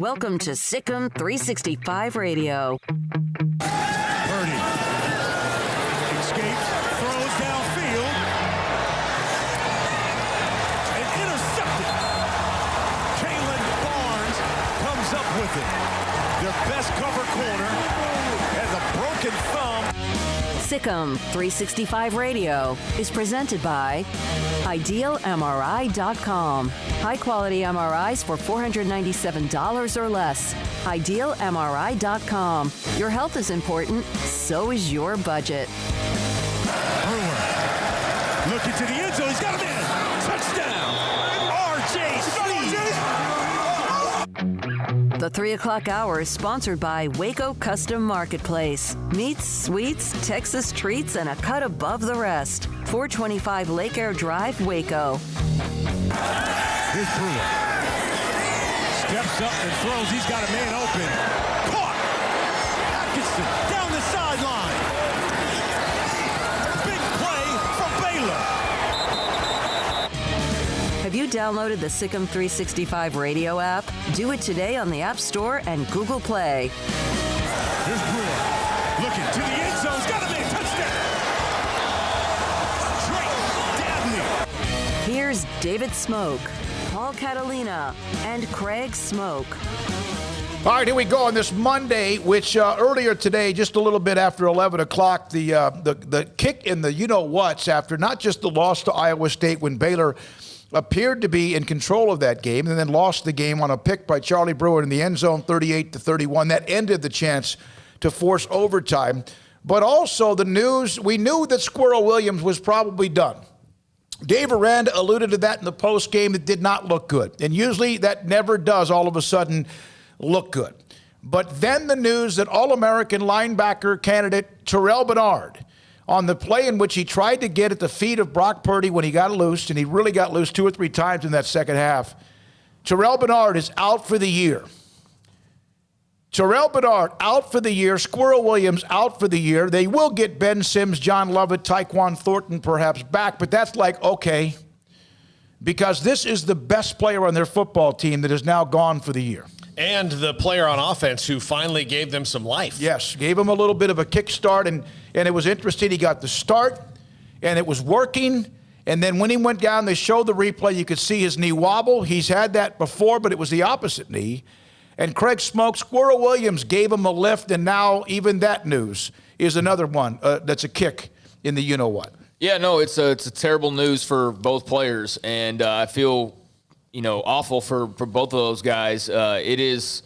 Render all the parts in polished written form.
Welcome to Sic'Em365 Radio. Purdy escapes, throws downfield, and intercepted. Kalen Barnes comes up with it. Their best cover corner has a broken thumb. Sic'Em365 Radio is presented by IdealMRI.com. High-quality MRIs for $497 or less. IdealMRI.com. Your health is important, so is your budget. Brewer looking to the end zone. He's got him in. Touchdown. R.J. The 3 o'clock hour is sponsored by Waco Custom Marketplace. Meats, sweets, Texas treats, and a cut above the rest. 425 Lake Air Drive, Waco. Here's Brewer. Steps up and throws. He's got a man open. Caught. Atkinson down the sideline. Big play from Baylor. Have you downloaded the Sic'Em365 Radio app? Do it today on the App Store and Google Play. Here's Brewer. Looking to the end zone. He's got a man. Touchdown. Drake Dabney. Here's David Smoke, Paul Catalina, and Craig Smoke. All right, here we go on this Monday, which earlier today, just a little bit after 11 o'clock, the kick in the you-know-whats after not just the loss to Iowa State when Baylor appeared to be in control of that game and then lost the game on a pick by Charlie Brewer in the end zone, 38-31. That ended the chance to force overtime. But also the news, we knew that Squirrel Williams was probably done. Dave Aranda alluded to that in the post game. It did not look good. And usually that never does all of a sudden look good. But then the news that All-American linebacker candidate Terrell Bernard, on the play in which he tried to get at the feet of Brock Purdy when he got loose, and he really got loose 2 or 3 times in that second half, Terrell Bernard is out for the year. Terrell Bernard out for the year. Squirrel Williams out for the year. They will get Ben Sims, John Lovett, Tyquan Thornton perhaps back, but that's like, okay, because this is the best player on their football team that is now gone for the year. And the player on offense who finally gave them some life. Yes, gave him a little bit of a kickstart, and it was interesting. He got the start, and it was working. And then when he went down, they showed the replay. You could see his knee wobble. He's had that before, but it was the opposite knee. And Craig Smoke, Squirrel Williams gave him a lift, and now even that news is another one that's a kick in the you-know-what. Yeah, no, it's a terrible news for both players, and I feel awful for both of those guys. It is,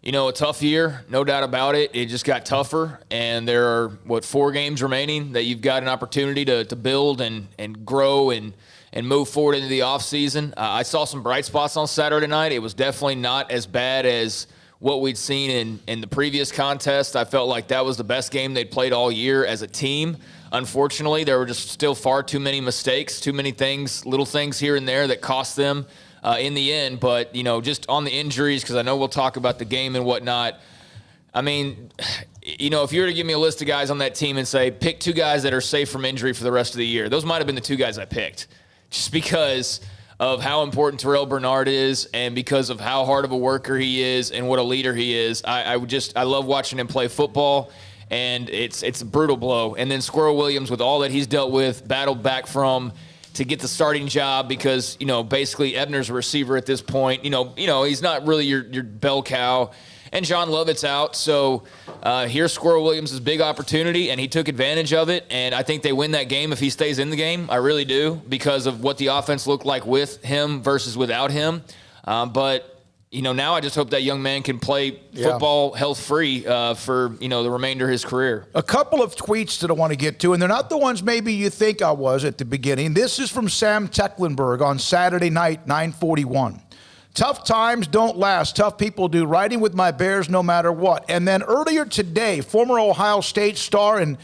a tough year, no doubt about it. It just got tougher, and there are, 4 games remaining that you've got an opportunity to build and grow and move forward into the offseason. I saw some bright spots on Saturday night. It was definitely not as bad as what we'd seen in the previous contest. I felt like that was the best game they'd played all year as a team. Unfortunately, there were just still far too many mistakes, too many things, little things here and there that cost them in the end. But, just on the injuries, because I know we'll talk about the game and whatnot. I mean, if you were to give me a list of guys on that team and say, pick 2 guys that are safe from injury for the rest of the year, those might have been the 2 guys I picked. Just because of how important Terrell Bernard is and because of how hard of a worker he is and what a leader he is. I love watching him play football, and it's a brutal blow. And then Squirrel Williams, with all that he's dealt with, battled back from to get the starting job because, basically Ebner's a receiver at this point. He's not really your bell cow. And John Lovett's out, so here's Squirrel Williams' big opportunity, and he took advantage of it, and I think they win that game if he stays in the game. I really do, because of what the offense looked like with him versus without him. But now I just hope that young man can play football health-free for, the remainder of his career. A couple of tweets that I want to get to, and they're not the ones maybe you think I was at the beginning. This is from Sam Tecklenburg on Saturday night, 9:41. Tough times don't last. Tough people do. Riding with my Bears no matter what. And then earlier today, former Ohio State star and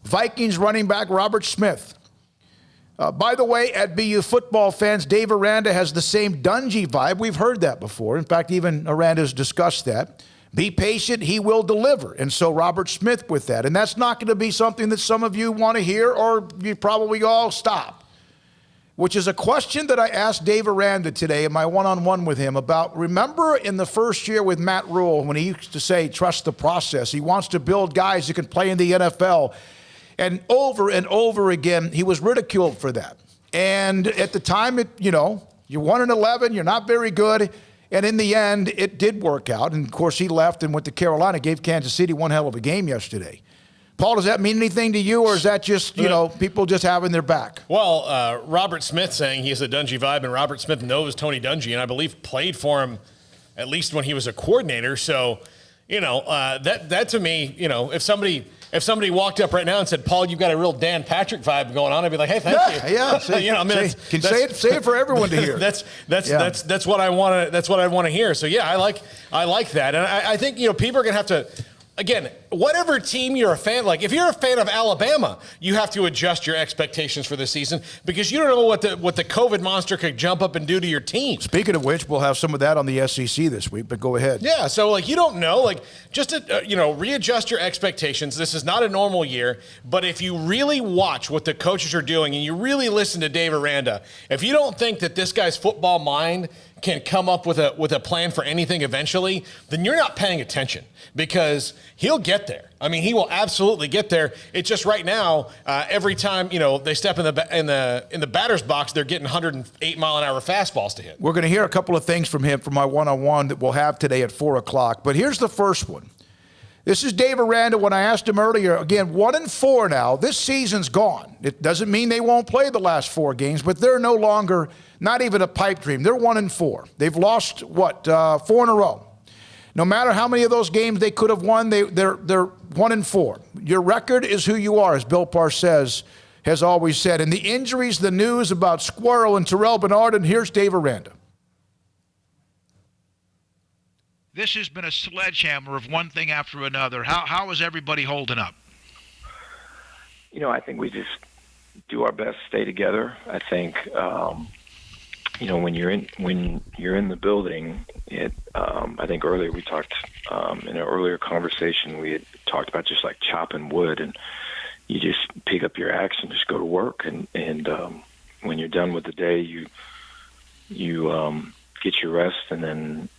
Vikings running back Robert Smith. By the way, at BU football fans, Dave Aranda has the same Dungy vibe. We've heard that before. In fact, even Aranda's discussed that. Be patient, he will deliver. And so Robert Smith with that. And that's not going to be something that some of you want to hear, or you probably all stop. which is a question that I asked Dave Aranda today in my one-on-one with him about, remember in the first year with Matt Rule when he used to say, trust the process. He wants to build guys who can play in the NFL. And over again, he was ridiculed for that. And at the time, you're 1-11, you're not very good. And in the end, it did work out. And, of course, he left and went to Carolina, gave Kansas City one hell of a game yesterday. Paul, does that mean anything to you, or is that just, people just having their back? Well, Robert Smith saying he has a Dungy vibe, and Robert Smith knows Tony Dungy, and I believe played for him at least when he was a coordinator. So, that to me, if somebody walked up right now and said, Paul, you've got a real Dan Patrick vibe going on, I'd be like, hey, thank you. Yeah. Say it for everyone to hear. That's what I want to. That's what I want to hear. So yeah, I like that, and I think people are gonna have to. Again, whatever team you're a fan, like if you're a fan of Alabama, you have to adjust your expectations for the season because you don't know what the COVID monster could jump up and do to your team. Speaking of which, we'll have some of that on the SEC this week, but go ahead. Yeah, so you don't know, just to, readjust your expectations. This is not a normal year, but if you really watch what the coaches are doing and you really listen to Dave Aranda, if you don't think that this guy's football mind can come up with a plan for anything eventually, then you're not paying attention because he'll get there. I mean, he will absolutely get there. It's just right now, every time they step in the batter's box, they're getting 108-mile-an-hour fastballs to hit. We're going to hear a couple of things from him from my one-on-one that we'll have today at 4:00. But here's the first one. This is Dave Aranda. When I asked him earlier, again, 1-4 now. This season's gone. It doesn't mean they won't play the last 4 games, but they're no longer, not even a pipe dream. They're 1-4. They've lost, 4 in a row. No matter how many of those games they could have won, they're 1-4. Your record is who you are, as Bill Parcells has always said. And the injuries, the news about Squirrel and Terrell Bernard, and here's Dave Aranda. This has been a sledgehammer of one thing after another. How is everybody holding up? I think we just do our best to stay together. I think, when you're in the building, I think earlier we talked in an earlier conversation we had talked about just like chopping wood, and you just pick up your axe and just go to work. And when you're done with the day, you get your rest and then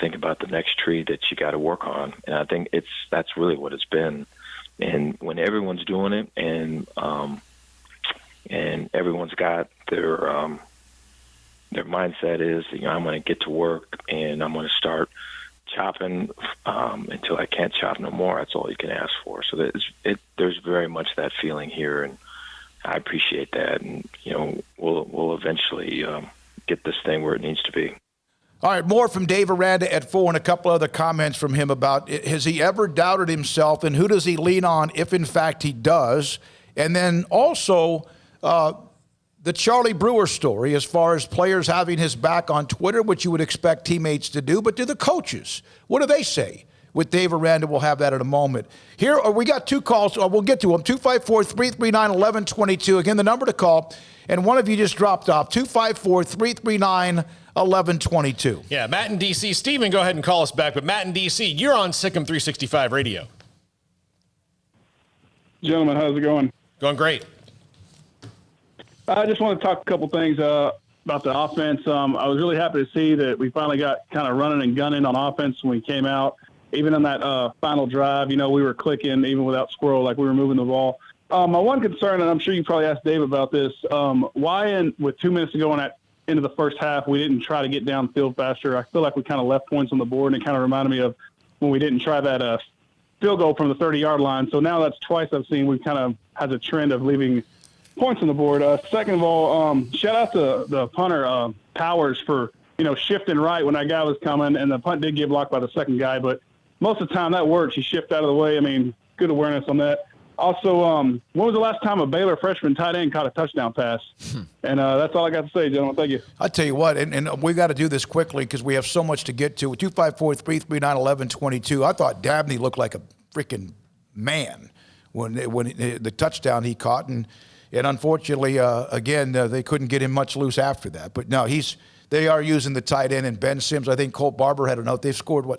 think about the next tree that you got to work on. And I think that's really what it's been. And when everyone's doing it and everyone's got their mindset is, I'm going to get to work and I'm going to start chopping until I can't chop no more. That's all you can ask for. So there's very much that feeling here, and I appreciate that. And we'll eventually get this thing where it needs to be. All right, more from Dave Aranda at 4 and a couple other comments from him about, has he ever doubted himself, and who does he lean on if, in fact, he does? And then also the Charlie Brewer story as far as players having his back on Twitter, which you would expect teammates to do, but do the coaches, what do they say? With Dave Aranda, we'll have that in a moment. Here, we got 2 calls. We'll get to them. 254-339-1122. Again, the number to call. And one of you just dropped off. 254-339-1122. Yeah, Matt in D.C. Steven, go ahead and call us back. But Matt in D.C., you're on Sic'Em365 Radio. Gentlemen, how's it going? Going great. I just want to talk a couple things about the offense. I was really happy to see that we finally got kind of running and gunning on offense when we came out. Even on that final drive, we were clicking even without Squirrel, like we were moving the ball. My one concern, and I'm sure you probably asked Dave about this, why with 2 minutes to go into the first half, we didn't try to get downfield faster. I feel like we kind of left points on the board, and it kind of reminded me of when we didn't try that field goal from the 30-yard line. So now that's twice I've seen we kind of has a trend of leaving points on the board. Second of all, shout out to the punter, Powers, for, shifting right when that guy was coming, and the punt did get blocked by the second guy, but most of the time that works. He shifted out of the way. I mean, good awareness on that. Also, when was the last time a Baylor freshman tight end caught a touchdown pass? And that's all I got to say, gentlemen. Thank you. I'll tell you what, and we got to do this quickly because we have so much to get to. 254-339-1122. I thought Dabney looked like a freaking man when the touchdown he caught. And unfortunately, again, they couldn't get him much loose after that. But no, they are using the tight end, and Ben Sims. I think Colt Barber had a note. They've scored, 4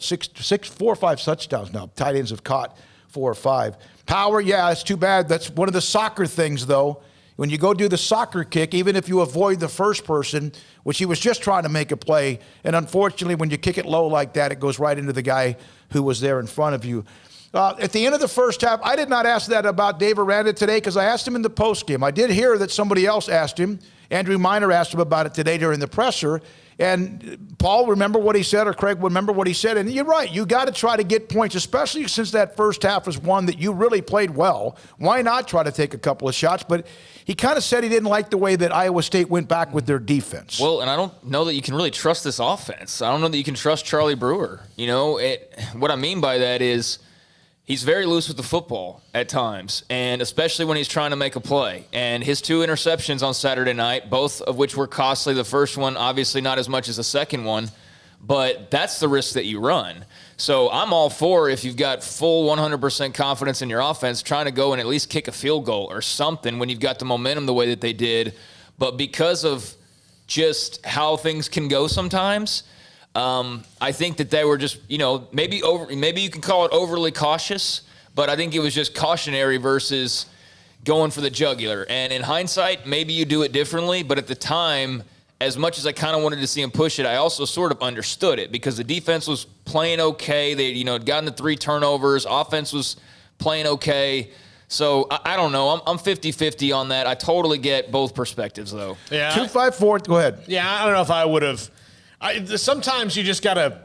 or 5 touchdowns now. Tight ends have caught 4 or 5. Power, yeah, it's too bad. That's one of the soccer things, though. When you go do the soccer kick, even if you avoid the first person, which he was just trying to make a play, and unfortunately when you kick it low like that, it goes right into the guy who was there in front of you. At the end of the first half, I did not ask that about Dave Aranda today because I asked him in the postgame. I did hear that somebody else asked him. Andrew Miner asked him about it today during the presser. And Paul, remember what he said, or Craig, remember what he said. And you're right. You got to try to get points, especially since that first half was one that you really played well. Why not try to take a couple of shots? But he kind of said he didn't like the way that Iowa State went back with their defense. Well, and I don't know that you can really trust this offense. I don't know that you can trust Charlie Brewer. You know, what I mean by that is he's very loose with the football at times, and especially when he's trying to make a play. And his 2 interceptions on Saturday night, both of which were costly. The first one, obviously not as much as the second one, but that's the risk that you run. So I'm all for, if you've got full 100% confidence in your offense, trying to go and at least kick a field goal or something when you've got the momentum the way that they did. But because of just how things can go sometimes, I think that they were just, maybe you can call it overly cautious, but I think it was just cautionary versus going for the jugular. And in hindsight, maybe you do it differently, but at the time, as much as I kind of wanted to see him push it, I also sort of understood it because the defense was playing okay. They, had gotten the 3 turnovers. Offense was playing okay. So I don't know. I'm 50-50 on that. I totally get both perspectives, though. Yeah. 254. Go ahead. Yeah, I don't know if I would have. Sometimes you just gotta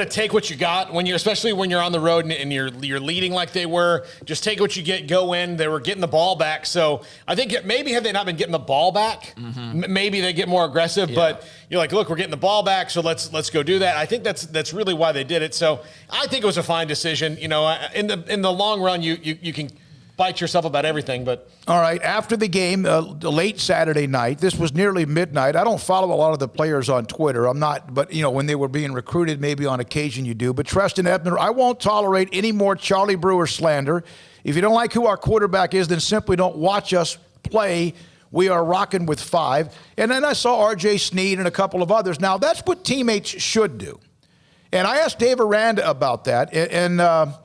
take what you got especially when you're on the road and you're leading like they were. Just take what you get, go in. They were getting the ball back, so I think maybe had they not been getting the ball back, maybe they get more aggressive. Yeah. But you're like, look, we're getting the ball back, so let's go do that. I think that's really why they did it. So I think it was a fine decision. In the long run, you can bite yourself about everything, but all right. After the game, late Saturday night, this was nearly midnight. I don't follow a lot of the players on Twitter. I'm not, but when they were being recruited, maybe on occasion you do. But Treston Ebner, I won't tolerate any more Charlie Brewer slander. If you don't like who our quarterback is, then simply don't watch us play. We are rocking with 5. And then I saw R.J. Sneed and a couple of others. Now that's what teammates should do. And I asked Dave Aranda about that. And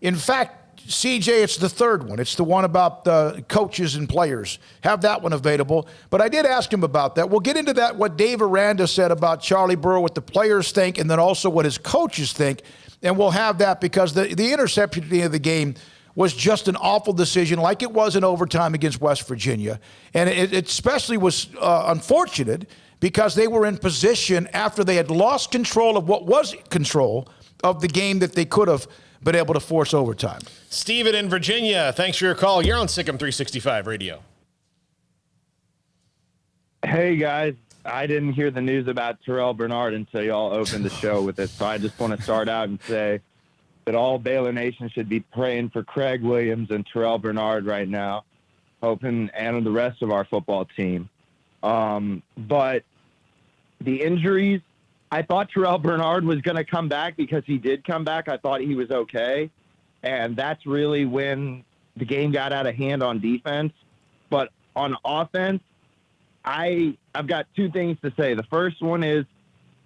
in fact, CJ, it's the third one. It's the one about coaches and players. Have that one available. But I did ask him about that. We'll get into that, what Dave Aranda said about Charlie Brewer, what the players think, and then also what his coaches think. And we'll have that because the interception at the end of the game was just an awful decision like it was in overtime against West Virginia. And it especially was unfortunate because they were in position after they had lost control of what was control of the game that they could have been able to force overtime. Steven in Virginia, thanks for your call. You're on Sic'Em365 Radio. Hey, guys. I didn't hear the news about Terrell Bernard until y'all opened the show with it, so I just want to start out and say that all Baylor Nation should be praying for Craig Williams and Terrell Bernard right now, hoping, and the rest of our football team. But the injuries, I thought Terrell Bernard was going to come back because he did come back. I thought he was okay. And that's really when the game got out of hand on defense. But on offense, I've got 2 things to say. The first one is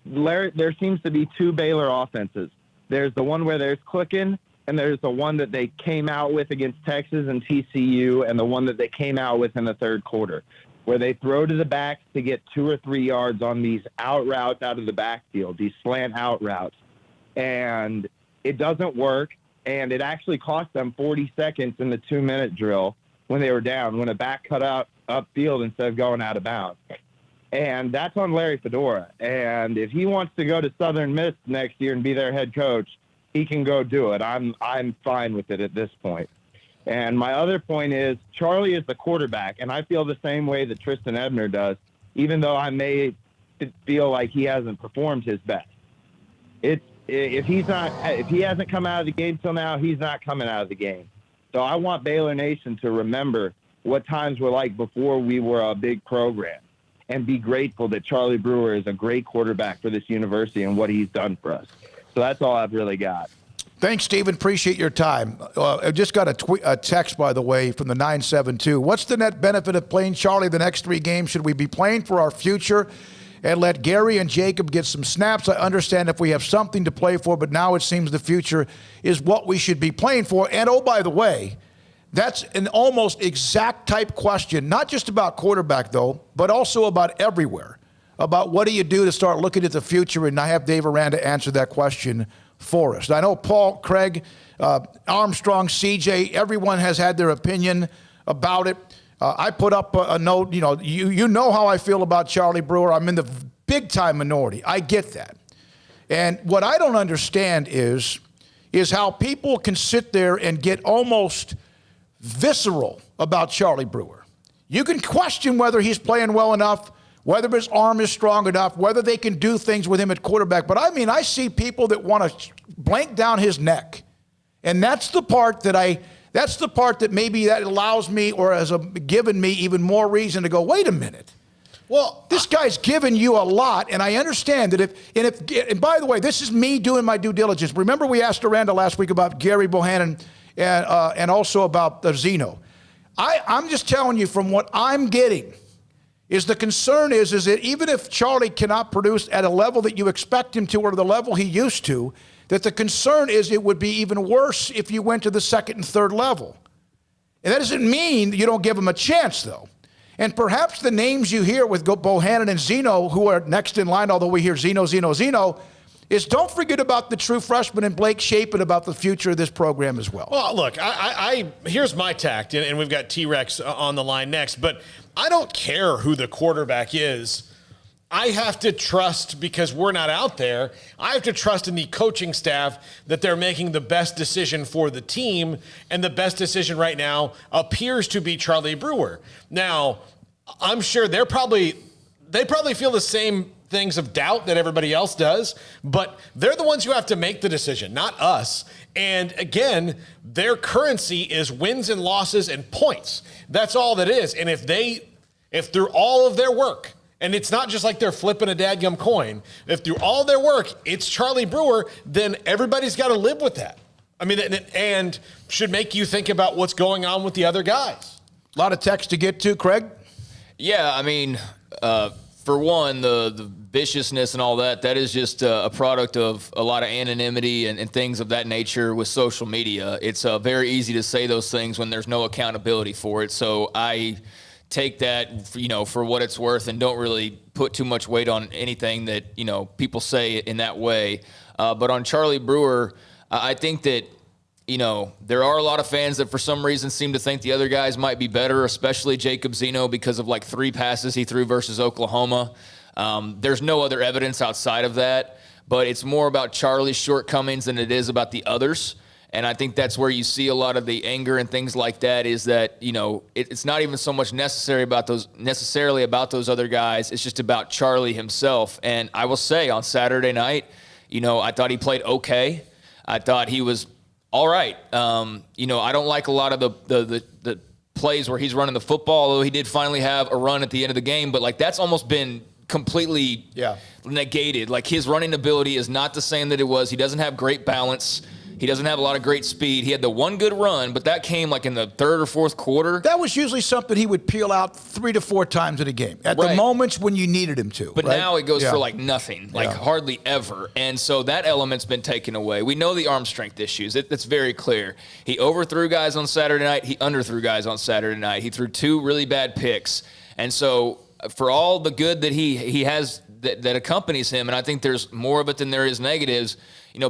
there seems to be 2 Baylor offenses. There's the one where there's clicking, and there's the one that they came out with against Texas and TCU, and the one that they came out with in the third quarter, where they throw to the backs to get 2 or 3 yards on these out routes out of the backfield, these slant out routes. And it doesn't work, and it actually cost them 40 seconds in the 2-minute drill when they were down, when a back cut out upfield instead of going out of bounds. And that's on Larry Fedora. And if he wants to go to Southern Miss next year and be their head coach, he can go do it. I'm fine with it at this point. And my other point is Charlie is the quarterback, and I feel the same way that Treston Ebner does, even though I may feel like he hasn't performed his best. If he hasn't come out of the game till now, he's not coming out of the game. So I want Baylor Nation to remember what times were like before we were a big program and be grateful that Charlie Brewer is a great quarterback for this university and what he's done for us. So that's all I've really got. Thanks, Stephen. Appreciate your time. I just got a text, by the way, from the 972. What's the net benefit of playing Charlie the next 3 games? Should we be playing for our future and let Gary and Jacob get some snaps? I understand if we have something to play for, but now it seems the future is what we should be playing for. And, oh, by the way, That's an almost exact type question, not just about quarterback, though, but also about everywhere. About what do you do to start looking at the future, and I have Dave Aranda answer that question for us. I know Paul, Craig, Armstrong, CJ, everyone has had their opinion about it. I put up a note, you know how I feel about Charlie Brewer. I'm in the big-time minority. I get that. And what I don't understand is how people can sit there and get almost visceral about Charlie Brewer. You can question whether he's playing well enough, whether his arm is strong enough, whether they can do things with him at quarterback. But I see people that want to blank down his neck. And that's the part that maybe that allows me or has given me even more reason to go, wait a minute. Well, this guy's given you a lot, and I understand that and by the way, this is me doing my due diligence. Remember we asked Aranda last week about Gary Bohannon and also about Zeno. I'm just telling you from what I'm getting is the concern is that even if Charlie cannot produce at a level that you expect him to or the level he used to, that the concern is it would be even worse if you went to the second and third level. And that doesn't mean you don't give him a chance, though. And perhaps the names you hear with Bohannon and Zeno, who are next in line, although we hear Zeno, is don't forget about the true freshman and Blake Shapen about the future of this program as well. Well, look, here's my tact, and we've got T-Rex on the line next, but I don't care who the quarterback is. I have to trust, because we're not out there, I have to trust in the coaching staff that they're making the best decision for the team, and the best decision right now appears to be Charlie Brewer. Now, I'm sure they probably feel the same things of doubt that everybody else does, but they're the ones who have to make the decision, not us. And again, their currency is wins and losses and points. That's all that is. And if through all of their work, and it's not just like they're flipping a dadgum coin, if through all their work, it's Charlie Brewer, then everybody's got to live with that. I mean, and should make you think about what's going on with the other guys. A lot of text to get to, Craig. Yeah, I mean, for one, the viciousness and all that is just a product of a lot of anonymity and things of that nature with social media. It's very easy to say those things when there's no accountability for it. So I take that, for what it's worth and don't really put too much weight on anything that, people say in that way. But on Charlie Brewer, I think that, there are a lot of fans that for some reason seem to think the other guys might be better, especially Jacob Zeno, because of like 3 passes he threw versus Oklahoma. There's no other evidence outside of that, but it's more about Charlie's shortcomings than it is about the others. And I think that's where you see a lot of the anger and things like that, is that, it's not even so much necessarily about those other guys. It's just about Charlie himself. And I will say on Saturday night, I thought he played okay. I thought he was all right. I don't like a lot of the plays where he's running the football, although he did finally have a run at the end of the game. But like that's almost been completely negated. Like his running ability is not the same that it was. He doesn't have great balance. He doesn't have a lot of great speed. He had the one good run, but that came like in the third or fourth quarter. That was usually something he would peel out 3 to 4 times in a game at the moments when you needed him to. But now it goes for like nothing, hardly ever. And so that element's been taken away. We know the arm strength issues. That's very clear. He overthrew guys on Saturday night. He underthrew guys on Saturday night. He threw 2 really bad picks. And so for all the good that he has that accompanies him, and I think there's more of it than there is negatives,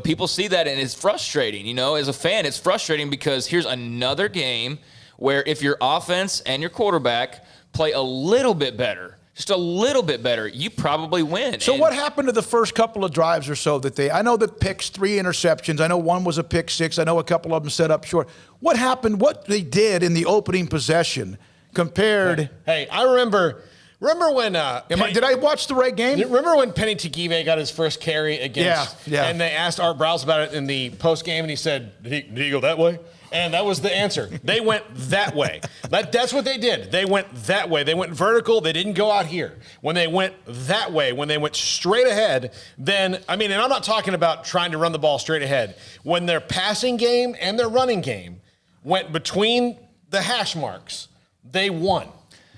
people see that and it's frustrating. As a fan, it's frustrating because here's another game where if your offense and your quarterback play a little bit better, just a little bit better, you probably win. So what happened to the first couple of drives or so I know the picks, 3 interceptions. I know one was a pick 6. I know a couple of them set up short. What happened, what they did in the opening possession compared? Hey, I remember when did I watch the right game? Remember when Penny Tegive got his first carry against? Yeah. And they asked Art Browse about it in the post game, and he said, "Did he go that way?" And that was the answer. They went that way. That's what they did. They went that way. They went vertical. They didn't go out here. When they went that way, when they went straight ahead, then and I'm not talking about trying to run the ball straight ahead. When their passing game and their running game went between the hash marks, they won.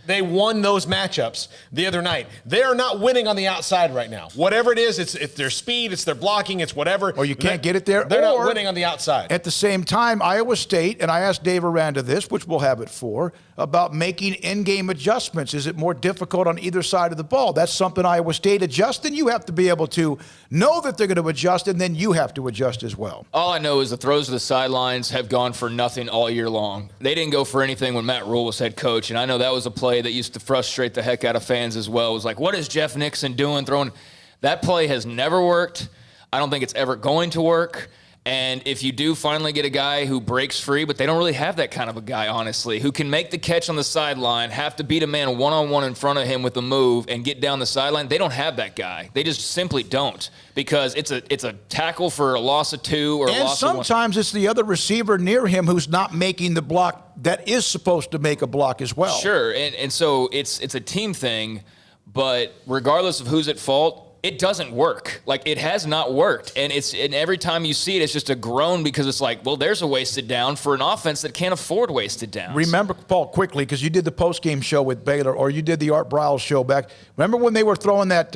They won those matchups the other night. They are not winning on the outside right now. Whatever it is, it's their speed, it's their blocking, it's whatever. Or you can't get it there. They're not winning on the outside. At the same time, Iowa State, and I asked Dave Aranda this, which we'll have it for, about making in-game adjustments. Is it more difficult on either side of the ball? That's something Iowa State adjusts, and you have to be able to know that they're going to adjust, and then you have to adjust as well. All I know is the throws to the sidelines have gone for nothing all year long. They didn't go for anything when Matt Rule was head coach, and I know that was a play that used to frustrate the heck out of fans as well. It was like, what is Jeff Nixon doing throwing? That play has never worked. I don't think it's ever going to work. And if you do finally get a guy who breaks free, but they don't really have that kind of a guy, honestly, who can make the catch on the sideline, have to beat a man one-on-one in front of him with a move and get down the sideline, they don't have that guy. They just simply don't, because it's a tackle for a loss of 2 or a loss of 1. And sometimes it's the other receiver near him who's not making the block that is supposed to make a block as well. Sure, and so it's a team thing, but regardless of who's at fault, it doesn't work. Like, it has not worked. And every time you see it, it's just a groan, because it's like, well, there's a wasted down for an offense that can't afford wasted downs. Remember, Paul, quickly, because you did the post-game show with Baylor, or you did the Art Briles show back. Remember when they were throwing that,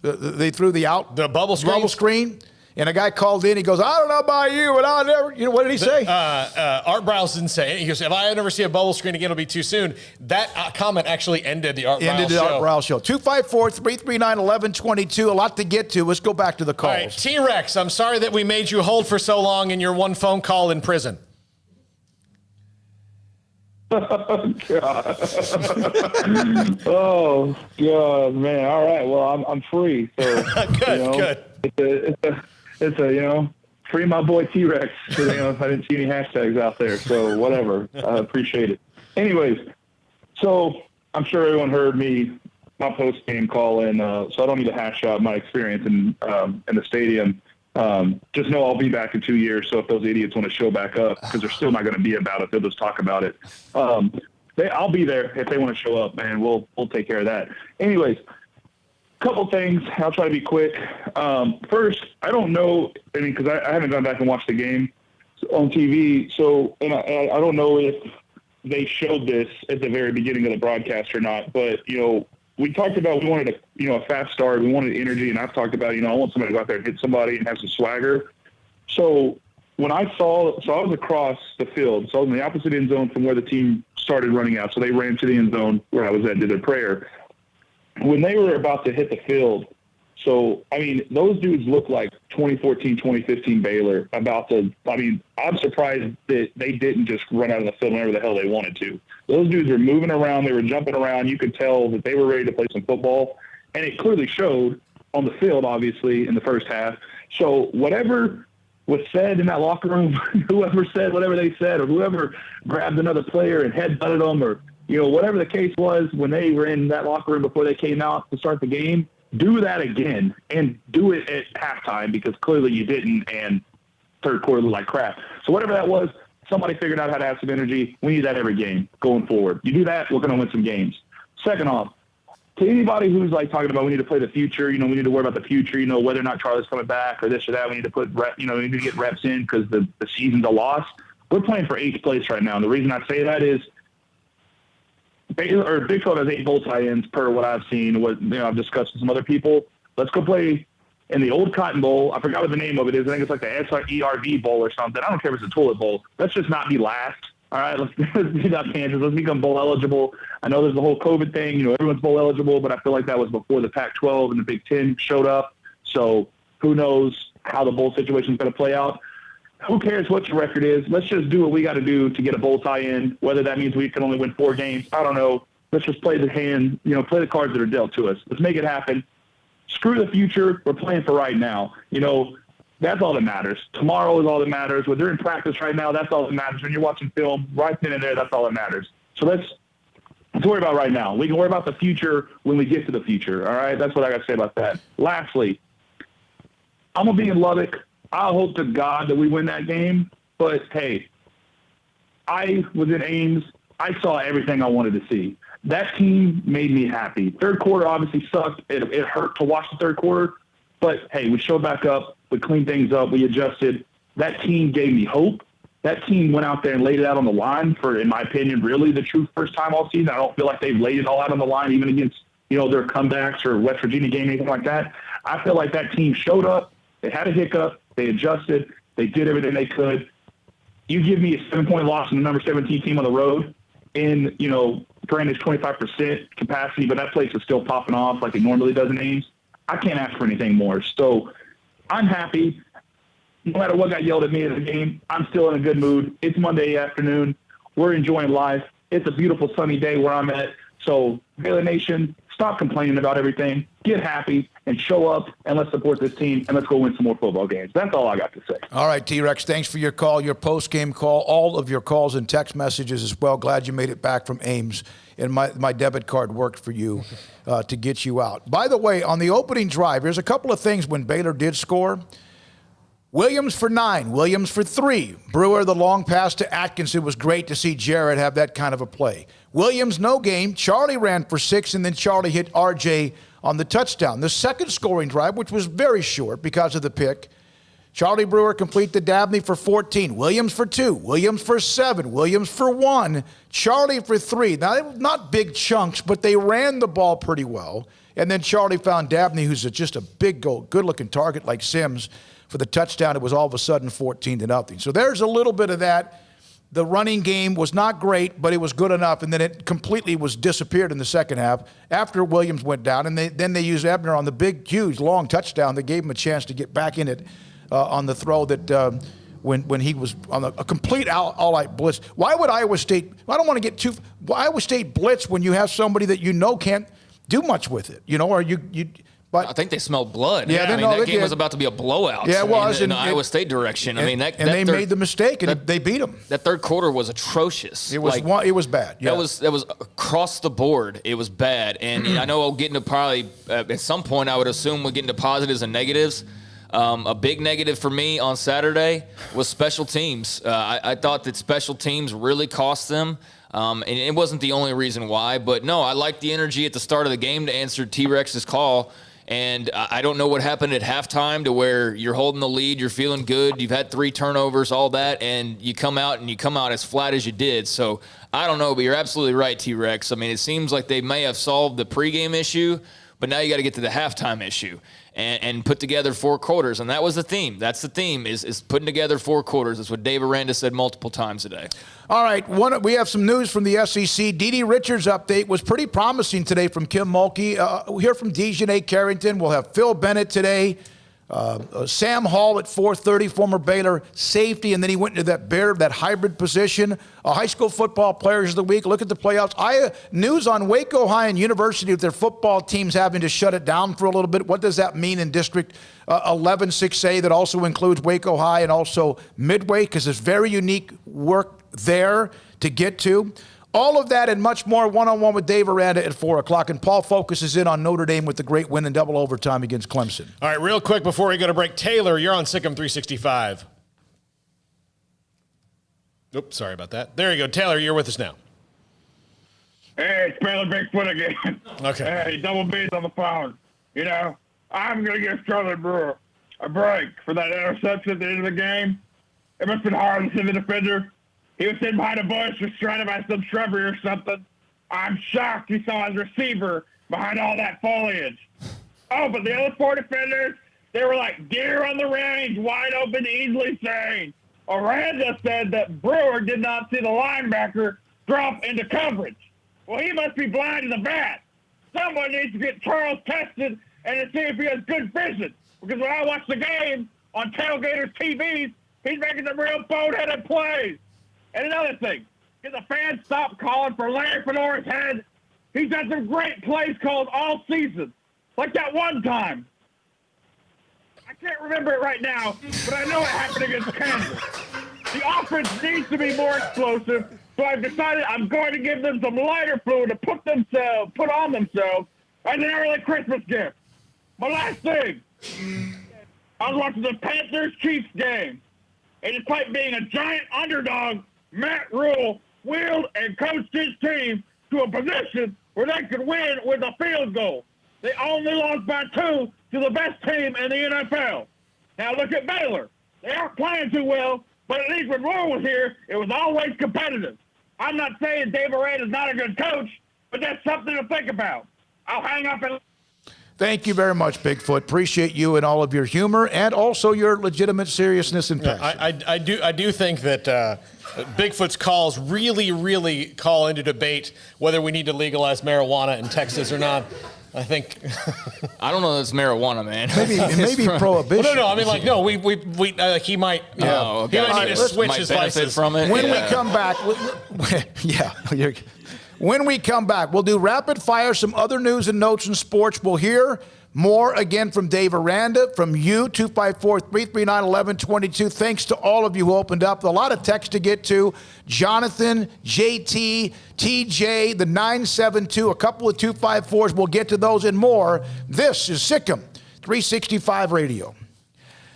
they threw the bubble screen? And a guy called in. He goes, I don't know about you, but I'll never. You know, what did he say? Art Briles didn't say it. He goes, if I ever see a bubble screen again, it'll be too soon. That comment actually ended the Art Briles show. 254-339-1122. A lot to get to. Let's go back to the calls. All right, T-Rex, I'm sorry that we made you hold for so long in your one phone call in prison. Oh, God. Oh, God, man. All right. Well, I'm free. So, good. It's a free my boy T-Rex. So, I didn't see any hashtags out there. So, whatever. I appreciate it. Anyways, so I'm sure everyone heard my post-game call in, so I don't need to hash out my experience in the stadium. Just know I'll be back in 2 years. So if those idiots want to show back up, because they're still not going to be about it, they'll just talk about it. I'll be there if they want to show up, man. We'll take care of that. Anyways, couple things. I'll try to be quick. First, I don't know, because I haven't gone back and watched the game on TV. So, and I don't know if they showed this at the very beginning of the broadcast or not, but, we talked about we wanted a fast start. We wanted energy, and I've talked about, I want somebody to go out there and hit somebody and have some swagger. So when I was across the field, so I was in the opposite end zone from where the team started running out. So they ran to the end zone where I was at, did their prayer. When they were about to hit the field, so, those dudes look like 2014, 2015 Baylor I'm surprised that they didn't just run out of the field whenever the hell they wanted to. Those dudes were moving around. They were jumping around. You could tell that they were ready to play some football. And it clearly showed on the field, obviously, in the first half. So whatever was said in that locker room, whoever said whatever they said, or whoever grabbed another player and headbutted them, or, whatever the case was when they were in that locker room before they came out to start the game, do that again, and do it at halftime, because clearly you didn't, and third quarter looked like crap. So whatever that was, somebody figured out how to have some energy. We need that every game going forward. You do that, we're going to win some games. Second off, to anybody who's talking about we need to play the future, we need to worry about the future, whether or not Charlie's coming back or this or that, we need to put we need to get reps in because the season's a loss. We're playing for 8th place right now. And the reason I say that is Big 12 has 8 bowl tie-ins per what I've seen, what I've discussed with some other people. Let's go play in the old Cotton Bowl. I forgot what the name of it is. I think it's like the SRERV Bowl or something. I don't care if it's a toilet bowl. Let's just not be last. All right, let's be that Kansas. Let's become bowl eligible. I know there's the whole COVID thing. Everyone's bowl eligible, but I feel like that was before the Pac-12 and the Big Ten showed up. So who knows how the bowl situation is going to play out. Who cares what your record is? Let's just do what we got to do to get a bowl tie-in, whether that means we can only win 4 games. I don't know. Let's just play the hand, play the cards that are dealt to us. Let's make it happen. Screw the future. We're playing for right now. That's all that matters. Tomorrow is all that matters. When they're in practice right now, that's all that matters. When you're watching film, right then and there, that's all that matters. So let's worry about right now. We can worry about the future when we get to the future, all right? That's what I got to say about that. Lastly, I'm going to be in Lubbock. I hope to God that we win that game. But, hey, I was in Ames. I saw everything I wanted to see. That team made me happy. Third quarter obviously sucked. It hurt to watch the third quarter. But, hey, we showed back up. We cleaned things up. We adjusted. That team gave me hope. that team went out there and laid it out on the line for, in my opinion, really the true first time all season. I don't feel like they've laid it all out on the line, even against, their comebacks or West Virginia game, anything like that. I feel like that team showed up. They had a hiccup. They adjusted. They did everything they could. You give me a 7-point loss in the number 17 team on the road in, granted 25% capacity, but that place is still popping off like it normally does in Ames. I can't ask for anything more. So I'm happy. No matter what got yelled at me in the game, I'm still in a good mood. It's Monday afternoon. We're enjoying life. It's a beautiful sunny day where I'm at. So Baylor Nation, stop complaining about everything. Get happy and show up, and let's support this team, and let's go win some more football games. That's all I got to say. All right, T-Rex, thanks for your call, your post-game call, all of your calls and text messages as well. Glad you made it back from Ames, and my debit card worked for you to get you out. By the way, on the opening drive, there's a couple of things when Baylor did score. Williams for 9, Williams for 3. Brewer, the long pass to Atkins. It was great to see Jared have that kind of a play. Williams, no game. Charlie ran for 6, and then Charlie hit RJ on the touchdown. The second scoring drive, which was very short because of the pick, Charlie Brewer complete to Dabney for 14. Williams for 2. Williams for 7. Williams for 1. Charlie for 3. Now, they were not big chunks, but they ran the ball pretty well. And then Charlie found Dabney, who's just a big, good-looking target like Sims, for the touchdown. It was all of a sudden 14-0. So there's a little bit of that. The running game was not great, but it was good enough, and then it completely was disappeared in the second half after Williams went down, and then they used Ebner on the big, huge, long touchdown that gave him a chance to get back in it on the throw that when he was on a complete all-out blitz. Why would Iowa State – I don't want to get Iowa State blitz when you have somebody that can't do much with it, or you But I think they smelled blood. Yeah, that game was about to be a blowout. Yeah, it was in the Iowa State direction. They made the mistake, and they beat them. That third quarter was atrocious. It was bad. Yeah. That was across the board. It was bad, and I know I'll get into probably at some point. I would assume we'll get into positives and negatives. A big negative for me on Saturday was special teams. I thought that special teams really cost them. And it wasn't the only reason why, but no, I liked the energy at the start of the game to answer T-Rex's call. And I don't know what happened at halftime to where you're holding the lead, you're feeling good, you've had 3 turnovers, all that, and you come out as flat as you did. So I don't know, but you're absolutely right, T-Rex. I mean, it seems like they may have solved the pregame issue, but now you got to get to the halftime issue and put together 4 quarters. And that was the theme. That's the theme is putting together 4 quarters. That's what Dave Aranda said multiple times today. All right, we have some news from the SEC. Dede Richards' update was pretty promising today from Kim Mulkey. We'll hear from Dejanay Carrington. We'll have Phil Bennett today. Sam Hall at 4:30, former Baylor safety, and then he went into that hybrid position. High school football players of the week. Look at the playoffs. News on Waco High and University with their football teams having to shut it down for a little bit. What does that mean in District 11 6A that also includes Waco High and also Midway? Because there's very unique work there to get to. All of that and much more one-on-one with Dave Aranda at 4 o'clock. And Paul focuses in on Notre Dame with the great win in double overtime against Clemson. All right, real quick before we go to break, Taylor, you're on Sic'Em365. Oops, sorry about that. There you go. Taylor, you're with us now. Hey, it's Baylor Bigfoot again. Okay. Hey, Double B's on the phone. I'm going to give Charlie Brewer a break for that interception at the end of the game. It must have been hard to see the defender. He was sitting behind a bush just trying to buy some shrubbery or something. I'm shocked he saw his receiver behind all that foliage. Oh, but the other 4 defenders, they were like deer on the range, wide open, easily seen. Aranda said that Brewer did not see the linebacker drop into coverage. Well, he must be blind in the bat. Someone needs to get Charles tested and to see if he has good vision. Because when I watch the game on Tailgaters TVs, he's making some real boneheaded plays. And another thing, can the fans stop calling for Larry Fedora's head? He's had some great plays called all season, like that one time. I can't remember it right now, but I know it happened against Kansas. The offense needs to be more explosive, so I've decided I'm going to give them some lighter fluid to put on themselves as an early Christmas gift. My last thing, I was watching the Panthers-Chiefs game, and despite being a giant underdog, Matt Rule wheeled and coached his team to a position where they could win with a field goal. They only lost by 2 to the best team in the NFL. Now look at Baylor. They aren't playing too well, But at least when Roy was here, it was always competitive. I'm not saying Dave Aranda is not a good coach, but that's something to think about. I'll hang up and... Thank you very much, Bigfoot. Appreciate you and all of your humor and also your legitimate seriousness and passion. I do think that Bigfoot's calls really call into debate whether we need to legalize marijuana in Texas or not. I think I don't know. That it's marijuana, man. Maybe prohibition. Well, no. I mean, like, no. He might. Oh, okay. He might need to switch his license from it. When we come back, when we come back, we'll do rapid fire, some other news and notes in sports. We'll hear more again from Dave Aranda, from you, 254-339-1122. Thanks to all of you who opened up. A lot of text to get to. Jonathan, JT, TJ, the 972, a couple of 254s. We'll get to those and more. This is Sic'Em365 Radio.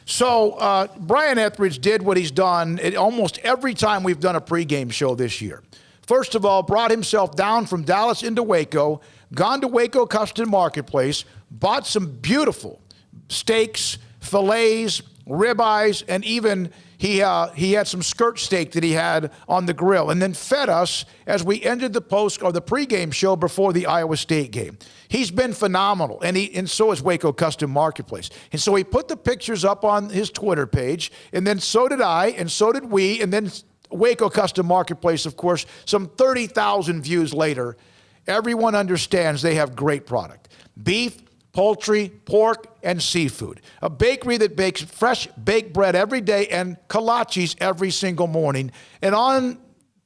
So Brian Etheridge did what he's done almost every time we've done a pregame show this year. First of all, brought himself down from Dallas into Waco, gone to Waco Custom Marketplace, bought some beautiful steaks, fillets, ribeyes, and even he had some skirt steak that he had on the grill, and then fed us as we ended the pregame show before the Iowa State game. He's been phenomenal, and so is Waco Custom Marketplace. And so he put the pictures up on his Twitter page, and then so did I, and so did we, and then Waco Custom Marketplace, of course, some 30,000 views later. Everyone understands they have great product. Beef, poultry, pork, and seafood. A bakery that bakes fresh baked bread every day and kolaches every single morning. And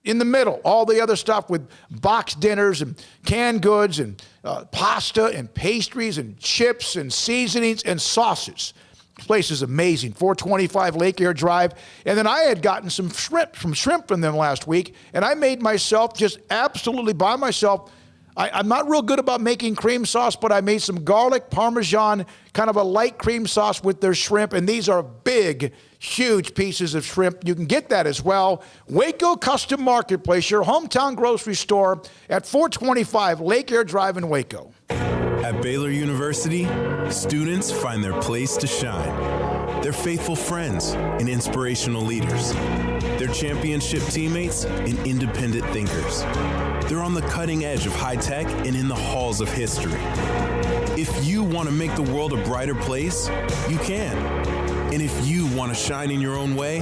in the middle, all the other stuff with boxed dinners and canned goods and pasta and pastries and chips and seasonings and sauces. This place is amazing. 425 Lake Air Drive. And then I had gotten some shrimp from them last week, and I made myself just absolutely by myself. I'm not real good about making cream sauce, but I made some garlic Parmesan, kind of a light cream sauce with their shrimp, and these are big, huge pieces of shrimp. You can get that as well. Waco Custom Marketplace, your hometown grocery store at 425 Lake Air Drive in Waco. At Baylor University, students find their place to shine. They're faithful friends and inspirational leaders. They're championship teammates and independent thinkers. They're on the cutting edge of high tech and in the halls of history. If you want to make the world a brighter place, you can. And if you want to shine in your own way,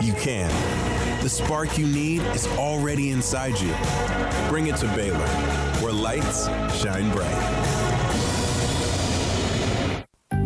you can. The spark you need is already inside you. Bring it to Baylor, where lights shine bright.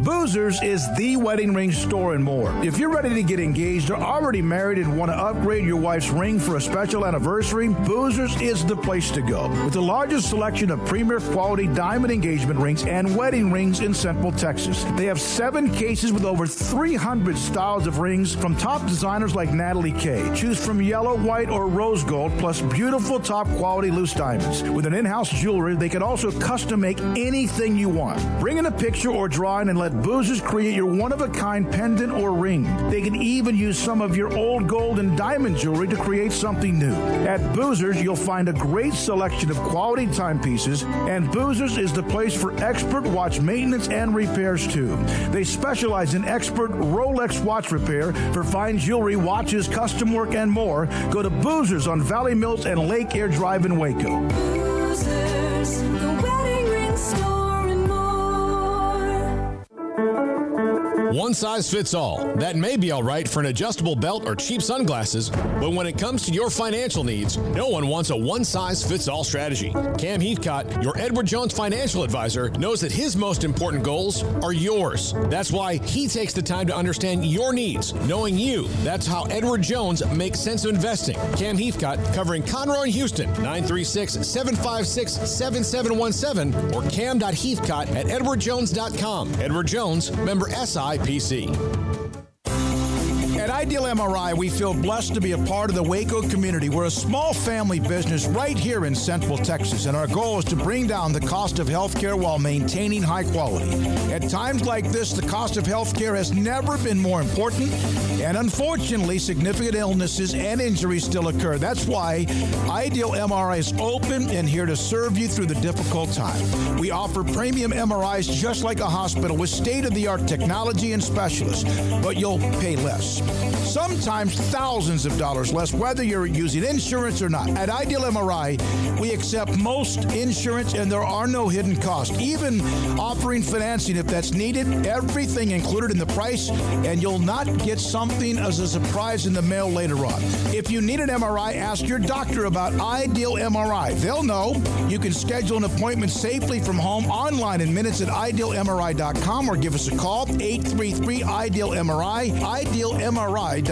Boozers is the wedding ring store and more. If you're ready to get engaged or already married and want to upgrade your wife's ring for a special anniversary, Boozers is the place to go. With the largest selection of premier quality diamond engagement rings and wedding rings in Central Texas. They have 7 cases with over 300 styles of rings from top designers like Natalie Kay. Choose from yellow, white, or rose gold, plus beautiful top quality loose diamonds. With an in-house jewelry, they can also custom make anything you want. Bring in a picture or drawing and let Boozers create your one-of-a-kind pendant or ring. They can even use some of your old gold and diamond jewelry to create something new. At Boozers, you'll find a great selection of quality timepieces, and Boozers is the place for expert watch maintenance and repairs, too. They specialize in expert Rolex watch repair for fine jewelry, watches, custom work, and more. Go to Boozers on Valley Mills and Lake Air Drive in Waco. Boozers, the wedding ring store. One size fits all. That may be all right for an adjustable belt or cheap sunglasses, but when it comes to your financial needs, no one wants a one-size-fits-all strategy. Cam Heathcott, your Edward Jones financial advisor, knows that his most important goals are yours. That's why he takes the time to understand your needs, knowing you. That's how Edward Jones makes sense of investing. Cam Heathcott, covering Conroe and Houston, 936-756-7717 or cam.heathcott@edwardjones.com. Edward Jones, member SIPC. At Ideal MRI, we feel blessed to be a part of the Waco community. We're a small family business right here in Central Texas, and our goal is to bring down the cost of healthcare while maintaining high quality. At times like this, the cost of healthcare has never been more important, and unfortunately, significant illnesses and injuries still occur. That's why Ideal MRI is open and here to serve you through the difficult time. We offer premium MRIs just like a hospital with state-of-the-art technology and specialists, but you'll pay less. sometimes thousands of dollars less, whether you're using insurance or not. At Ideal MRI, we accept most insurance, and there are no hidden costs. Even offering financing if that's needed, everything included in the price, and you'll not get something as a surprise in the mail later on. If you need an MRI, ask your doctor about Ideal MRI. They'll know. You can schedule an appointment safely from home online in minutes at idealmri.com or give us a call, 833-IDEAL-MRI, idealmri.com.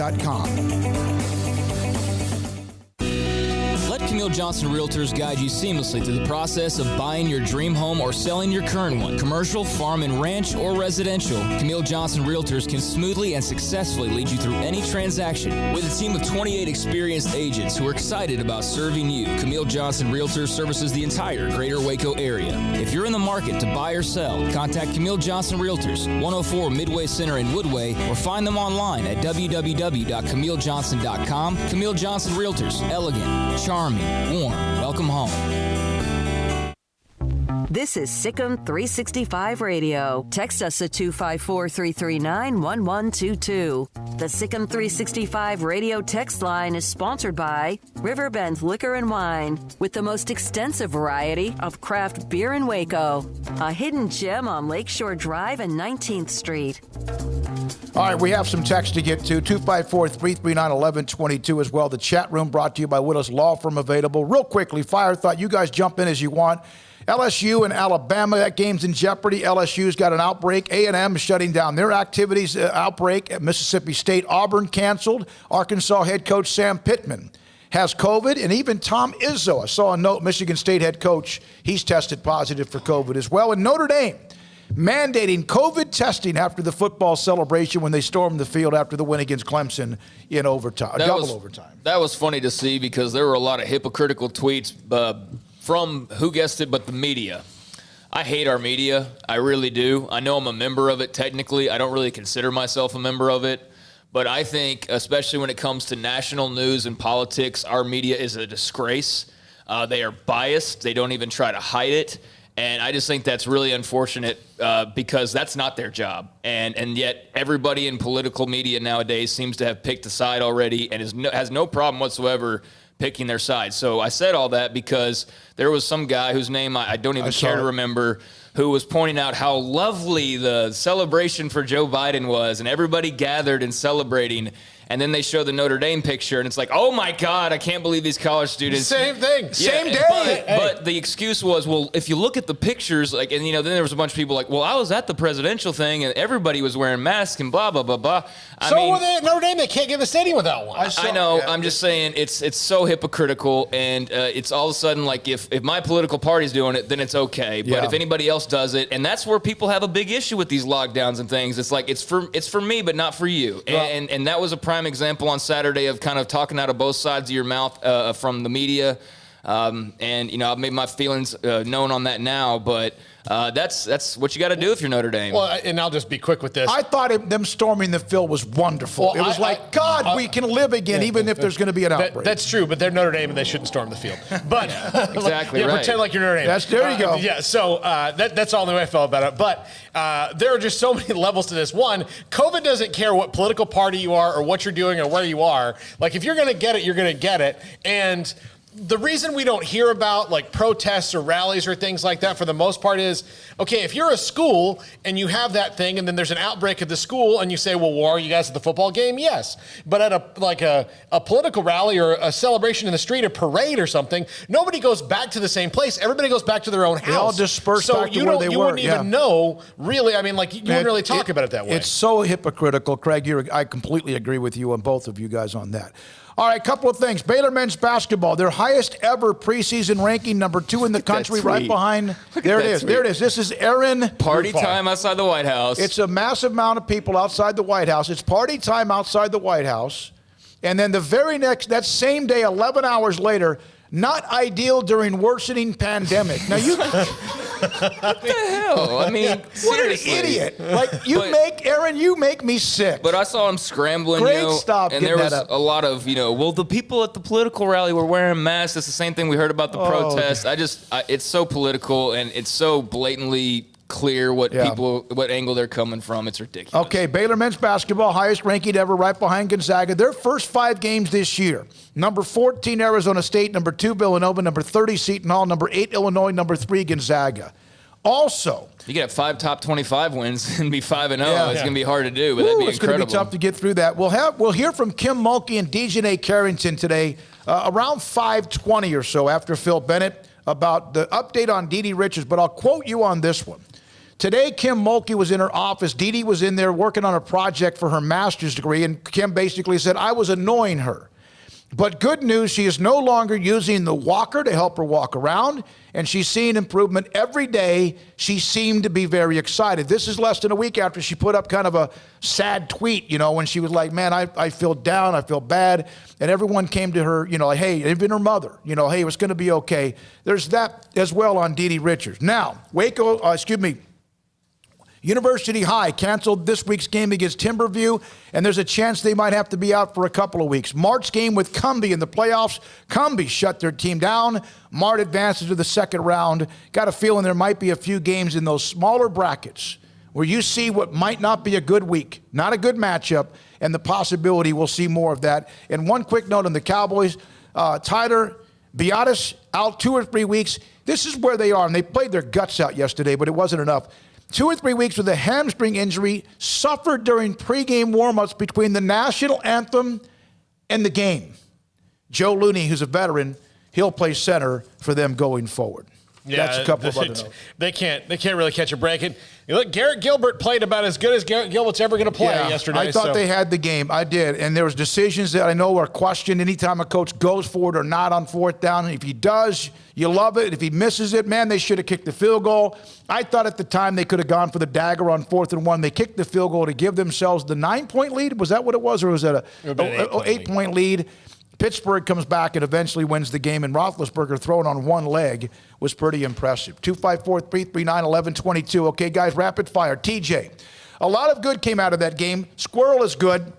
Let Camille Johnson Realtors guide you seamlessly through the process of buying your dream home or selling your current one. Commercial, farm and ranch, or residential, Camille Johnson Realtors can smoothly and successfully lead you through any transaction. With a team of 28 experienced agents who are excited about serving you, Camille Johnson Realtors services the entire greater Waco area. If you're in the market to buy or sell, contact Camille Johnson Realtors, 104 Midway Center in Woodway, or find them online at www.camillejohnson.com. Camille Johnson Realtors, elegant, charming, warm. Welcome home. This is Sic'Em365 Radio. Text us at 254-339-1122. The Sic'Em365 Radio text line is sponsored by Riverbend Liquor and Wine, with the most extensive variety of craft beer in Waco. A hidden gem on Lakeshore Drive and 19th Street. All right, we have some text to get to, 254-339-1122 as well. The chat room brought to you by Willis Law Firm available. Real quickly, Fire Thought, you guys jump in as you want. LSU and Alabama, that game's in jeopardy. LSU's got an outbreak. A&M is shutting down their activities. Outbreak at Mississippi State. Auburn canceled. Arkansas head coach Sam Pittman has COVID, and even Tom Izzo, I saw a note, Michigan State head coach, he's tested positive for COVID as well. And Notre Dame mandating COVID testing after the football celebration when they stormed the field after the win against Clemson in overtime, overtime. That was funny to see because there were a lot of hypocritical tweets from, who guessed it, but the media. I hate our media. I really do. I know I'm a member of it technically. I don't really consider myself a member of it. But I think, especially when it comes to national news and politics, our media is a disgrace. They are biased. They don't even try to hide it. And I just think that's really unfortunate because that's not their job. And yet everybody in political media nowadays seems to have picked a side already and has no problem whatsoever picking their side. So I said all that because there was some guy whose name I don't even care to remember, who was pointing out how lovely the celebration for Joe Biden was, and everybody gathered and celebrating. And then they show the Notre Dame picture, and it's like, oh, my God, I can't believe these college students. Same thing. Same day. But the excuse was, well, if you look at the pictures, like, and, then there was a bunch of people like, well, I was at the presidential thing, and everybody was wearing masks and blah, blah, blah, blah. Were they at Notre Dame? They can't get the stadium without one. I know. Yeah. I'm just saying it's so hypocritical, and it's all of a sudden like if my political party's doing it, then it's okay. But if anybody else does it, and that's where people have a big issue with these lockdowns and things. It's like it's for me, but not for you. And that was a prime example on Saturday of kind of talking out of both sides of your mouth from the media. And I've made my feelings known on that now, but that's what you got to do if you're Notre Dame. Well, and I'll just be quick with this. I thought them storming the field was wonderful. Well, it was we can live again, even if there's going to be an outbreak. That's true, but they're Notre Dame and they shouldn't storm the field. But exactly right. Pretend like you're Notre Dame. There you go. Yeah. So that's all the way I felt about it. But there are just so many levels to this. One, COVID doesn't care what political party you are or what you're doing or where you are. Like if you're going to get it, you're going to get it. And the reason we don't hear about like protests or rallies or things like that for the most part is, okay, if you're a school and you have that thing and then there's an outbreak at the school and you say, well, are you guys at the football game? Yes. But at a political rally or a celebration in the street, a parade or something, nobody goes back to the same place. Everybody goes back to their own house. They all disperse back to where they were. You wouldn't even know, really. I mean, like, you wouldn't really talk about it that way. It's so hypocritical. Craig, I completely agree with you on both of you guys on that. All right, a couple of things. Baylor men's basketball, their highest ever preseason ranking, number 2 in the country, right behind. There it is. There it is. This is Aaron. Party time outside the White House. It's a massive amount of people outside the White House. It's party time outside the White House. And then the very next, that same day, 11 hours later, not ideal during worsening pandemic. Now you, what the hell? I mean, seriously. What an idiot! Like you make me sick. But I saw him scrambling, and there was a lot of, well, the people at the political rally were wearing masks. It's the same thing we heard about the protest. It's so political and it's so blatantly clear what angle they're coming from. It's ridiculous. Okay, Baylor men's basketball, highest ranking ever, right behind Gonzaga. Their first 5 games this year: number 14, Arizona State; number 2, Villanova; number 30, Seton Hall; number 8, Illinois; number 3, Gonzaga. Also, you get 5 top 25 wins and be 5-0. It's going to be hard to do, but that'd be incredible. It's going to be tough to get through that. We'll hear from Kim Mulkey and Dejanay Carrington today around 5:20 or so after Phil Bennett about the update on Dede Richards. But I'll quote you on this one. Today, Kim Mulkey was in her office. Dede was in there working on a project for her master's degree, and Kim basically said, I was annoying her. But good news, she is no longer using the walker to help her walk around, and she's seeing improvement every day. She seemed to be very excited. This is less than a week after she put up kind of a sad tweet, when she was like, man, I feel down, I feel bad. And everyone came to her, like, hey, even her mother, hey, it's going to be okay. There's that as well on Dede Richards. Now, University High canceled this week's game against Timberview, and there's a chance they might have to be out for a couple of weeks. Mart's game with Cumbie in the playoffs. Cumbie shut their team down. Mart advances to the second round. Got a feeling there might be a few games in those smaller brackets where you see what might not be a good week, not a good matchup, and the possibility we'll see more of that. And one quick note on the Cowboys. Tyler Biadasz out 2 or 3 weeks. This is where they are, and they played their guts out yesterday, but it wasn't enough. 2 or 3 weeks with a hamstring injury, suffered during pregame warmups between the national anthem and the game. Joe Looney, who's a veteran, he'll play center for them going forward. Yeah, that's a couple of other notes. They can't really catch a break. And look, Garrett Gilbert played about as good as Garrett Gilbert's ever going to play yesterday. I thought they had the game. I did. And there was decisions that I know are questioned anytime a coach goes for it or not on fourth down. And if he does, you love it. If he misses it, man, they should have kicked the field goal. I thought at the time they could have gone for the dagger on 4th and 1. They kicked the field goal to give themselves the 9-point lead. Was that what it was? Or was that an 8-point lead? Pittsburgh comes back and eventually wins the game, and Roethlisberger throwing on one leg was pretty impressive. 254-339-1122. Okay, guys, rapid fire. TJ, a lot of good came out of that game. Squirrel is good.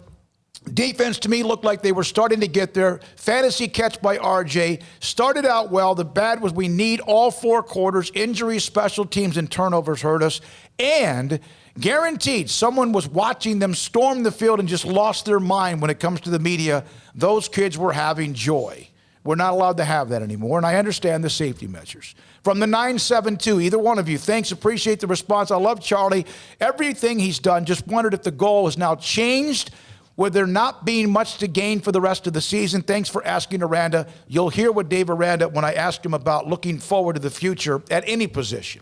Defense, to me, looked like they were starting to get there. Fantasy catch by RJ. Started out well. The bad was we need all 4 quarters. Injuries, special teams, and turnovers hurt us. And guaranteed someone was watching them storm the field and just lost their mind when it comes to the media. Those kids were having joy. We're not allowed to have that anymore, and I understand the safety measures. From the 972, either one of you, thanks, appreciate the response. I love Charlie. Everything he's done, just wondered if the goal is now changed, with there not being much to gain for the rest of the season. Thanks for asking Aranda. You'll hear what Dave Aranda when I asked him about looking forward to the future at any position.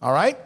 All right?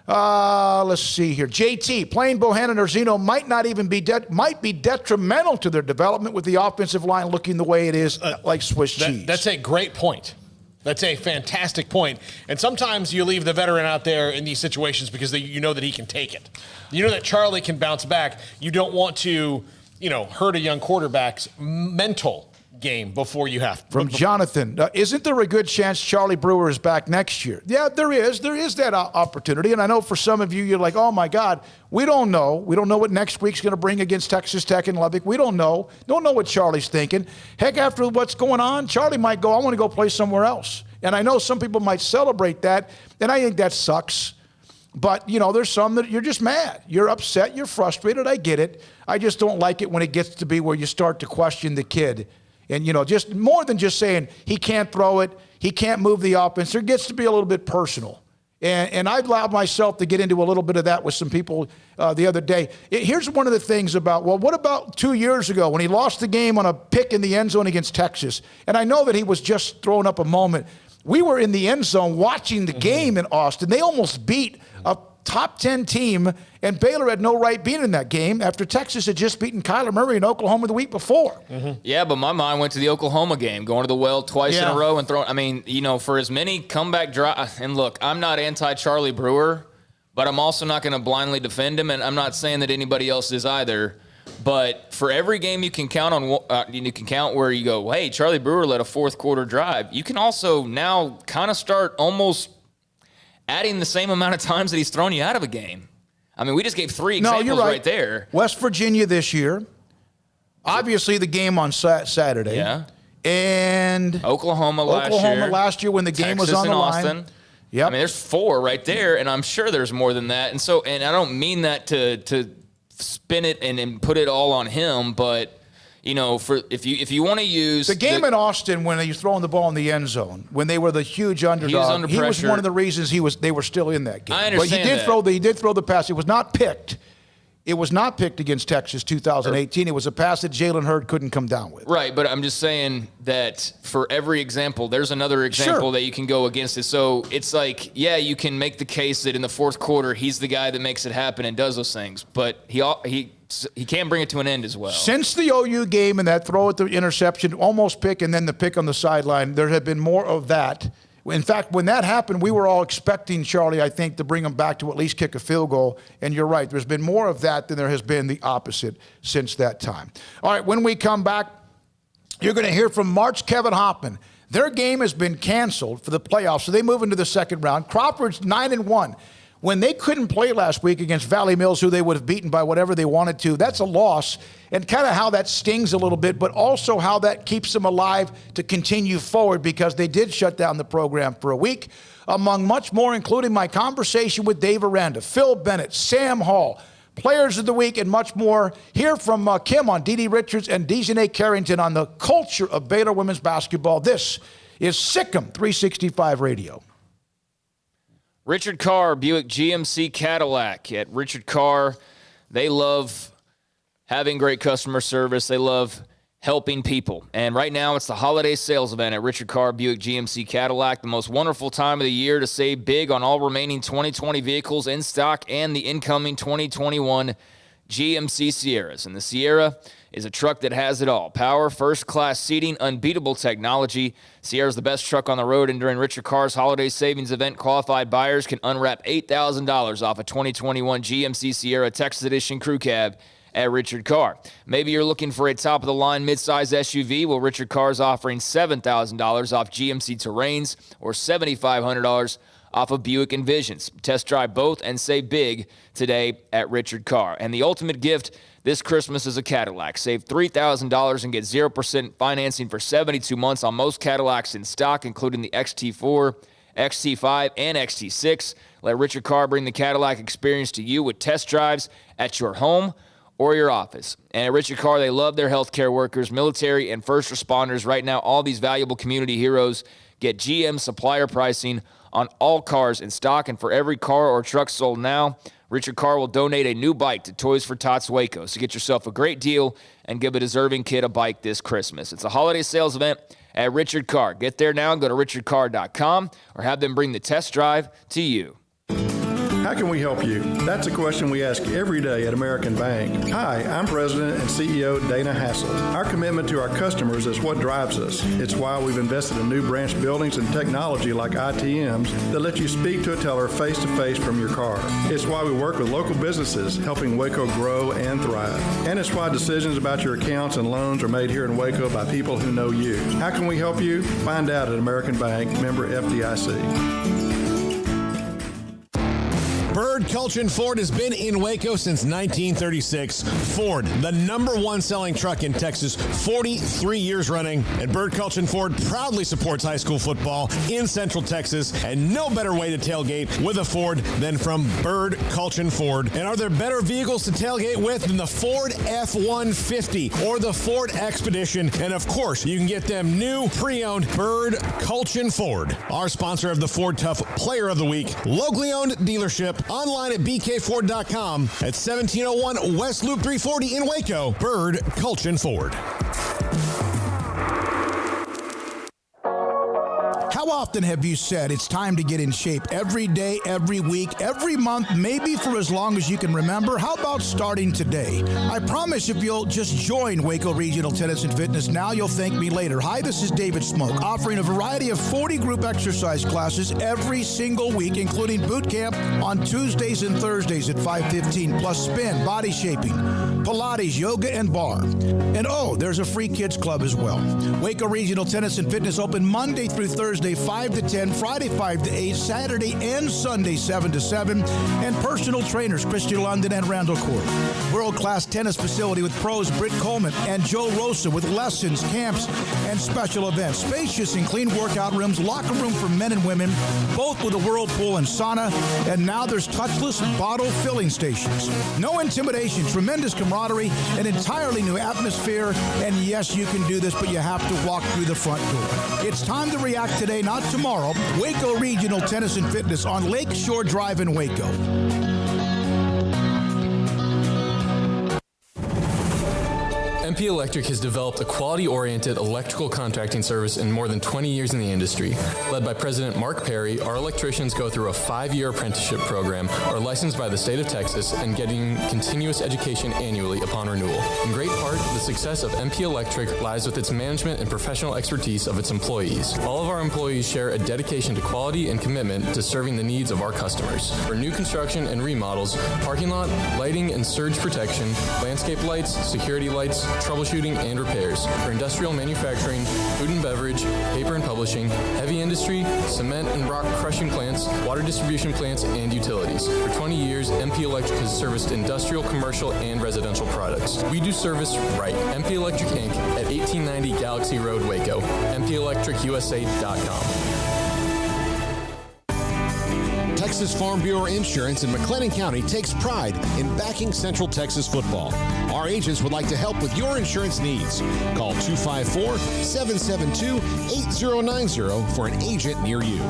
Let's see here. JT, playing Bohannon or Zeno might not even be might be detrimental to their development with the offensive line looking the way it is, like Swiss cheese. That's a great point. That's a fantastic point. And sometimes you leave the veteran out there in these situations because you know that he can take it. You know that Charlie can bounce back. You don't want to, hurt a young quarterback's mental game before you have. From Jonathan, isn't there a good chance Charlie Brewer is back next year? Yeah, there is. There is that opportunity. And I know for some of you, you're like, oh my God, we don't know. We don't know what next week's going to bring against Texas Tech and Lubbock. We don't know. Don't know what Charlie's thinking. Heck, after what's going on, Charlie might go, I want to go play somewhere else. And I know some people might celebrate that, and I think that sucks. But, there's some that you're just mad. You're upset. You're frustrated. I get it. I just don't like it when it gets to be where you start to question the kid. And, just more than just saying he can't throw it, he can't move the offense. There gets to be a little bit personal. And I've allowed myself to get into a little bit of that with some people the other day. Here's one of the things about, what about 2 years ago when he lost the game on a pick in the end zone against Texas? And I know that he was just throwing up a moment. We were in the end zone watching the game in Austin. They almost beat a top 10 team, and Baylor had no right being in that game after Texas had just beaten Kyler Murray in Oklahoma the week before. Yeah, but my mind went to the Oklahoma game, going to the well twice in a row and throwing. I mean, for as many comeback drives, and look, I'm not anti-Charlie Brewer, but I'm also not going to blindly defend him, and I'm not saying that anybody else is either. But for every game you can count on, you can count where you go, hey, Charlie Brewer led a 4th quarter drive. You can also now kind of start almost adding the same amount of times that he's thrown you out of a game. I mean, we just gave 3 examples right there. West Virginia this year, obviously the game on Saturday. Yeah. And Oklahoma last year when the game was on the line. Yep. I mean, there's 4 right there, and I'm sure there's more than that. And I don't mean that to spin it and put it all on him, but if you want to use the game in Austin when he was throwing the ball in the end zone, when they were the huge underdog, he was one of the reasons they were still in that game. I understand. But he did throw the pass. It was not picked. It was not picked against Texas 2018. It was a pass that Jalen Hurd couldn't come down with. Right, but I'm just saying that for every example, there's another example that you can go against it. So it's like, yeah, you can make the case that in the fourth quarter, he's the guy that makes it happen and does those things. But he can bring it to an end as well. Since the OU game and that throw at the interception, almost pick, and then the pick on the sideline, there have been more of that. In fact, when that happened, we were all expecting Charlie, I think, to bring him back to at least kick a field goal. And you're right. There's been more of that than there has been the opposite since that time. All right, when we come back, you're going to hear from March Kevin Hoffman. Their game has been canceled for the playoffs, so they move into the second round. Crawford's 9-1. When they couldn't play last week against Valley Mills, who they would have beaten by whatever they wanted to, that's a loss, and kind of how that stings a little bit, but also how that keeps them alive to continue forward because they did shut down the program for a week, among much more, including my conversation with Dave Aranda, Phil Bennett, Sam Hall, Players of the Week, and much more. Hear from Kim on Dee Richards and Dejanay Carrington on the culture of Baylor women's basketball. This is Sic'Em365 Radio. Richard Carr, Buick GMC Cadillac. At Richard Carr, they love having great customer service. They love helping people. And right now, it's the holiday sales event at Richard Carr, Buick GMC Cadillac. The most wonderful time of the year to save big on all remaining 2020 vehicles in stock and the incoming 2021 GMC Sierras. And the Sierra is a truck that has it all. Power, first-class seating, unbeatable technology. Sierra's the best truck on the road, and during Richard Carr's holiday savings event, qualified buyers can unwrap $8,000 off a 2021 GMC Sierra Texas Edition Crew Cab at Richard Carr. Maybe you're looking for a top-of-the-line midsize SUV. Well, Richard Carr's offering $7,000 off GMC Terrains or $7,500 off of Buick Envisions. Test drive both and save big today at Richard Carr. And the ultimate gift this Christmas is a Cadillac. Save $3,000 and get 0% financing for 72 months on most Cadillacs in stock, including the XT4, XT5, and XT6. Let Richard Carr bring the Cadillac experience to you with test drives at your home or your office. And at Richard Carr, they love their healthcare workers, military, and first responders. Right now, all these valuable community heroes get GM supplier pricing on all cars in stock, and for every car or truck sold now, Richard Carr will donate a new bike to Toys for Tots Waco. So get yourself a great deal and give a deserving kid a bike this Christmas. It's a holiday sales event at Richard Carr. Get there now and go to richardcarr.com or have them bring the test drive to you. How can we help you? That's a question we ask every day at American Bank. Hi, I'm President and CEO Dana Hassel. Our commitment to our customers is what drives us. It's why we've invested in new branch buildings and technology like ITMs that let you speak to a teller face-to-face from your car. It's why we work with local businesses, helping Waco grow and thrive. And it's why decisions about your accounts and loans are made here in Waco by people who know you. How can we help you? Find out at American Bank, member FDIC. Bird Culchin Ford has been in Waco since 1936. Ford, the #1 selling truck in Texas, 43 years running. And Bird Culchin Ford proudly supports high school football in Central Texas. And no better way to tailgate with a Ford than from Bird Culchin Ford. And are there better vehicles to tailgate with than the Ford F-150 or the Ford Expedition? And of course, you can get them new pre-owned Bird Culchin Ford. Our sponsor of the Ford Tough Player of the Week, locally owned dealership. Online at bkford.com at 1701 West Loop 340 in Waco. Bird Culchin Ford. How often have you said it's time to get in shape? Every day, every week, every month, maybe for as long as you can remember? How about starting today? I promise if you'll just join Waco Regional Tennis and Fitness now, you'll thank me later. Hi, this is David Smoke, offering a variety of 40 group exercise classes every single week, including boot camp on Tuesdays and Thursdays at 5:15, plus spin, body shaping, Pilates, yoga, and bar. And oh, there's a free kids club as well. Waco Regional Tennis and Fitness open Monday through Thursday, 5 5 to 10, Friday 5 to 8, Saturday and Sunday 7 to 7, and personal trainers Christian London and Randall Court. World-class tennis facility with pros Britt Coleman and Joe Rosa with lessons, camps, and special events. Spacious and clean workout rooms, locker room for men and women, both with a whirlpool and sauna, and now there's touchless bottle filling stations. No intimidation, tremendous camaraderie, an entirely new atmosphere, and yes, you can do this, but you have to walk through the front door. It's time to react today, not tomorrow. Waco Regional Tennis and Fitness on Lake Shore Drive in Waco. MP Electric has developed a quality-oriented electrical contracting service in more than 20 years in the industry. Led by President Mark Perry, our electricians go through a 5-year apprenticeship program, are licensed by the state of Texas, and getting continuous education annually upon renewal. In great part, the success of MP Electric lies with its management and professional expertise of its employees. All of our employees share a dedication to quality and commitment to serving the needs of our customers. For new construction and remodels, parking lot, lighting and surge protection, landscape lights, security lights, troubleshooting, and repairs. For industrial manufacturing, food and beverage, paper and publishing, heavy industry, cement and rock crushing plants, water distribution plants, and utilities. For 20 years, MP Electric has serviced industrial, commercial, and residential products. We do service right. MP Electric Inc. at 1890 Galaxy Road, Waco. MPElectricUSA.com. Texas Farm Bureau Insurance in McLennan County takes pride in backing Central Texas football. Our agents would like to help with your insurance needs. Call 254-772-8090 for an agent near you.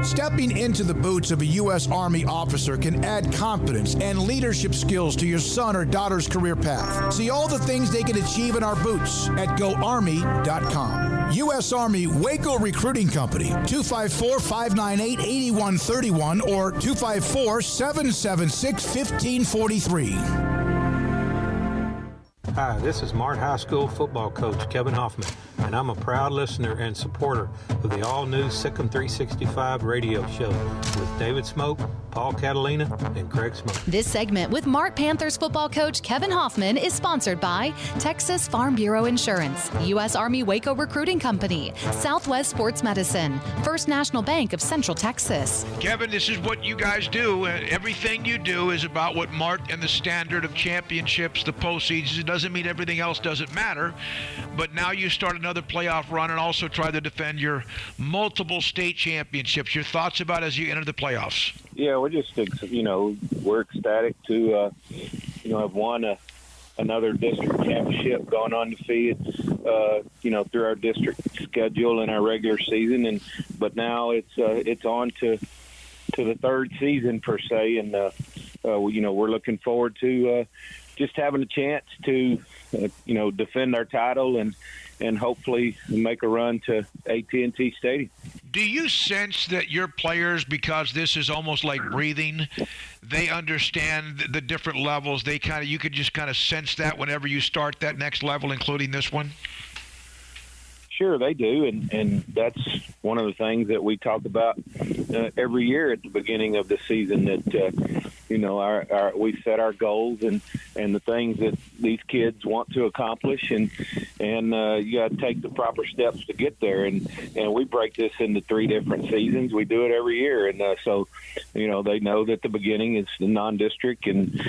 Stepping into the boots of a U.S. Army officer can add confidence and leadership skills to your son or daughter's career path. See all the things they can achieve in our boots at GoArmy.com. U.S. Army Waco Recruiting Company, 254-598-8131 or 254-776-1543. Hi, this is Mart High School football coach Kevin Hoffman, and I'm a proud listener and supporter of the all-new Sic'Em365 radio show with David Smoke, Paul Catalina, and Craig Smoke. This segment with Mart Panthers football coach Kevin Hoffman is sponsored by Texas Farm Bureau Insurance, U.S. Army Waco Recruiting Company, Southwest Sports Medicine, First National Bank of Central Texas. Kevin, this is what you guys do. Everything you do is about what Mart and the standard of championships, the postseason. It doesn't mean everything else doesn't matter, but now you start another playoff run and also try to defend your multiple state championships. Your thoughts about as you enter the playoffs? Yeah, we're just, we're ecstatic to, have won another district championship, gone undefeated, through our district schedule in our regular season, but now it's on to the third season per se, and we're looking forward to just having a chance to defend our title and hopefully make a run to AT&T Stadium. Do you sense that your players, because this is almost like breathing, they understand the different levels? You could just kind of sense that whenever you start that next level, including this one? Sure, they do, and that's one of the things that we talk about every year at the beginning of the season. That we set our goals and the things that these kids want to accomplish, and you got to take the proper steps to get there. And we break this into 3 different seasons. We do it every year, and so they know that the beginning is the non-district, and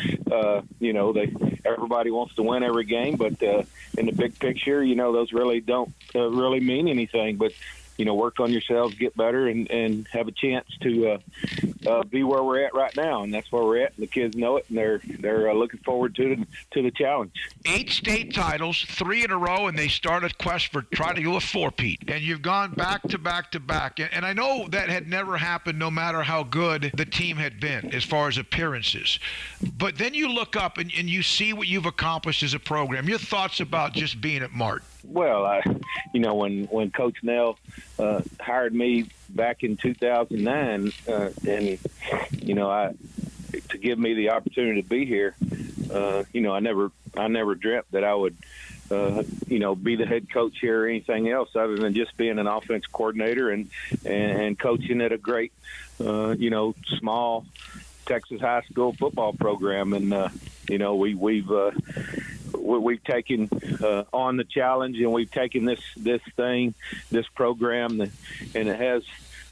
everybody wants to win every game, but in the big picture, those really don't really mean anything, but work on yourselves, get better, and have a chance to be where we're at right now, and that's where we're at. And the kids know it, and they're looking forward to the challenge. 8 state titles, 3 in a row, and they started quest for trying to do a 4-peat. And you've gone back to back to back, and I know that had never happened, no matter how good the team had been as far as appearances. But then you look up and you see what you've accomplished as a program. Your thoughts about just being at Mart? Well, when Coach Nell hired me back in 2009, and to give me the opportunity to be here, I never dreamt that I would, be the head coach here or anything else other than just being an offense coordinator and coaching at a great, small Texas high school football program, and we've taken on the challenge, and we've taken this program, and it has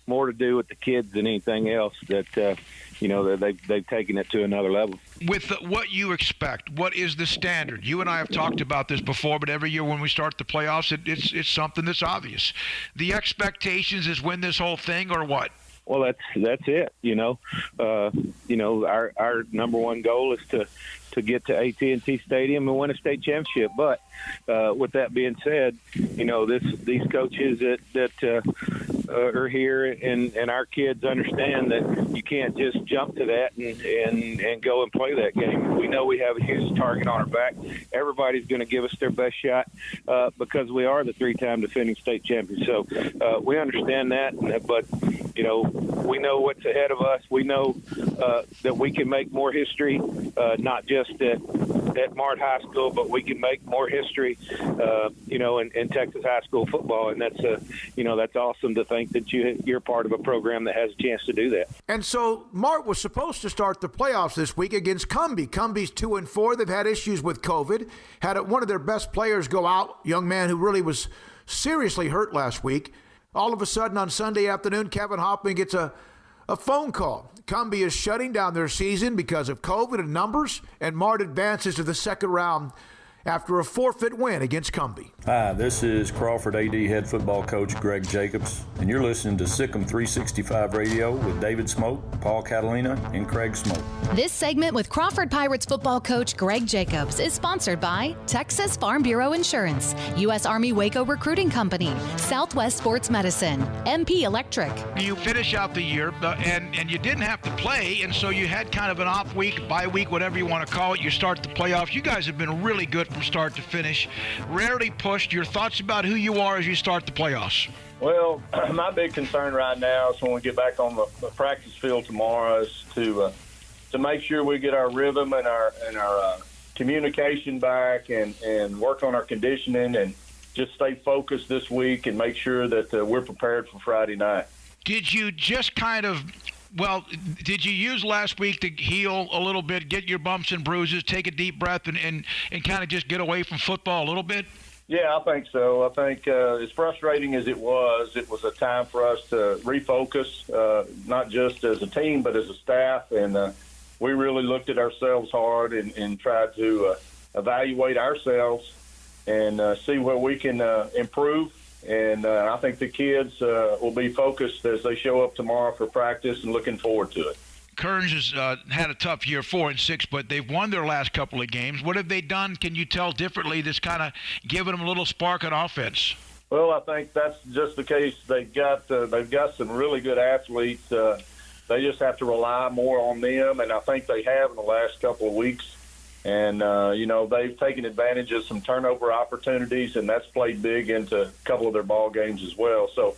more to do with the kids than anything else. That that they've taken it to another level. With what you expect, what is the standard? You and I have talked about this before, but every year when we start the playoffs, it's something that's obvious. The expectations is win this whole thing, or what? Well, that's it. Our number one goal is to get to AT&T Stadium and win a state championship. But with that being said, these coaches that are here and our kids understand that you can't just jump to that and go and play that game. We know we have a huge target on our back. Everybody's going to give us their best shot because we are the 3-time defending state champions. So we understand that, but we know what's ahead of us. We know that we can make more history, not just at Mart High School, but we can make more history, in Texas high school football. And that's awesome to think that you're part of a program that has a chance to do that. And so Mart was supposed to start the playoffs this week against Cumbie. Cumbie's 2-4. They've had issues with COVID. Had one of their best players go out, young man who really was seriously hurt last week. All of a sudden on Sunday afternoon, Kevin Hoffman gets a phone call. Cumbie is shutting down their season because of COVID and numbers, and Mart advances to the second round after a forfeit win against Cumbie. Hi, this is Crawford AD head football coach Greg Jacobs, and you're listening to Sic'Em365 Radio with David Smoke, Paul Catalina, and Craig Smoke. This segment with Crawford Pirates football coach Greg Jacobs is sponsored by Texas Farm Bureau Insurance, U.S. Army Waco Recruiting Company, Southwest Sports Medicine, MP Electric. You finish out the year, and you didn't have to play, and so you had kind of an off week, bye week, whatever you want to call it. You start the playoffs. You guys have been really good from start to finish. Rarely pushed. Your thoughts about who you are as you start the playoffs? Well, my big concern right now is when we get back on the practice field tomorrow is to make sure we get our rhythm and our communication back and work on our conditioning and just stay focused this week and make sure that we're prepared for Friday night. Did you just did you use last week to heal a little bit, get your bumps and bruises, take a deep breath, and kind of just get away from football a little bit? Yeah, I think so. I think as frustrating as it was a time for us to refocus, not just as a team but as a staff. And we really looked at ourselves hard and tried to evaluate ourselves and see where we can improve. And I think the kids will be focused as they show up tomorrow for practice and looking forward to it. Kearns has had a tough year, 4-6, but they've won their last couple of games. What have they done, can you tell, differently that's kind of giving them a little spark on offense? Well, I think that's just the case. They've got some really good athletes. They just have to rely more on them, and I think they have in the last couple of weeks. And, they've taken advantage of some turnover opportunities, and that's played big into a couple of their ball games as well. So,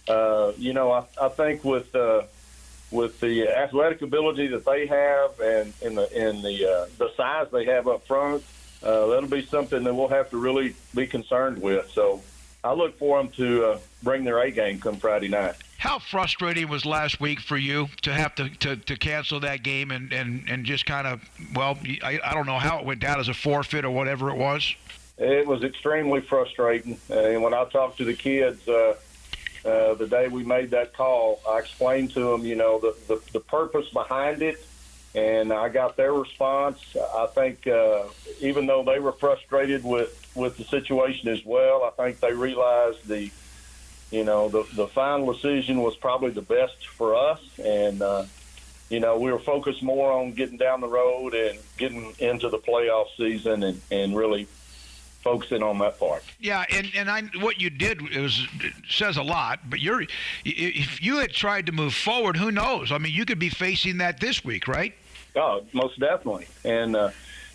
I think with the athletic ability that they have and the size they have up front, that'll be something that we'll have to really be concerned with. So I look for them to bring their A game come Friday night. How frustrating was last week for you to have to cancel that game and just kind of, I don't know how it went down as a forfeit or whatever it was? It was extremely frustrating. And when I talked to the kids the day we made that call, I explained to them, the purpose behind it, and I got their response. I think even though they were frustrated with the situation as well, I think they realized the final decision was probably the best for us, and we were focused more on getting down the road and getting into the playoff season and really focusing on that part. Yeah, and what you did says a lot. But if you had tried to move forward, who knows? I mean, you could be facing that this week, right? Oh, most definitely. And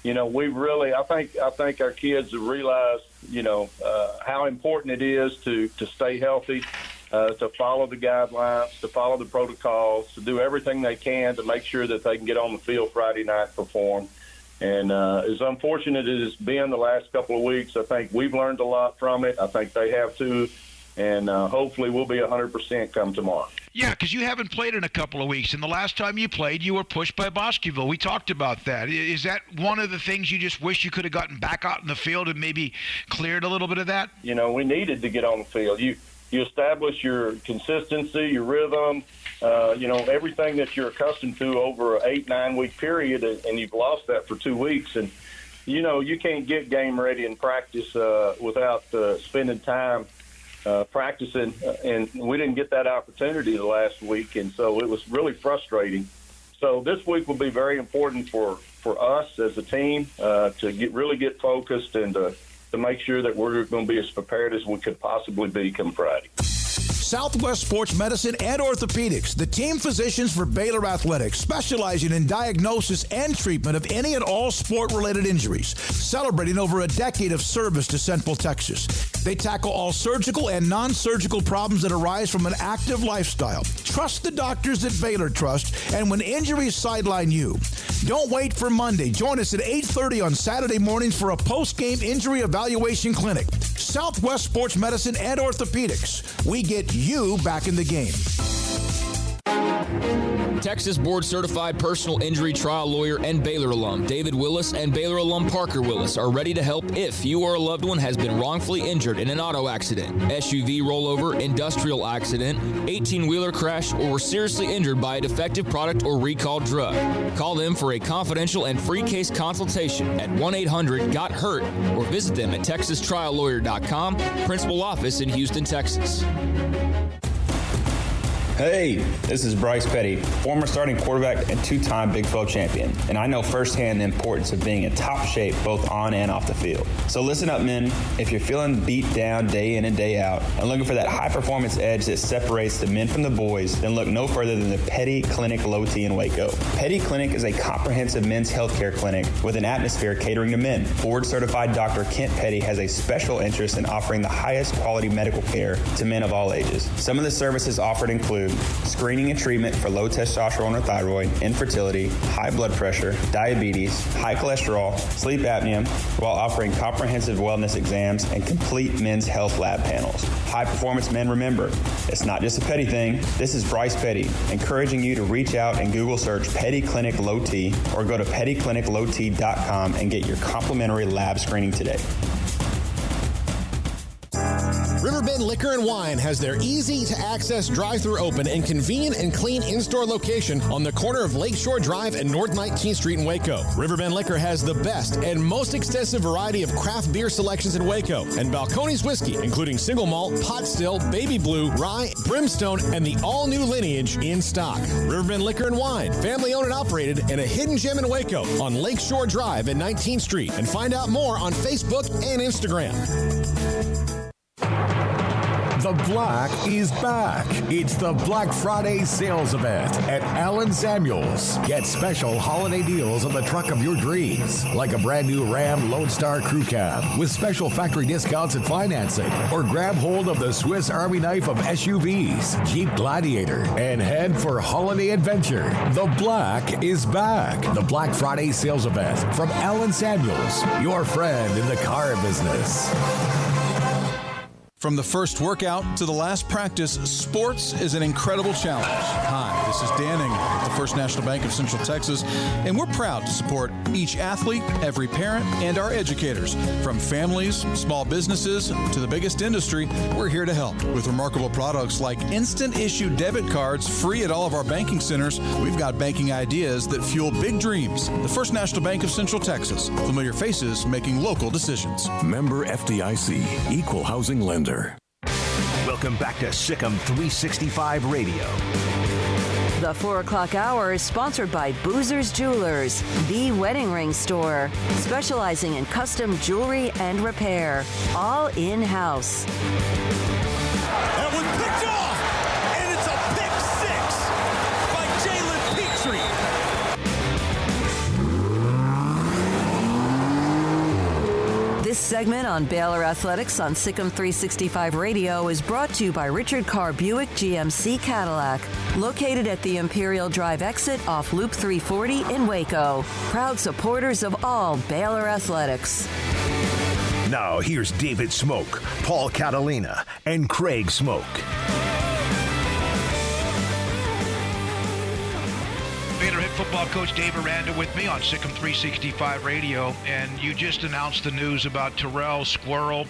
we really, I think our kids have realized, how important it is to stay healthy, to follow the guidelines, to follow the protocols, to do everything they can to make sure that they can get on the field Friday night and perform. And as unfortunate as it's been the last couple of weeks, I think we've learned a lot from it. I think they have too. And hopefully we'll be 100% come tomorrow. Yeah, because you haven't played in a couple of weeks, and the last time you played, you were pushed by Bosqueville. We talked about that. Is that one of the things you just wish you could have gotten back out in the field and maybe cleared a little bit of that? We needed to get on the field. You establish your consistency, your rhythm, everything that you're accustomed to over an 8-9 week period, and you've lost that for 2 weeks. And, you can't get game ready in practice without spending time practicing, and we didn't get that opportunity the last week, and so it was really frustrating. So this week will be very important for us as a team to really get focused and to make sure that we're going to be as prepared as we could possibly be come Friday. Southwest Sports Medicine and Orthopedics, the team physicians for Baylor Athletics, specializing in diagnosis and treatment of any and all sport-related injuries, celebrating over a decade of service to Central Texas. They tackle all surgical and non-surgical problems that arise from an active lifestyle. Trust the doctors that Baylor trusts, and when injuries sideline you, don't wait for Monday. Join us at 8:30 on Saturday mornings for a post-game injury evaluation clinic. Southwest Sports Medicine and Orthopedics. We get you back in the game. Texas board-certified personal injury trial lawyer and Baylor alum David Willis and Baylor alum Parker Willis are ready to help if you or a loved one has been wrongfully injured in an auto accident, SUV rollover, industrial accident, 18-wheeler crash, or were seriously injured by a defective product or recalled drug. Call them for a confidential and free case consultation at 1-800-GOT-HURT or visit them at texastriallawyer.com, principal office in Houston, Texas. Hey, this is Bryce Petty, former starting quarterback and two-time Big 12 champion, and I know firsthand the importance of being in top shape both on and off the field. So listen up, men. If you're feeling beat down day in and day out and looking for that high-performance edge that separates the men from the boys, then look no further than the Petty Clinic Low T in Waco. Petty Clinic is a comprehensive men's healthcare clinic with an atmosphere catering to men. Board-certified Dr. Kent Petty has a special interest in offering the highest quality medical care to men of all ages. Some of the services offered include screening and treatment for low testosterone or thyroid, infertility, high blood pressure, diabetes, high cholesterol, sleep apnea, while offering comprehensive wellness exams and complete men's health lab panels. High performance men, remember, it's not just a Petty thing. This is Bryce Petty, encouraging you to reach out and Google search Petty Clinic Low T or go to pettycliniclowt.com and get your complimentary lab screening today. Riverbend Liquor and Wine has their easy-to-access drive-thru open and convenient and clean in-store location on the corner of Lakeshore Drive and North 19th Street in Waco. Riverbend Liquor has the best and most extensive variety of craft beer selections in Waco, and Balcones whiskey, including single malt, pot still, baby blue, rye, brimstone, and the all-new lineage in stock. Riverbend Liquor and Wine, family-owned and operated, and a hidden gem in Waco on Lakeshore Drive and 19th Street. And find out more on Facebook and Instagram. The Black is back. It's the Black Friday sales event at Allen Samuels. Get special holiday deals on the truck of your dreams, like a brand new Ram Lone Star Crew Cab with special factory discounts and financing, or grab hold of the Swiss Army knife of SUVs, Jeep Gladiator, and head for holiday adventure. The Black is back. The Black Friday sales event from Allen Samuels, your friend in the car business. From the first workout to the last practice, sports is an incredible challenge. Hi, this is Dan Ingram at the First National Bank of Central Texas, and we're proud to support each athlete, every parent, and our educators. From families, small businesses, to the biggest industry, we're here to help. With remarkable products like instant issue debit cards free at all of our banking centers, we've got banking ideas that fuel big dreams. The First National Bank of Central Texas. Familiar faces making local decisions. Member FDIC, Equal Housing Lender. Welcome back to Sic'Em365 Radio. The 4 o'clock hour is sponsored by Boozer's Jewelers, the wedding ring store, specializing in custom jewelry and repair, all in-house. That one picked off, and it's a pick six by Jalen Petrie. This segment on Baylor Athletics on Sic'Em365 Radio is brought to you by Richard Carr Buick GMC Cadillac, located at the Imperial Drive exit off Loop 340 in Waco. Proud supporters of all Baylor Athletics. Now here's David Smoke, Paul Catalina, and Craig Smoke. football coach Dave Aranda with me on Sic'Em365 Radio, and you just announced the news about Terrell Squirrel.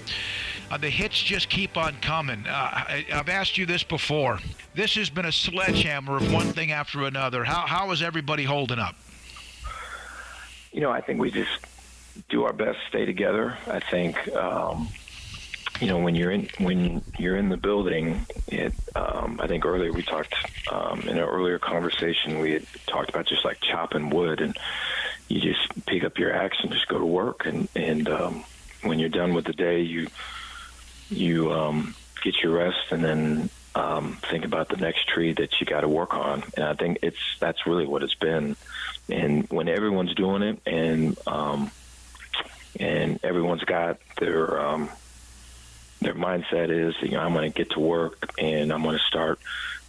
The hits just keep on coming. I've asked you this before. This has been a sledgehammer of one thing after another. How is everybody holding up? I think we just do our best to stay together. I think, when you're in the building, I think earlier we talked in an earlier conversation, we had talked about just like chopping wood, and you just pick up your axe and just go to work. And when you're done with the day, you get your rest and then think about the next tree that you got to work on. And I think that's really what it's been. And when everyone's doing it and everyone's got their mindset is, I'm going to get to work and I'm going to start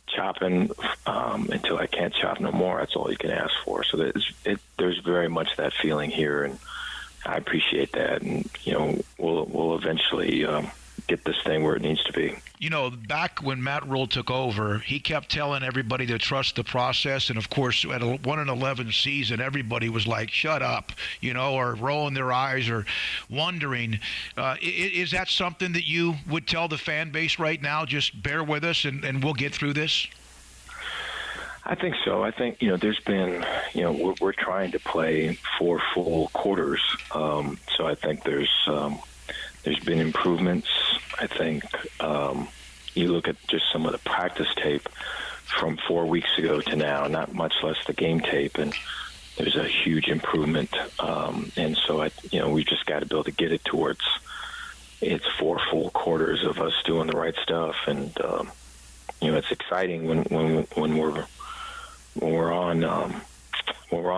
chopping until I can't chop no more. That's all you can ask for. So there's very much that feeling here, and I appreciate that. And we'll eventually get this thing where it needs to be. Back when Matt Rule took over, he kept telling everybody to trust the process. And, of course, at a 1-11 season, everybody was like, shut up, or rolling their eyes or wondering. Is that something that you would tell the fan base right now? Just bear with us and we'll get through this? I think so. I think, there's been, we're trying to play 4 full quarters. So I think there's been improvements. I think you look at just some of the practice tape from 4 weeks ago to now, not much less the game tape, and there's a huge improvement. And so, we've just got to be able to get it towards it's 4 full quarters of us doing the right stuff. And, it's exciting when we're on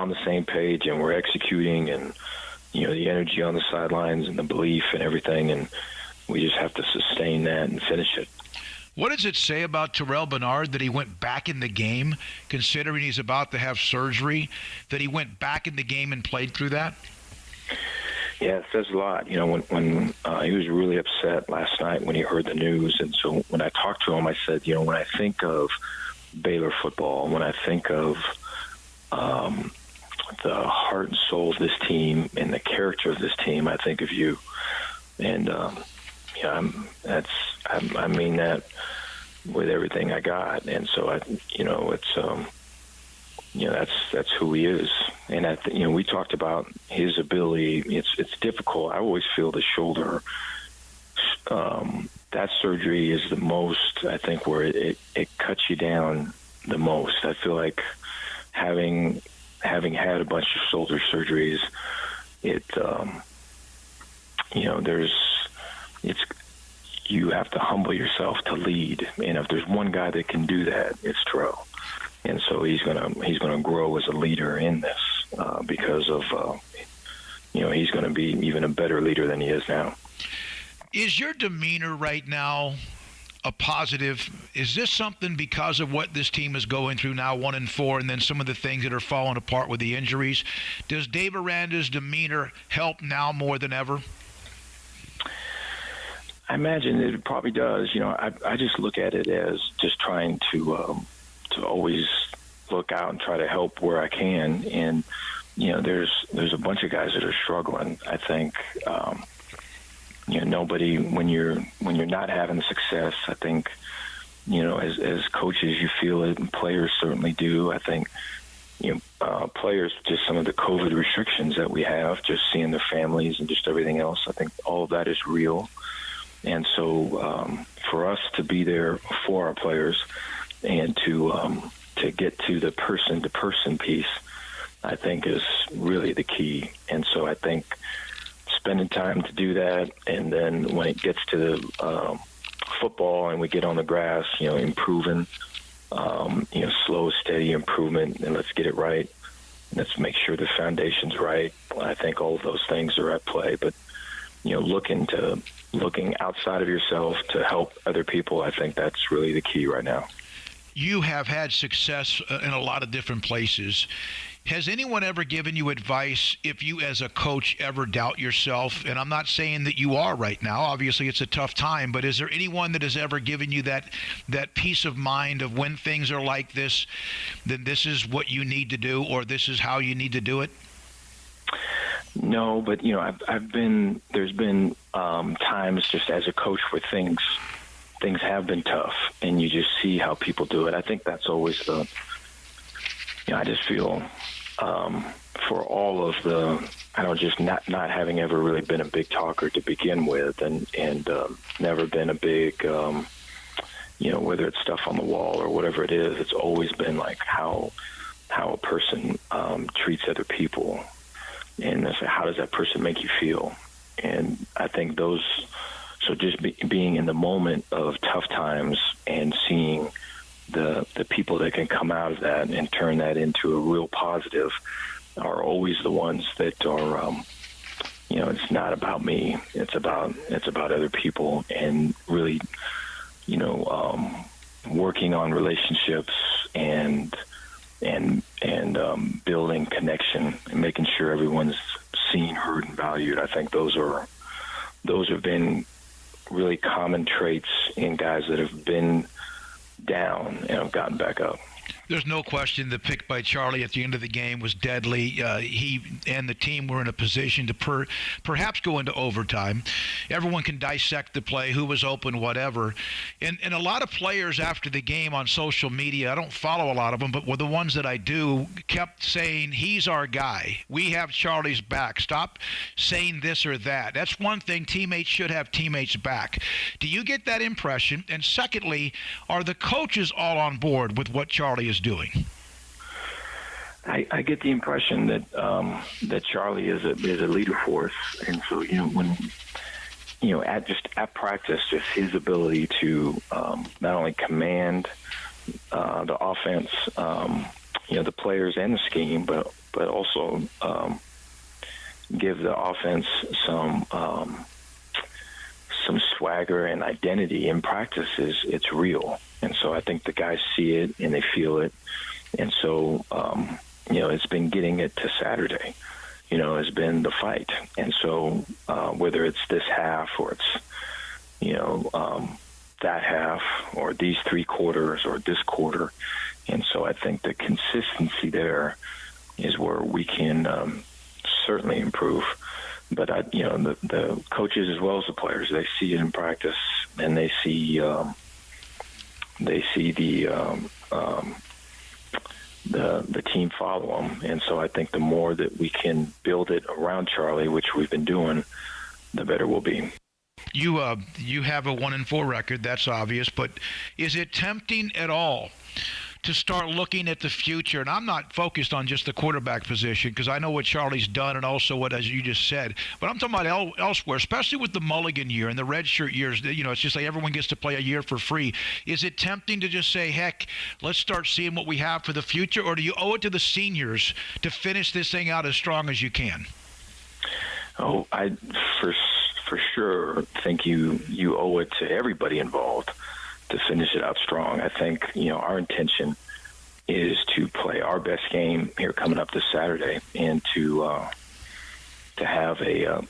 the same page and we're executing, and the energy on the sidelines and the belief and everything, and we just have to sustain that and finish it. What does it say about Terrell Bernard that he went back in the game, considering he's about to have surgery, that he went back in the game and played through that? Yeah, it says a lot. When he was really upset last night when he heard the news, and so when I talked to him, I said, when I think of Baylor football, when I think of the heart and soul of this team and the character of this team, I think of you. And I mean that with everything I got. And so that's who he is. And we talked about his ability. It's difficult. I always feel the shoulder. That surgery is the most, I think, where it cuts you down the most. I feel like having had a bunch of shoulder surgeries, you have to humble yourself to lead. And if there's one guy that can do that, it's Terrell. And so he's gonna grow as a leader in this because of he's gonna be even a better leader than he is now. Is your demeanor right now a positive? Is this something because of what this team is going through now, 1-4, and then some of the things that are falling apart with the injuries? Does Dave Aranda's demeanor help now more than ever? I imagine it probably does. I just look at it as just trying to always look out and try to help where I can. And there's a bunch of guys that are struggling. I think nobody, when you're not having success, I think as coaches you feel it, and players certainly do. I think players, just some of the COVID restrictions that we have, just seeing their families and just everything else, I think all of that is real. And so for us to be there for our players and to get to the person-to-person piece, I think is really the key. And so I think spending time to do that, and then when it gets to the football and we get on the grass, improving, slow, steady improvement, and let's get it right. Let's make sure the foundation's right. I think all of those things are at play. But, looking outside of yourself to help other people, I think that's really the key right now. you have had success in a lot of different places. Has anyone ever given you advice if you as a coach ever doubt yourself? And I'm not saying that you are right now. Obviously, it's a tough time. But is there anyone that has ever given you that peace of mind of when things are like this, then this is what you need to do, or this is how you need to do it? No, but, there's been times just as a coach where things have been tough, and you just see how people do it. I think that's always I just feel for all of just not having ever really been a big talker to begin with, and never been a big, whether it's stuff on the wall or whatever it is, it's always been like how a person treats other people, and how does that person make you feel? And I think so just being in the moment of tough times and seeing the people that can come out of that and turn that into a real positive are always the ones that are, it's not about me. It's about other people, and really, working on relationships and building connection and making sure everyone's seen, heard, and valued. I think those have been really common traits in guys that have been down and have gotten back up. There's no question the pick by Charlie at the end of the game was deadly. He and the team were in a position to perhaps go into overtime. Everyone can dissect the play, who was open, whatever. And a lot of players after the game on social media, I don't follow a lot of them, but the ones that I do, kept saying, he's our guy. We have Charlie's back. Stop saying this or that. That's one thing. Teammates should have teammates back. Do you get that impression? And secondly, are the coaches all on board with what Charlie is doing? I get the impression that Charlie is a leader for us, and so when at practice, just his ability to not only command the offense, the players and the scheme, but also give the offense some swagger and identity in practice. It's real. And so I think the guys see it and they feel it. And so, it's been getting it to Saturday, has been the fight. And so whether it's this half or it's, that half or these 3 quarters or this quarter. And so I think the consistency there is where we can certainly improve. But, the coaches as well as the players, they see it in practice, and they see the team follow them. And so I think the more that we can build it around Charlie, which we've been doing, the better we'll be. You have a 1-4 record, that's obvious, but is it tempting at all to start looking at the future? And I'm not focused on just the quarterback position, because I know what Charlie's done and also what, as you just said, but I'm talking about elsewhere, especially with the Mulligan year and the redshirt years. It's just like everyone gets to play a year for free. Is it tempting to just say, heck, let's start seeing what we have for the future, or do you owe it to the seniors to finish this thing out as strong as you can? Oh, I for sure think you owe it to everybody involved to finish it out strong. I think, our intention is to play our best game here coming up this Saturday, and to have a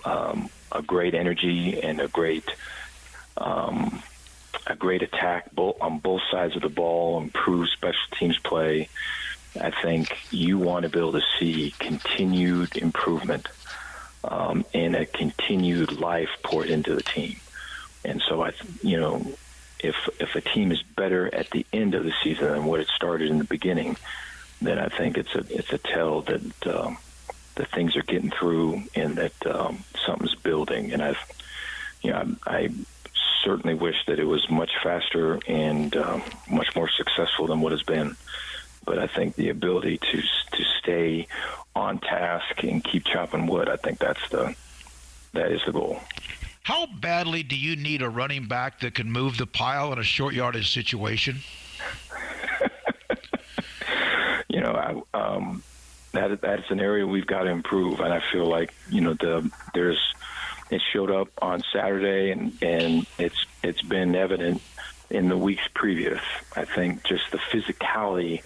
great energy and a great attack on both sides of the ball, improve special teams play. I think you want to be able to see continued improvement and a continued life poured into the team. And so if a team is better at the end of the season than what it started in the beginning, then I think it's a tell that things are getting through and that something's building. And I certainly wish that it was much faster and much more successful than what has been. But I think the ability to stay on task and keep chopping wood, I think that is the goal. How badly do you need a running back that can move the pile in a short yardage situation? That's an area we've got to improve, and I feel like it showed up on Saturday, and it's been evident in the weeks previous. I think just the physicality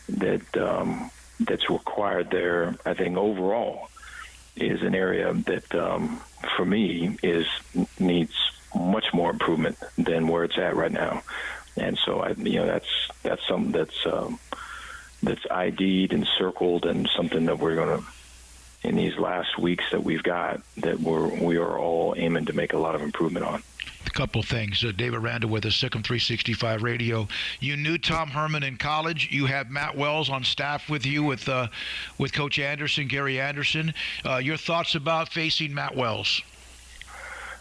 that's required there, I think overall is an area that for me needs much more improvement than where it's at right now. And so that's something that's ID'd and circled, and something that we're going to, in these last weeks that we've got, that we are all aiming to make a lot of improvement on. A couple of things. David Randa with us, Sic'Em365 Radio. You knew Tom Herman in college. You had Matt Wells on staff with you with Coach Anderson, Gary Anderson. Your thoughts about facing Matt Wells?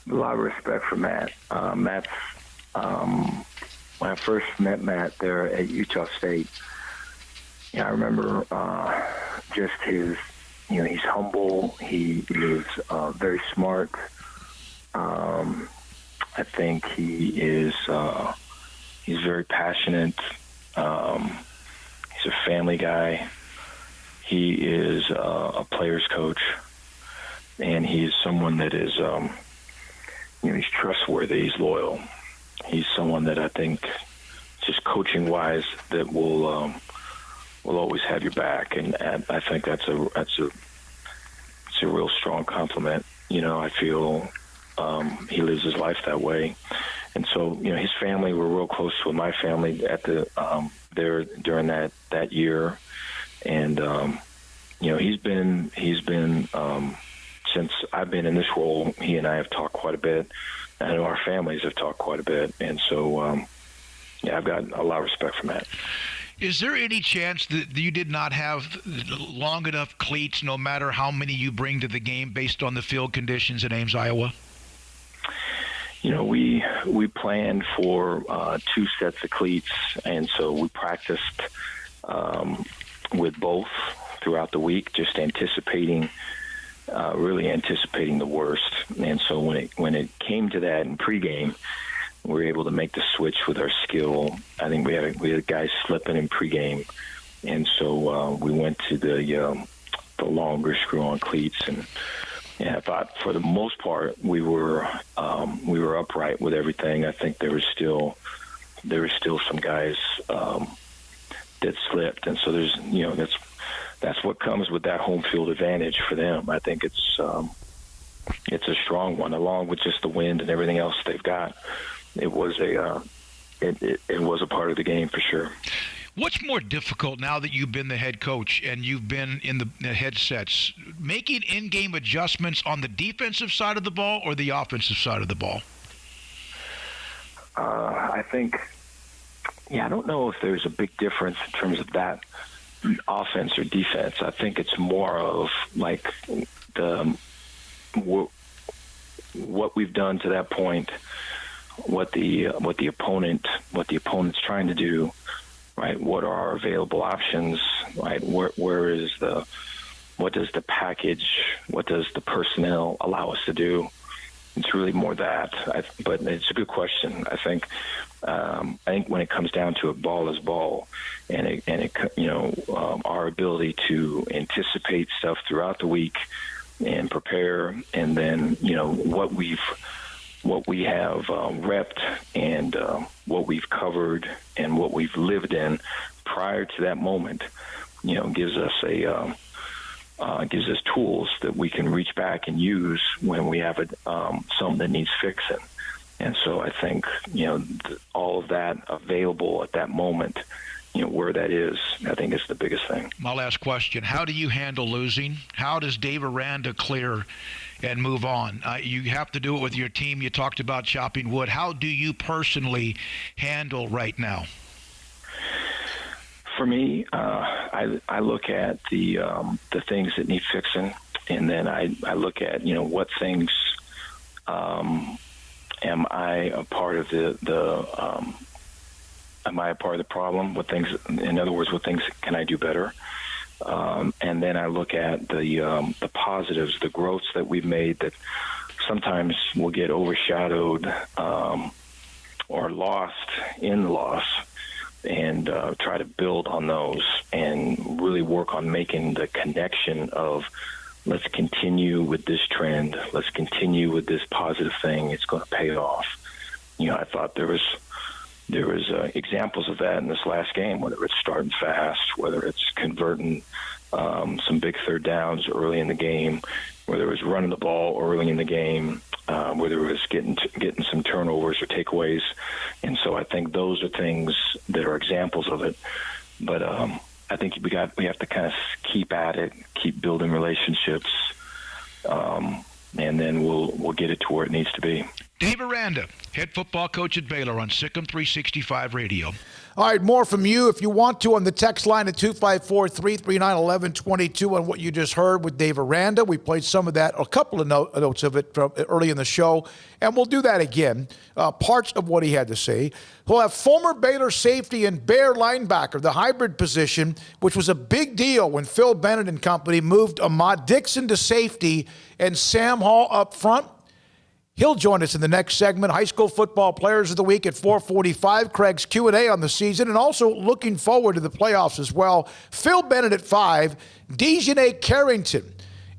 A lot of respect for Matt. Matt's when I first met Matt there at Utah State, I remember just his, he's humble. He is very smart. I think he is he's very passionate. He's a family guy. He is a player's coach, and he's someone that is he's trustworthy. He's loyal. He's someone that I think, just coaching wise, that will always have your back, and I think it's a real strong compliment. I feel he lives his life that way, and so his family were real close with my family at the there during that year, and he's been since I've been in this role. He and I have talked quite a bit. I know our families have talked quite a bit, and so I've got a lot of respect for Matt. Is there any chance that you did not have long enough cleats, no matter how many you bring to the game, based on the field conditions in Ames, Iowa? We planned for 2 sets of cleats, and so we practiced with both throughout the week, just really anticipating the worst. And so when it came to that in pregame, we were able to make the switch with our skill. I think we had guys slipping in pregame, and so we went to the longer screw-on cleats, and I thought for the most part we were upright with everything. I think there were still some guys that slipped, and so there's that's what comes with that home field advantage for them. I think it's a strong one, along with just the wind and everything else they've got. It was a part of the game for sure. What's more difficult now that you've been the head coach and you've been in the headsets, making in-game adjustments on the defensive side of the ball or the offensive side of the ball? I think, I don't know if there's a big difference in terms of that offense or defense. I think it's more of like what we've done to that point, what the opponent's trying to do, right? What are our available options, right? What does the package, what does the personnel allow us to do? It's really more that. But it's a good question. I think when it comes down to it, ball is ball, and our ability to anticipate stuff throughout the week and prepare, and then what we have repped and what we've covered and what we've lived in prior to that moment, gives us tools that we can reach back and use when we have something that needs fixing. And so I think all of that available at that moment, where that is, I think is the biggest thing. My last question: how do you handle losing? How does Dave Aranda clear and move on? You have to do it with your team. You talked about chopping wood. How do you personally handle right now? For me, I look at the things that need fixing, and then I look at what things am I a part of am I a part of the problem? What things, in other words, what things can I do better? And then I look at the positives, the growths that we've made that sometimes will get overshadowed or lost in the loss, and try to build on those and really work on making the connection of, let's continue with this trend. Let's continue with this positive thing. It's going to pay off. I thought there was there was examples of that in this last game, whether it's starting fast, whether it's converting some big third downs early in the game, whether it was running the ball early in the game, whether it was getting some turnovers or takeaways. And so I think those are things that are examples of it. But I think we have to kind of keep at it, keep building relationships, and then we'll get it to where it needs to be. Dave Aranda, head football coach at Baylor on Sic'Em365 Radio. All right, more from you if you want to on the text line at 254-339-1122 on what you just heard with Dave Aranda. We played some of that, a couple of notes of it from early in the show, and we'll do that again, parts of what he had to say. We'll have former Baylor safety and Bear linebacker, the hybrid position, which was a big deal when Phil Bennett and company moved Ahmad Dixon to safety and Sam Hall up front. He'll join us in the next segment. High school football players of the week at 4:45. Craig's Q&A on the season, and also looking forward to the playoffs as well. Phil Bennett at 5, Dejanay Carrington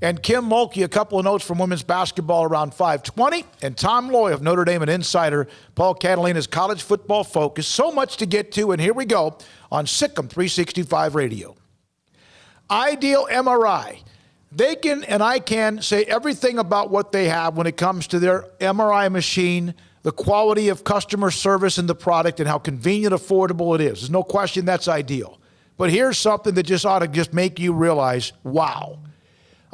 and Kim Mulkey. A couple of notes from women's basketball around 5:20. And Tom Loy of Notre Dame, an insider. Paul Catalina's college football focus. So much to get to, and here we go on Sic'Em365 Radio. Ideal MRI. They can, and I can, say everything about what they have when it comes to their MRI machine, the quality of customer service and the product, and how convenient, affordable it is. There's no question that's ideal. But here's something that just ought to just make you realize, wow.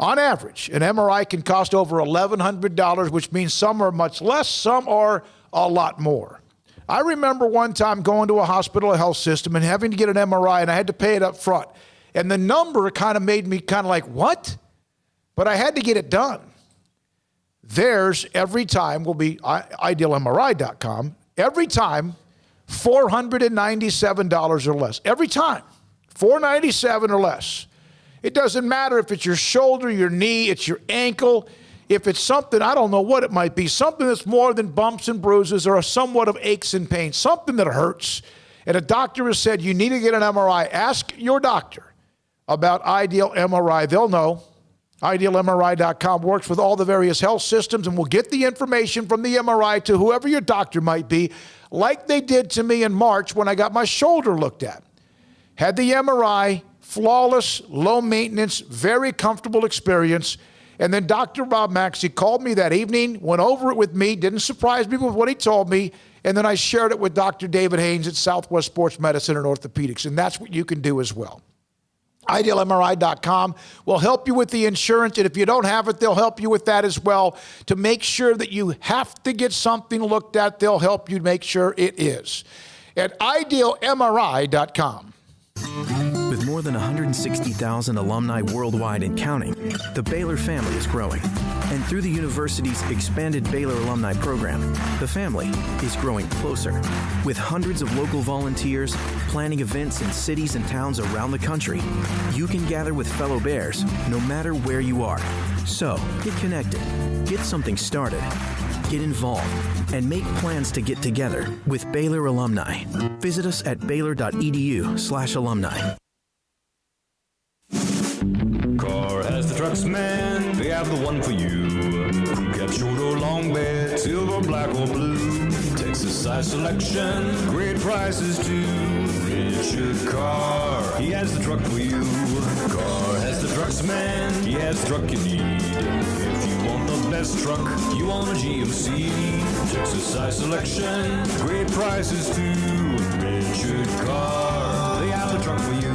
On average, an MRI can cost over $1,100, which means some are much less, some are a lot more. I remember one time going to a hospital, a health system, and having to get an MRI, and I had to pay it up front. And the number kind of made me kind of like, what? But I had to get it done. Theirs every time will be idealmri.com. Every time, $497 or less. Every time, $497 or less. It doesn't matter if it's your shoulder, your knee, it's your ankle. If it's something, I don't know what it might be, something that's more than bumps and bruises or somewhat of aches and pains, something that hurts. And a doctor has said you need to get an MRI. Ask your doctor about Ideal MRI. They'll know. IdealMRI.com works with all the various health systems and will get the information from the MRI to whoever your doctor might be, like they did to me in March when I got my shoulder looked at. Had the MRI, flawless, low maintenance, very comfortable experience. And then Dr. Rob Maxey called me that evening, went over it with me, didn't surprise me with what he told me, and then I shared it with Dr. David Haynes at Southwest Sports Medicine and Orthopedics, and that's what you can do as well. IdealMRI.com will help you with the insurance, and if you don't have it, they'll help you with that as well. To make sure that you have to get something looked at, they'll help you make sure it is. At IdealMRI.com. With more than 160,000 alumni worldwide and counting, the Baylor family is growing. And through the university's expanded Baylor alumni program, the family is growing closer. With hundreds of local volunteers planning events in cities and towns around the country, you can gather with fellow Bears no matter where you are. So, get connected, get something started, get involved, and make plans to get together with Baylor alumni. Visit us at baylor.edu/alumni. Car has the trucks, man. They have the one for you. Crew cab, short or long bed, silver, black or blue. Texas size selection, great prices too. Richard Carr, he has the truck for you. Carr has the trucks, man. He has the truck you need. If you want the best truck, you want a GMC. Texas size selection, great prices too. Richard Carr, they have the truck for you.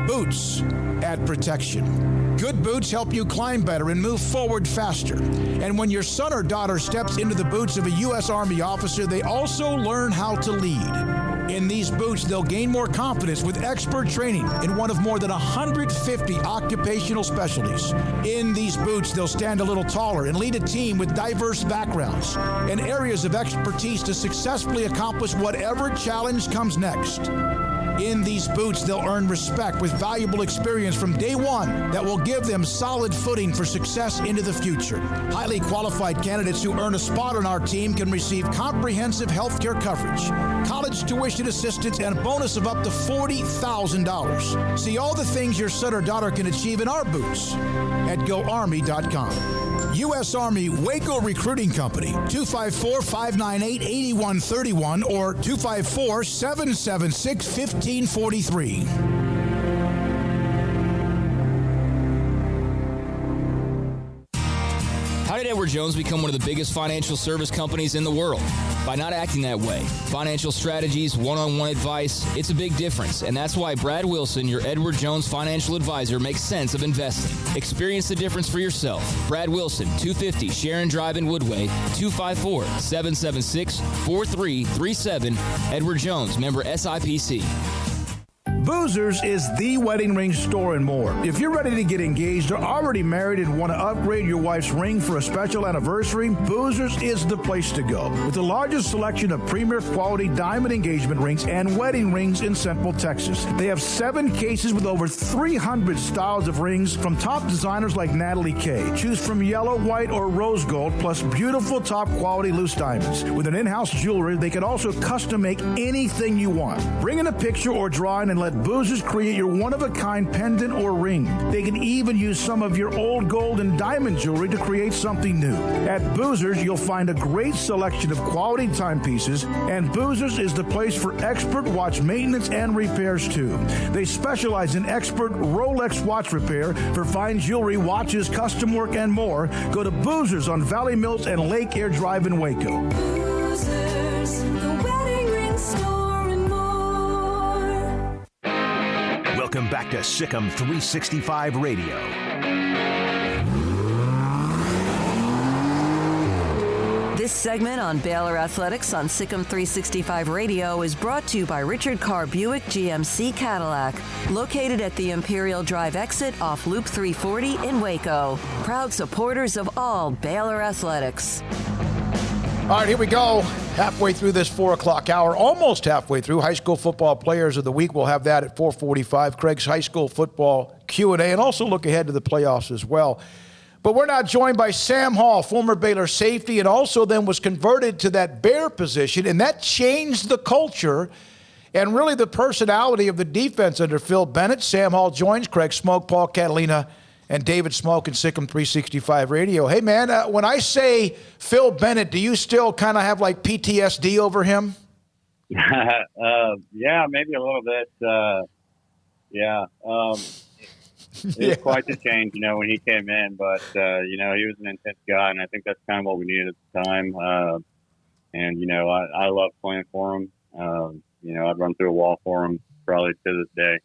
Boots add protection. Good boots help you climb better and move forward faster. And when your son or daughter steps into the boots of a U.S. Army officer, they also learn how to lead. In these boots, they'll gain more confidence with expert training in one of more than 150 occupational specialties. In these boots, they'll stand a little taller and lead a team with diverse backgrounds and areas of expertise to successfully accomplish whatever challenge comes next. In these boots, they'll earn respect with valuable experience from day one that will give them solid footing for success into the future. Highly qualified candidates who earn a spot on our team can receive comprehensive health care coverage, college tuition assistance, and a bonus of up to $40,000. See all the things your son or daughter can achieve in our boots at GoArmy.com. U.S. Army Waco Recruiting Company, 254-598-8131 or 254-776-1543. How did Edward Jones become one of the biggest financial service companies in the world? By not acting that way. Financial strategies, one-on-one advice, it's a big difference. And that's why Brad Wilson, your Edward Jones financial advisor, makes sense of investing. Experience the difference for yourself. Brad Wilson, 250 Sharon Drive in Woodway, 254-776-4337. Edward Jones, member SIPC. Boozers is the wedding ring store and more. If you're ready to get engaged or already married and want to upgrade your wife's ring for a special anniversary, Boozers is the place to go. With the largest selection of premier quality diamond engagement rings and wedding rings in Central Texas. They have 7 cases with over 300 styles of rings from top designers like Natalie Kay. Choose from yellow, white, or rose gold, plus beautiful top quality loose diamonds. With an in-house jeweler, they can also custom make anything you want. Bring in a picture or drawing and let Boozers create your one-of-a-kind pendant or ring. They can even use some of your old gold and diamond jewelry to create something new. At Boozers, you'll find a great selection of quality timepieces, and Boozers is the place for expert watch maintenance and repairs, too. They specialize in expert Rolex watch repair for fine jewelry, watches, custom work, and more. Go to Boozers on Valley Mills and Lake Air Drive in Waco. Boozers, the wedding ring store. Welcome back to Sic'Em365 Radio. This segment on Baylor Athletics on Sic'Em365 Radio is brought to you by Richard Carr Buick GMC Cadillac, located at the Imperial Drive exit off Loop 340 in Waco. Proud supporters of all Baylor Athletics. All right, here we go. Halfway through this 4 o'clock hour, almost halfway through. High school football players of the week. We'll have that at 4:45. Craig's high school football Q&A, and also look ahead to the playoffs as well. But we're not joined by Sam Hall, former Baylor safety, and also then was converted to that Bear position, and that changed the culture and really the personality of the defense under Phil Bennett. Sam Hall joins Craig Smoke, Paul Catalina, and David Smoke and Sic'Em365 Radio. Hey, man, when I say Phil Bennett, do you still kind of have like PTSD over him? Yeah, maybe a little bit. It was quite the change, when he came in. But, he was an intense guy, and I think that's kind of what we needed at the time. I love playing for him. I'd run through a wall for him probably to this day.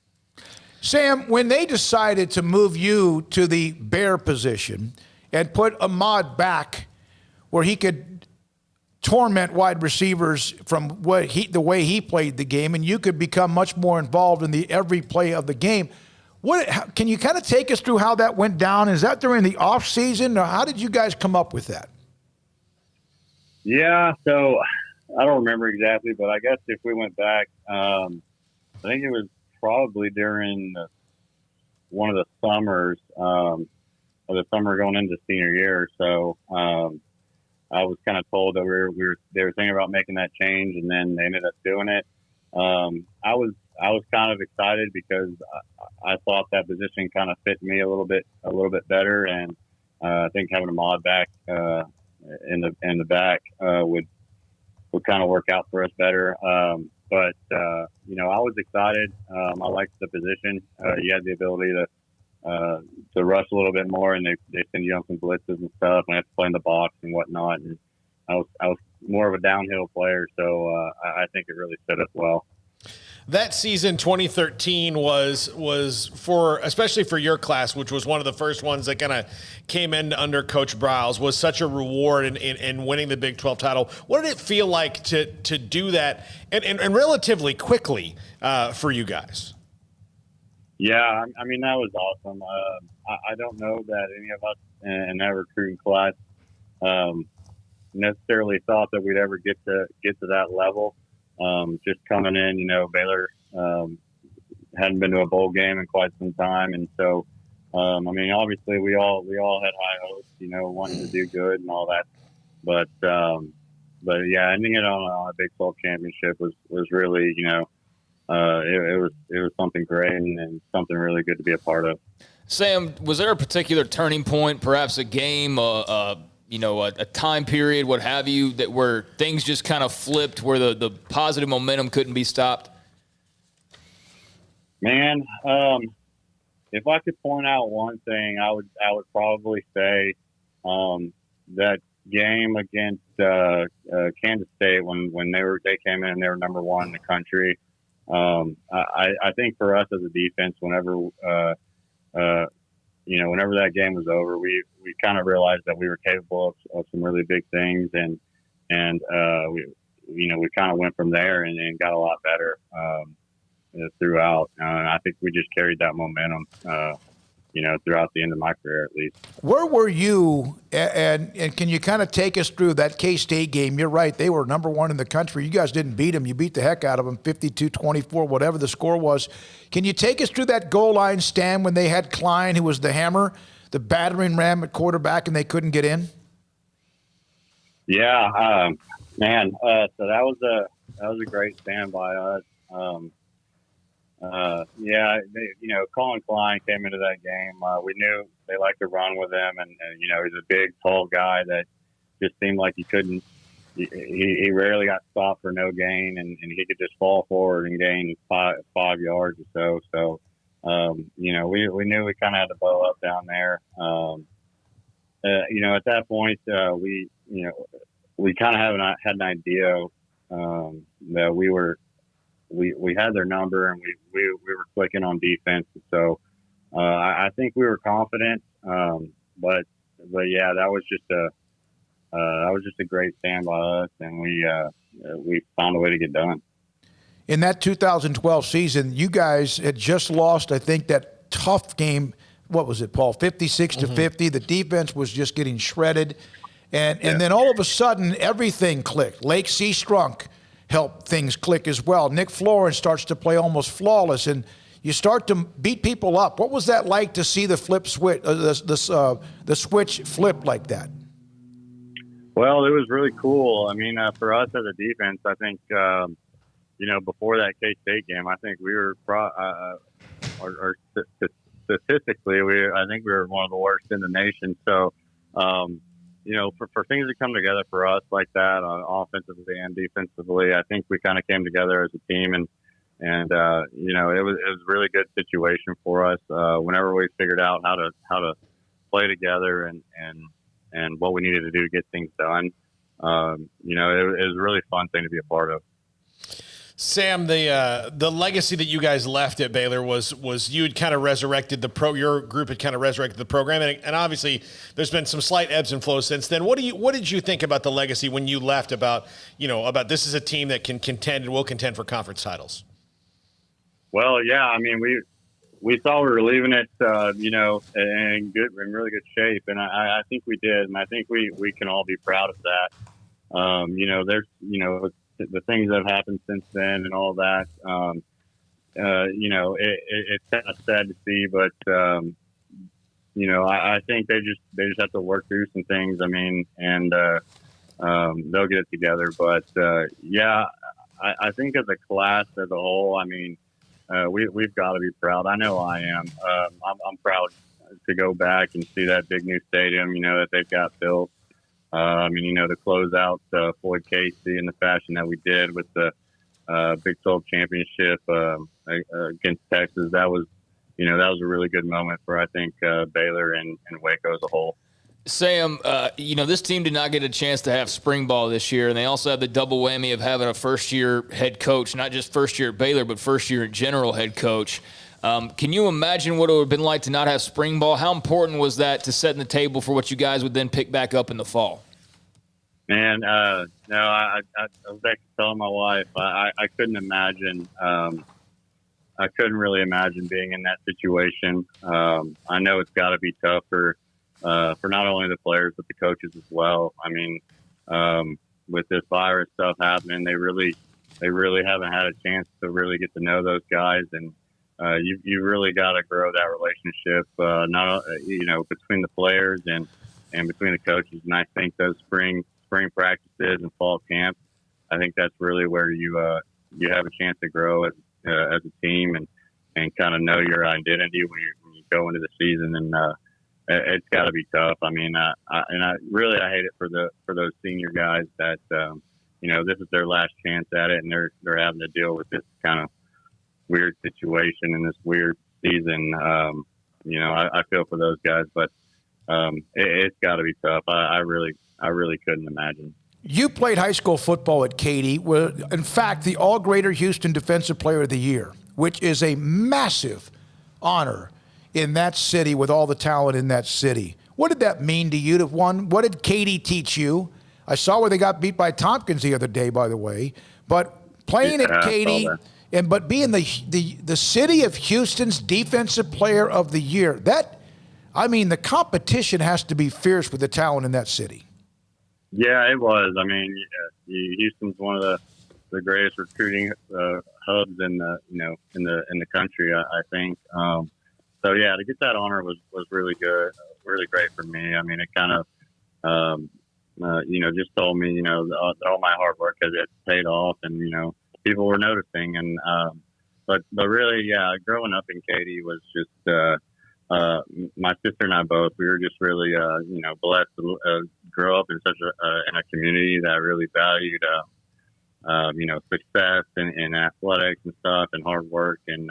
Sam, when they decided to move you to the Bear position and put Ahmad back where he could torment wide receivers from the way he played the game, and you could become much more involved in the every play of the game, can you kind of take us through how that went down? Is that during the off season, or how did you guys come up with that? Yeah, so I don't remember exactly, but I guess if we went back, I think it was probably during one of the summers, or the summer going into senior year. So I was kind of told that they were thinking about making that change, and then they ended up doing it. I was kind of excited because I thought that position kind of fit me a little bit better, and I think having Ahmad back in the back would kind of work out for us better. But I was excited. I liked the position. You had the ability to rush a little bit more, and they send you on some blitzes and stuff, and I had to play in the box and whatnot. And I was more of a downhill player, so I think it really fit us well. That season, 2013, was for, especially for your class, which was one of the first ones that kind of came in under Coach Briles, was such a reward in winning the Big 12 title. What did it feel like to do that and relatively quickly for you guys? Yeah, I mean, that was awesome. I don't know that any of us in that recruiting class necessarily thought that we'd ever get to that level. Just coming in, Baylor hadn't been to a bowl game in quite some time, and so obviously we all had high hopes, wanting to do good and all that. But yeah, ending it on a Big 12 championship was really, it was something great and something really good to be a part of. Sam, was there a particular turning point, perhaps a game, a time period, what have you, that where things just kind of flipped, where the positive momentum couldn't be stopped? Man, if I could point out one thing, I would probably say that game against Kansas State when they came in and they were number one in the country. I think for us as a defense, whenever that game was over, we kind of realized that we were capable of some really big things, and we kind of went from there and got a lot better throughout. I think we just carried that momentum, throughout the end of my career at least. Where were you, and can you kind of take us through that K-State game? You're right, they were number one in the country. You guys didn't beat them. You beat the heck out of them, 52-24, whatever the score was. Can you take us through that goal line stand when they had Klein, who was the hammer, the battering ram at quarterback, and they couldn't get in? Yeah, man. So that was a great stand by us. Colin Klein came into that game. We knew they liked to run with him, and he's a big, tall guy that just seemed like he couldn't. He rarely got stopped for no gain, and he could just fall forward and gain 5 yards or so. So, we knew we kind of had to bow up down there. At that point, we kind of had an idea that we had their number, and we were clicking on defense. So I think we were confident, but yeah, that was just a great stand by us, and we found a way to get done. In that 2012 season, you guys had just lost, I think, that tough game. What was it, Paul? 56-50. The defense was just getting shredded, and then all of a sudden everything clicked. Lake Seastrunk help things click as well. Nick Florence starts to play almost flawless, and you start to beat people up. What was that like to see the switch flip like that? Well, it was really cool. I mean, for us as a defense, I think, before that K-State game, I think we were statistically, I think we were one of the worst in the nation. So, for things to come together for us like that, offensively and defensively, I think we kind of came together as a team, and it was a really good situation for us. Whenever we figured out how to play together and what we needed to do to get things done, it was a really fun thing to be a part of. Sam, the legacy that you guys left at Baylor was you had kind of resurrected your group had kind of resurrected the program, and obviously there's been some slight ebbs and flows since then. What did you think about the legacy when you left? About this is a team that can contend and will contend for conference titles. Well, yeah, I mean we thought we were leaving it, in really good shape, and I think we did, and I think we can all be proud of that. There's the things that have happened since then and all that, it's kind of sad to see, but I think they just have to work through some things. I mean, and they'll get it together. But I think as a class as a whole, I mean, we've got to be proud. I know I am. I'm proud to go back and see that big new stadium, that they've got built. To close out Floyd Casey in the fashion that we did with the Big 12 championship against Texas, that was a really good moment for, I think, Baylor and Waco as a whole. Sam, this team did not get a chance to have spring ball this year, and they also had the double whammy of having a first-year head coach, not just first year at Baylor, but first-year general head coach. Can you imagine what it would have been like to not have spring ball? How important was that to setting the table for what you guys would then pick back up in the fall? Man, no, I was actually telling my wife, I couldn't imagine. I couldn't really imagine being in that situation. I know it's got to be tough for not only the players but the coaches as well. I mean, with this virus stuff happening, they really haven't had a chance to really get to know those guys, and you really got to grow that relationship, between the players and between the coaches. And I think those spring practices and fall camps, I think that's really where you have a chance to grow as as a team and kind of know your identity when you go into the season. And it's got to be tough. I mean, I hate it for those senior guys that this is their last chance at it, and they're having to deal with this kind of weird situation in this weird season. I feel for those guys, but it's got to be tough. I really couldn't imagine. You played high school football at Katy, were in fact the All Greater Houston Defensive Player of the Year, which is a massive honor in that city with all the talent in that city. What did that mean to you to have won? What did Katy teach you? I saw where they got beat by Tompkins the other day, by the way. But playing at Katy but being the city of Houston's Defensive Player of the Year, the competition has to be fierce with the talent in that city. Yeah, it was. I mean, Houston's one of the greatest recruiting hubs in the country, I think. So yeah, to get that honor was really good, really great for me. I mean, it kind of just told me all my hard work has paid off, and people were noticing. And but really, yeah, growing up in Katy was just my sister and I both. We were just really blessed to grow up in such a community that really valued success and athletics and stuff and hard work. And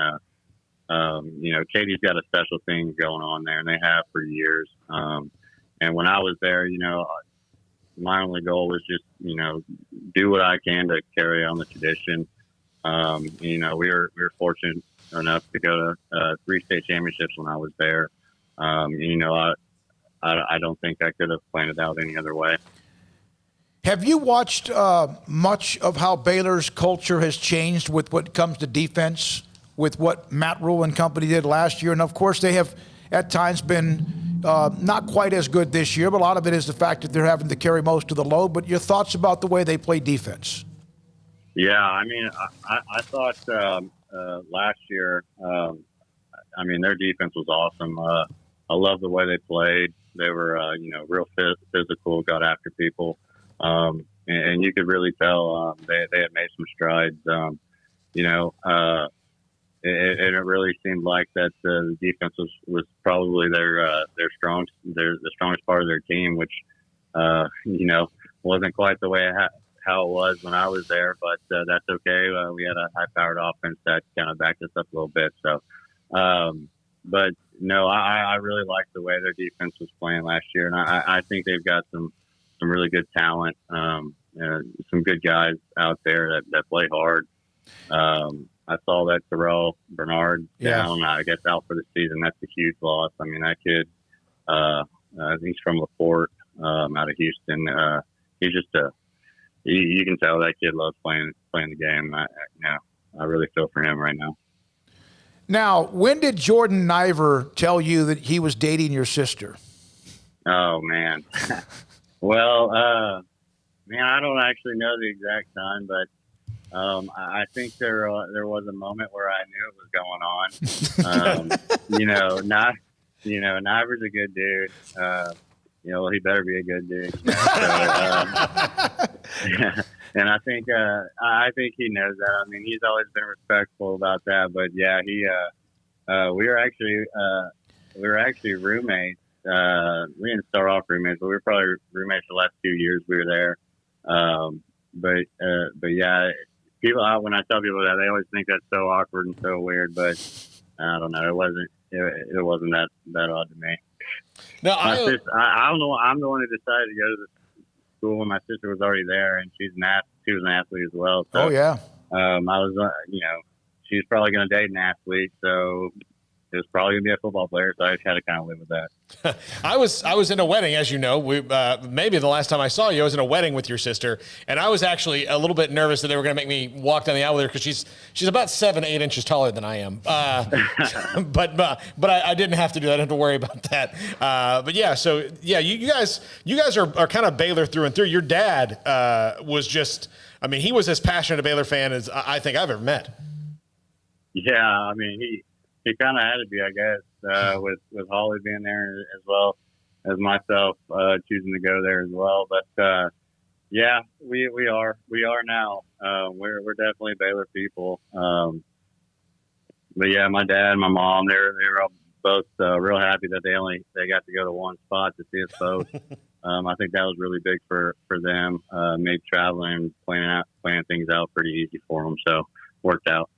Katy's got a special thing going on there, and they have for years. And when I was there, my only goal was just, do what I can to carry on the tradition. We were fortunate enough to go to 3 state championships when I was there. I don't think I could have planned it out any other way. Have you watched much of how Baylor's culture has changed with what comes to defense, with what Matt Rule and company did last year? And, of course, they have at times been not quite as good this year, but a lot of it is the fact that they're having to carry most of the load. But your thoughts about the way they play defense? Yeah, I mean, I thought last year, their defense was awesome. I love the way they played. They were, real physical, got after people. And you could really tell they had made some strides. It really seemed like that the defense was probably the strongest part of their team, which wasn't quite the way how it was when I was there, but that's okay. We had a high-powered offense that kind of backed us up a little bit. So, but no, I really liked the way their defense was playing last year, and I think they've got some really good talent, some good guys out there that play hard. I saw that Terrell Bernard down, I guess, out for the season. That's a huge loss. I mean, that kid, he's from LaPorte, out of Houston. He's just you can tell that kid loves playing the game. I really feel for him right now. Now, when did Jordan Niver tell you that he was dating your sister? Oh, man. Well, I don't actually know the exact time, but I think there was a moment where I knew it was going on. Niver's a good dude. He better be a good dude. And I think he knows that. I mean, he's always been respectful about that. But yeah, we were actually roommates. We didn't start off roommates, but we were probably roommates the last 2 years we were there. But yeah, people, when I tell people that, they always think that's so awkward and so weird. But I don't know. It wasn't that odd to me. No, I don't know. I'm the one who decided to go to the school, and my sister was already there, and she was an athlete as well. So, oh yeah. I was, she's probably going to date an athlete, so it was probably going to be a football player. So I just had to kind of live with that. I was in a wedding, as you know. Maybe the last time I saw you, I was in a wedding with your sister, and I was actually a little bit nervous that they were going to make me walk down the aisle with her because she's about 7-8 inches taller than I am. But I didn't have to do that. I didn't have to worry about that. But yeah, so yeah, you guys are kind of Baylor through and through. Your dad was just, I mean, he was as passionate a Baylor fan as I think I've ever met. Yeah, I mean, he kind of had to be, I guess, with Holly being there as well as myself choosing to go there as well. But yeah, we are now. We're definitely Baylor people. yeah, my dad and my mom, they were all both real happy that they got to go to one spot to see us both. I think that was really big for them. Made traveling, planning things out pretty easy for them. So worked out.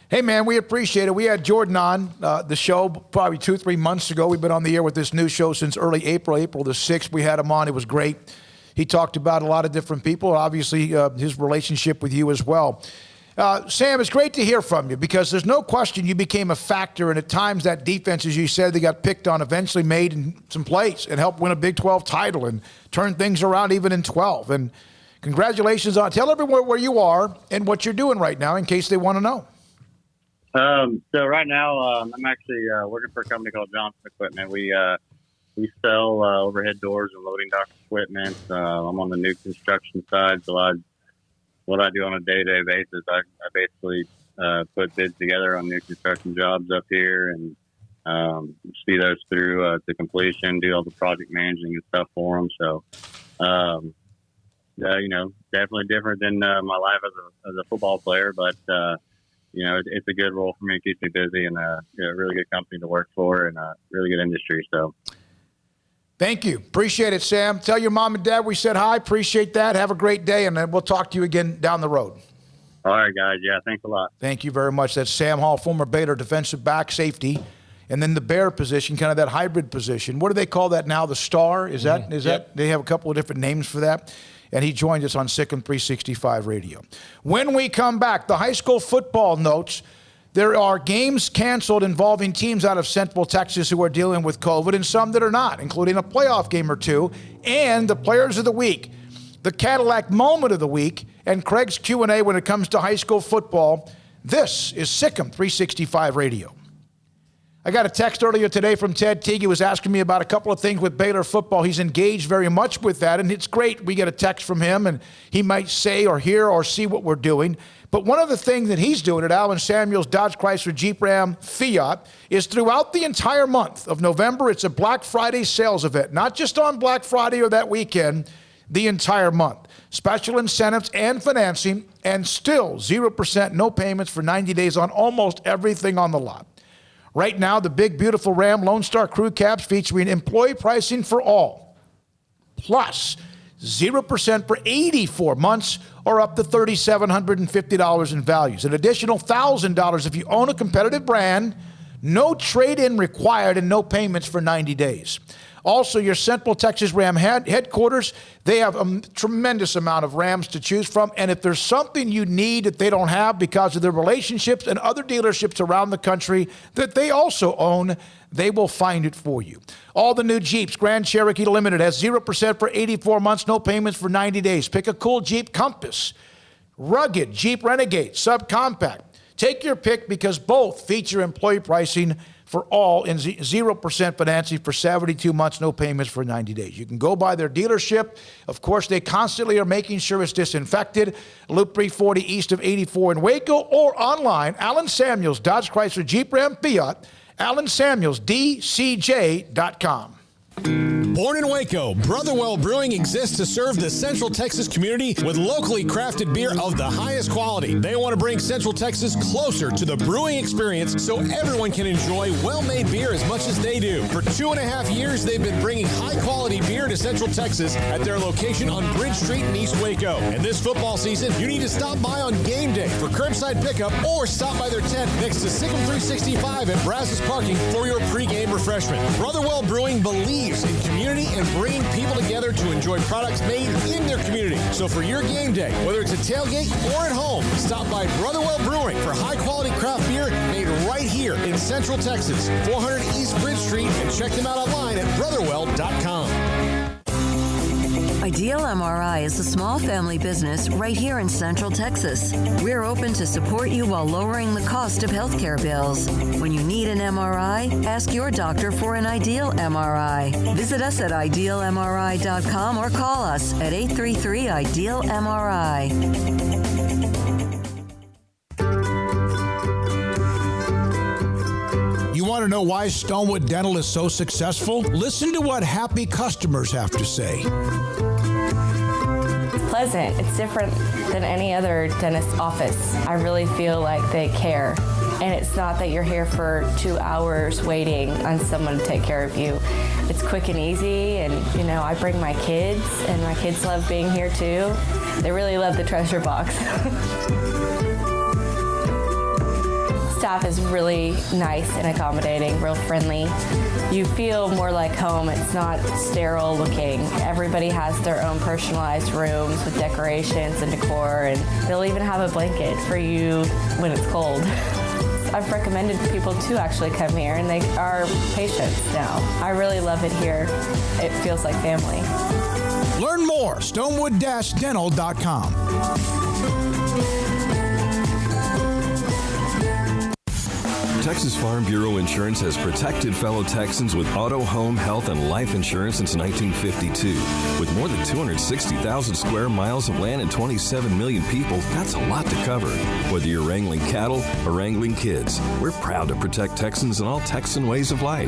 Hey, man, we appreciate it. We had Jordan on the show probably 2-3 months ago. We've been on the air with this new show since early April the 6th. We had him on. It was great. He talked about a lot of different people, obviously his relationship with you as well. Sam, it's great to hear from you because there's no question you became a factor, and at times that defense, as you said, they got picked on, eventually made in some plays and helped win a Big 12 title and turn things around even in 12. And congratulations on. Tell everyone where you are and what you're doing right now in case they want to know. So right now, I'm actually working for a company called Johnson Equipment. We sell overhead doors and loading dock equipment. I'm on the new construction side, so what I do on a day-to-day basis, I basically put bids together on new construction jobs up here and see those through to completion, do all the project managing and stuff for them. So, definitely different than my life as a football player, but it's a good role for me. It keeps me busy and a really good company to work for and a really good industry. So thank you. Appreciate it, Sam. Tell your mom and dad we said hi. Appreciate that. Have a great day, and then we'll talk to you again down the road. All right, guys. Yeah, thanks a lot. Thank you very much. That's Sam Hall, former Baylor defensive back safety, and then the Bear position, kind of that hybrid position. What do they call that now? The star? Is that they have a couple of different names for that? And he joined us on Sic'Em365 Radio. When we come back, the high school football notes. There are games canceled involving teams out of Central Texas who are dealing with COVID and some that are not, including a playoff game or two, and the players of the week, the Cadillac moment of the week, and Craig's Q&A when it comes to high school football. This is Sic'Em365 Radio. I got a text earlier today from Ted Teague. He was asking me about a couple of things with Baylor football. He's engaged very much with that, and it's great. We get a text from him, and he might say or hear or see what we're doing. But one of the things that he's doing at Allen Samuels Dodge Chrysler Jeep Ram Fiat is throughout the entire month of November, it's a Black Friday sales event, not just on Black Friday or that weekend, the entire month. Special incentives and financing, and still 0%, no payments for 90 days on almost everything on the lot. Right now, the big, beautiful Ram Lone Star Crew Cabs featuring employee pricing for all, plus 0% for 84 months or up to $3,750 in values. An additional $1,000 if you own a competitive brand, no trade-in required, and no payments for 90 days. Also, your Central Texas Ram headquarters, they have a tremendous amount of Rams to choose from. And if there's something you need that they don't have because of their relationships and other dealerships around the country that they also own, they will find it for you. All the new Jeeps, Grand Cherokee Limited has 0% for 84 months, no payments for 90 days. Pick a cool Jeep Compass, rugged Jeep Renegade, subcompact. Take your pick because both feature employee pricing for all and 0% financing for 72 months, no payments for 90 days. You can go by their dealership. Of course, they constantly are making sure it's disinfected. Loop 340 east of 84 in Waco or online, Allen Samuels, Dodge Chrysler Jeep Ram Fiat, AllenSamuelsDCJ.com. Born in Waco, Brotherwell Brewing exists to serve the Central Texas community with locally crafted beer of the highest quality. They want to bring Central Texas closer to the brewing experience so everyone can enjoy well-made beer as much as they do. For 2.5 years, they've been bringing high-quality beer to Central Texas at their location on Bridge Street in East Waco. And this football season, you need to stop by on game day for curbside pickup or stop by their tent next to Sic'Em365 at Brazos Parking for your pregame refreshment. Brotherwell Brewing believes in community and bringing people together to enjoy products made in their community. So for your game day, whether it's a tailgate or at home, stop by Brotherwell Brewing for high-quality craft beer made right here in Central Texas, 400 East Bridge Street, and check them out online at brotherwell.com. Ideal MRI is a small family business right here in Central Texas. We're open to support you while lowering the cost of healthcare bills. When you need an MRI, ask your doctor for an Ideal MRI. Visit us at idealmri.com or call us at 833-IDEAL-MRI. You want to know why Stonewood Dental is so successful? Listen to what happy customers have to say. Pleasant. It's different than any other dentist office. I really feel like they care. And it's not that you're here for 2 hours waiting on someone to take care of you. It's quick and easy, and I bring my kids, and my kids love being here too. They really love the treasure box. Staff is really nice and accommodating, real friendly. You feel more like home. It's not sterile looking. Everybody has their own personalized rooms with decorations and decor, and they'll even have a blanket for you when it's cold. I've recommended people to actually come here, and they are patients now. I really love it here. It feels like family. Learn more, stonewood-dental.com. Texas Farm Bureau Insurance has protected fellow Texans with auto, home, health, and life insurance since 1952. With more than 260,000 square miles of land and 27 million people, that's a lot to cover. Whether you're wrangling cattle or wrangling kids, we're proud to protect Texans in all Texan ways of life.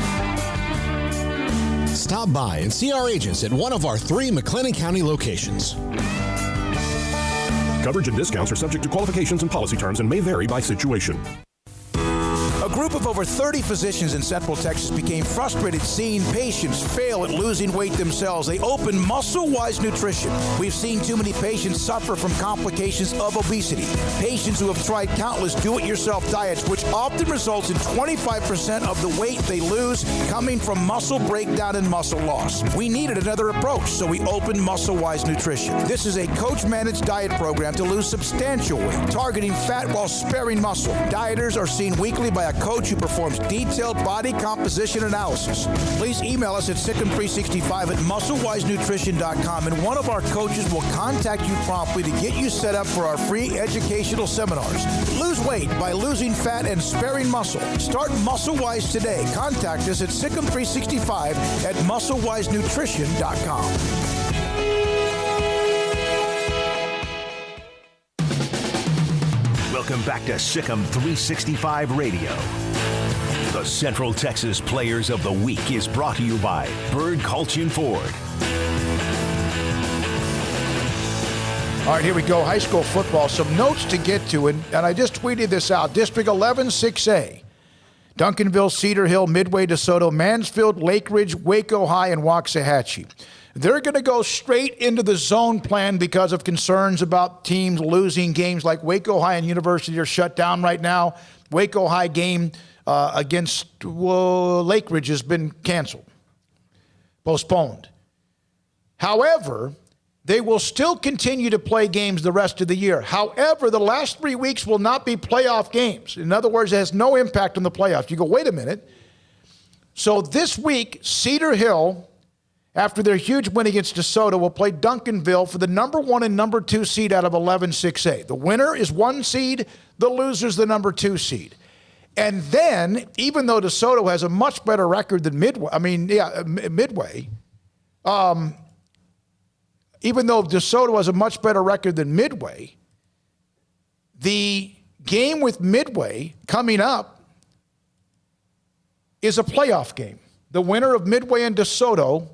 Stop by and see our agents at one of our 3 McLennan County locations. Coverage and discounts are subject to qualifications and policy terms and may vary by situation. A group of over 30 physicians in Central Texas became frustrated seeing patients fail at losing weight themselves. They opened Muscle-Wise Nutrition. We've seen too many patients suffer from complications of obesity. Patients who have tried countless do-it-yourself diets, which often results in 25% of the weight they lose coming from muscle breakdown and muscle loss. We needed another approach, so we opened Muscle-Wise Nutrition. This is a coach-managed diet program to lose substantial weight, targeting fat while sparing muscle. Dieters are seen weekly by a coach who performs detailed body composition analysis. Please email us at Sic'Em365 at MuscleWiseNutrition.com, and one of our coaches will contact you promptly to get you set up for our free educational seminars. Lose weight by losing fat and sparing muscle. Start MuscleWise today. Contact us at Sic'Em365 at MuscleWiseNutrition.com. Welcome back to Sic'Em365 Radio. The Central Texas Players of the Week is brought to you by Bird Culchin Ford. All right, here we go. High school football. Some notes to get to, and I just tweeted this out. District 11, 6A. Duncanville, Cedar Hill, Midway, DeSoto, Mansfield, Lake Ridge, Waco High, and Waxahachie. They're going to go straight into the zone plan because of concerns about teams losing games like Waco High and University are shut down right now. Waco High game against Lake Ridge has been canceled, postponed. However, they will still continue to play games the rest of the year. However, the last 3 weeks will not be playoff games. In other words, it has no impact on the playoffs. You go, wait a minute. So this week, Cedar Hill, after their huge win against DeSoto, will play Duncanville for the number 1 and number 2 seed out of 11-6A. The winner is 1 seed. The loser is the number 2 seed. And then, even though DeSoto has a much better record than Midway, even though DeSoto has a much better record than Midway, the game with Midway coming up is a playoff game. The winner of Midway and DeSoto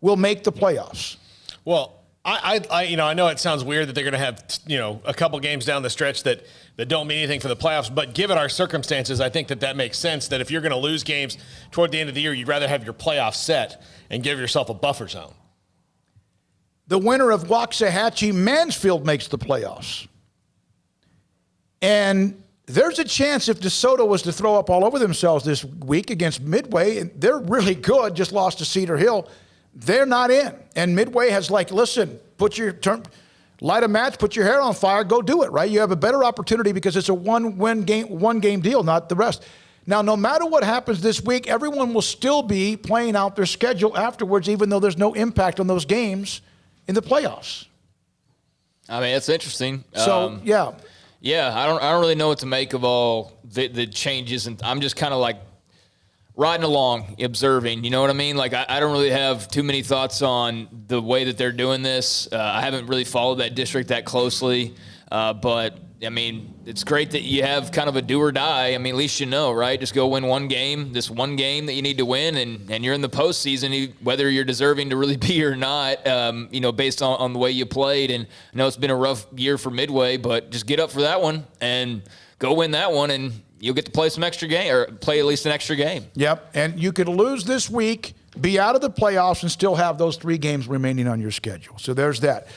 will make the playoffs. Well, I know it sounds weird that they're going to have, a couple games down the stretch that don't mean anything for the playoffs, but given our circumstances, I think that makes sense, that if you're going to lose games toward the end of the year, you'd rather have your playoffs set and give yourself a buffer zone. The winner of Waxahachie, Mansfield makes the playoffs. And there's a chance if DeSoto was to throw up all over themselves this week against Midway, and they're really good, just lost to Cedar Hill, they're not in. And Midway has listen, light a match, put your hair on fire, go do it, right? You have a better opportunity because it's a one game deal, not the rest. Now, no matter what happens this week, everyone will still be playing out their schedule afterwards, even though there's no impact on those games in the playoffs. I mean, it's interesting. So, yeah. Yeah, I don't really know what to make of all the changes, and I'm just kind of riding along, observing. You know what I mean? I don't really have too many thoughts on the way that they're doing this. I haven't really followed that district that closely, but I mean, it's great that you have kind of a do or die. I mean, at least you know, right? Just go win one game, this one game that you need to win, and you're in the postseason, whether you're deserving to really be or not, based on the way you played. And I know it's been a rough year for Midway, but just get up for that one and go win that one, and you'll get to play some extra game or play at least an extra game. Yep, and you could lose this week, be out of the playoffs, and still have those 3 games remaining on your schedule. So there's that.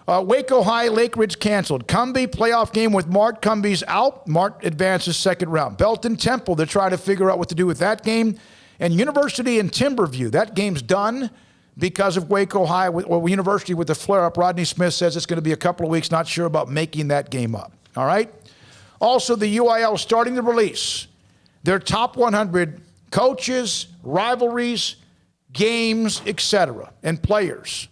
Waco High, Lake Ridge canceled. Cumbie playoff game with Mart. Cumbie's out. Mart advances second round. Belton Temple, they're trying to figure out what to do with that game. And University and Timberview, that game's done because of Waco High or University with the flare-up. Rodney Smith says it's going to be a couple of weeks, not sure about making that game up. All right? Also, the UIL starting to release their top 100 coaches, rivalries, games, etc., and players.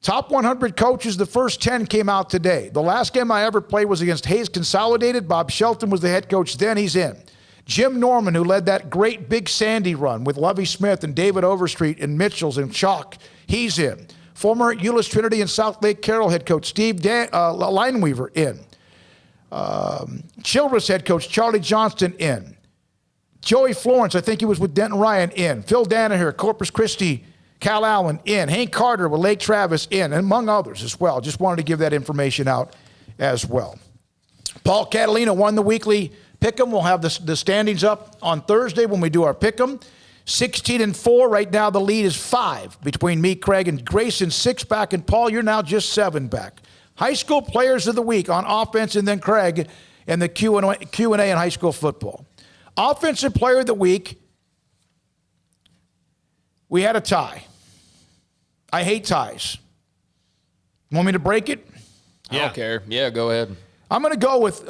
Top 100 coaches, the first 10 came out today. The last game I ever played was against Hayes Consolidated. Bob Shelton was the head coach then. He's in. Jim Norman, who led that great Big Sandy run with Lovie Smith and David Overstreet and Mitchells and Chalk, he's in. Former Euless Trinity and South Lake Carroll head coach Steve Lineweaver in. Childress head coach Charlie Johnston in. Joey Florence, I think he was with Denton Ryan, in. Phil Danaher, Corpus Christi, Cal Allen, in. Hank Carter with Lake Travis, in, and among others as well. Just wanted to give that information out as well. Paul Catalina won the weekly Pick'em. We'll have the standings up on Thursday when we do our Pick'em. 16-4. Right now the lead is 5 between me, Craig, and Grayson 6 back. And Paul, you're now just 7 back. High school players of the week on offense, and then Craig and the Q&A in high school football. Offensive player of the week, we had a tie. I hate ties. Want me to break it? I don't care. Yeah, go ahead. I'm going to go with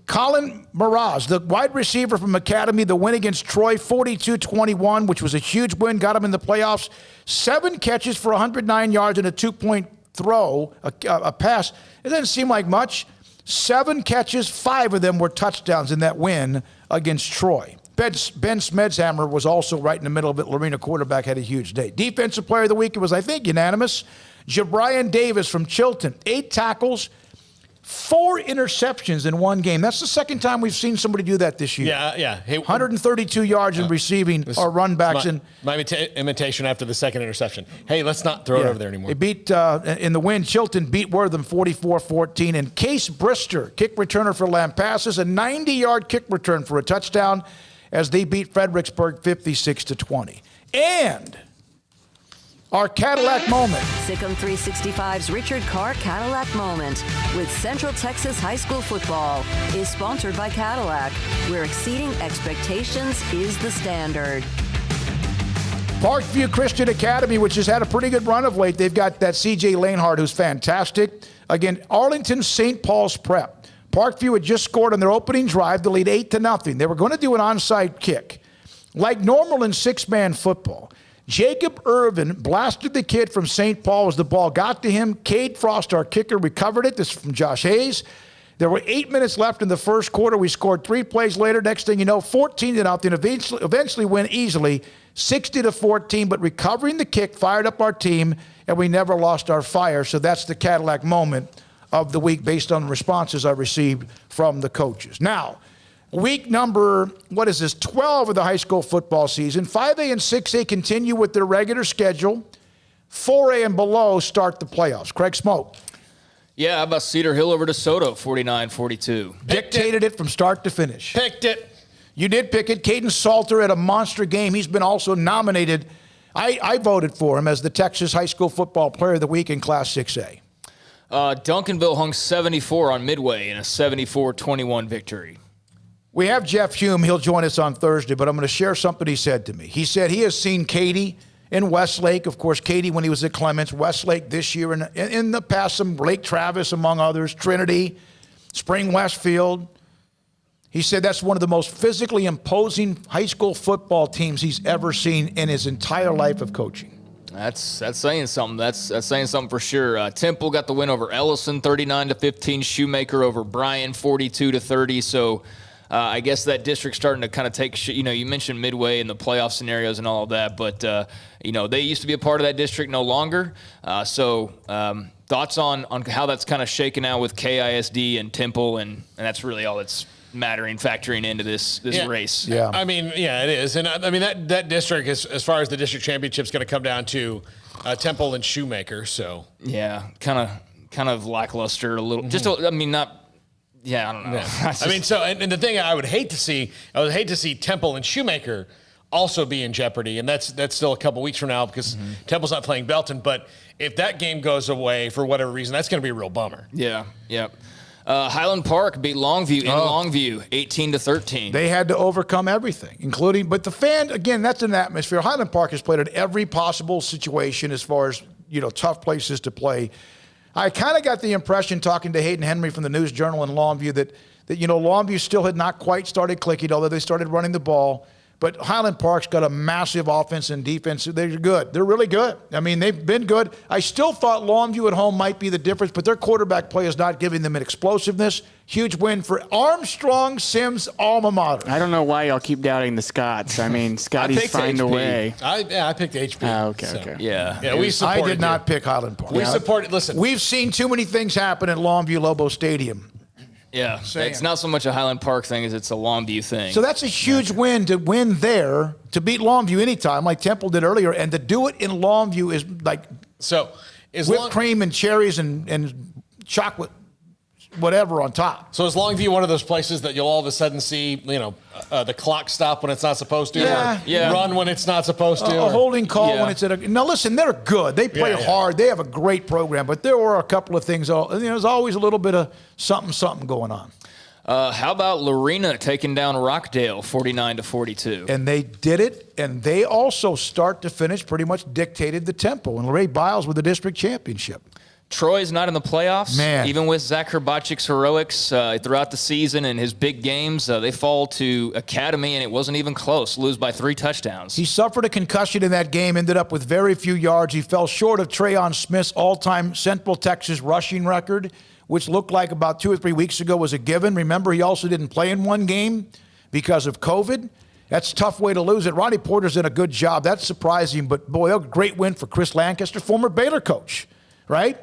Colin Miraz, the wide receiver from Academy, the win against Troy, 42-21, which was a huge win, got him in the playoffs. 7 catches for 109 yards and a 2-point throw, a pass. It doesn't seem like much. 7 catches, 5 of them were touchdowns in that win against Troy. Ben Smedhammer was also right in the middle of it. Lorena quarterback had a huge day. Defensive player of the week, it was, I think, unanimous. Jabrian Davis from Chilton, 8 tackles, 4 interceptions in one game. That's the second time we've seen somebody do that this year. Yeah. Hey, 132 yards in receiving or run backs. My imitation after the second interception. Hey, let's not throw it over there anymore. They beat, in the win, Chilton beat Wortham 44-14. And Case Brister, kick returner for Lampasas, a 90-yard kick return for a touchdown as they beat Fredericksburg 56-20. And our Cadillac moment. Sic'Em365's Richard Carr Cadillac Moment with Central Texas High School Football is sponsored by Cadillac, where exceeding expectations is the standard. Parkview Christian Academy, which has had a pretty good run of late. They've got that C.J. Lanehart, who's fantastic. Again, Arlington St. Paul's Prep. Parkview had just scored on their opening drive to lead 8-0. They were going to do an onside kick. Like normal in 6-man football, Jacob Irvin blasted the kid from St. Paul as the ball got to him. Cade Frost, our kicker, recovered it. This is from Josh Hayes. There were 8 minutes left in the first quarter. We scored 3 plays later. Next thing you know, 14-0. Eventually win easily, 60-14. But recovering the kick fired up our team, and we never lost our fire. So that's the Cadillac moment of the week based on the responses I received from the coaches. Now, week number, 12 of the high school football season. 5A and 6A continue with their regular schedule. 4A and below start the playoffs. Craig Smoke. Yeah, how about Cedar Hill over DeSoto, 49-42. Dictated it from start to finish. Picked it. You did pick it. Caden Salter had a monster game. He's been also nominated. I voted for him as the Texas High School Football Player of the Week in Class 6A. Duncanville hung 74 on Midway in a 74-21 victory. We have Jeff Hume. He'll join us on Thursday, but I'm going to share something he said to me. He said he has seen Katy in Westlake. Of course, Katy when he was at Clements, Westlake this year, and in the past, some Lake Travis, among others, Trinity, Spring Westfield. He said that's one of the most physically imposing high school football teams he's ever seen in his entire life of coaching. That's saying something. That's saying something for sure. Temple got the win over Ellison, 39-15. Shoemaker over Bryan, 42-30. So I guess that district's starting to kind of take. You mentioned Midway and the playoff scenarios and all of that, but they used to be a part of that district, no longer. So thoughts on how that's kind of shaken out with KISD and Temple, and that's really all that's factoring into this race. Yeah. I mean, yeah, it is. And I mean, that district, as far as the district championship, is going to come down to Temple and Shoemaker. So yeah, kind of lackluster a little. Mm-hmm. Yeah, I don't know. Yeah. I mean, and the thing I would hate to see Temple and Shoemaker also be in jeopardy, and that's still a couple weeks from now because Temple's not playing Belton. But if that game goes away for whatever reason, that's going to be a real bummer. Yeah, yep. Highland Park beat Longview in Longview, 18-13. They had to overcome everything, including, but the fan, again, that's an atmosphere. Highland Park has played in every possible situation as far as, tough places to play. I kind of got the impression talking to Hayden Henry from the News Journal in Longview that Longview still had not quite started clicking, although they started running the ball. But Highland Park's got a massive offense and defense. They're good. They're really good. I mean, they've been good. I still thought Longview at home might be the difference, but their quarterback play is not giving them an explosiveness. Huge win for Armstrong Sims' alma mater. I don't know why y'all keep doubting the Scots. I mean, Scotty's find a way. I picked HP. Okay. Yeah, we supported I did not pick Highland Park. We supported. Listen, we've seen too many things happen at Longview Lobo Stadium. Yeah, it's not so much a Highland Park thing as it's a Longview thing. So that's a huge win to win there, to beat Longview anytime, like Temple did earlier, and to do it in Longview is like whipped cream and cherries and chocolate, whatever on top. So is Longview one of those places that you'll all of a sudden see, the clock stop when it's not supposed to, or run when it's not supposed to, a holding call when it's now listen, they're good. They play hard. They have a great program, but there were a couple of things. There's always a little bit of something going on. How about Lorena taking down Rockdale 49-42? And they did it, and they also start to finish pretty much dictated the tempo. And Ray Biles with the district championship. Troy's not in the playoffs. Man. Even with Zach Herbachik's heroics throughout the season and his big games, they fall to Academy, and it wasn't even close. Lose by 3 touchdowns. He suffered a concussion in that game, ended up with very few yards. He fell short of Trayon Smith's all-time Central Texas rushing record, which looked like about 2 or 3 weeks ago was a given. Remember, he also didn't play in one game because of COVID. That's a tough way to lose it. Ronnie Porter's done a good job. That's surprising, but boy, a great win for Chris Lancaster, former Baylor coach, right?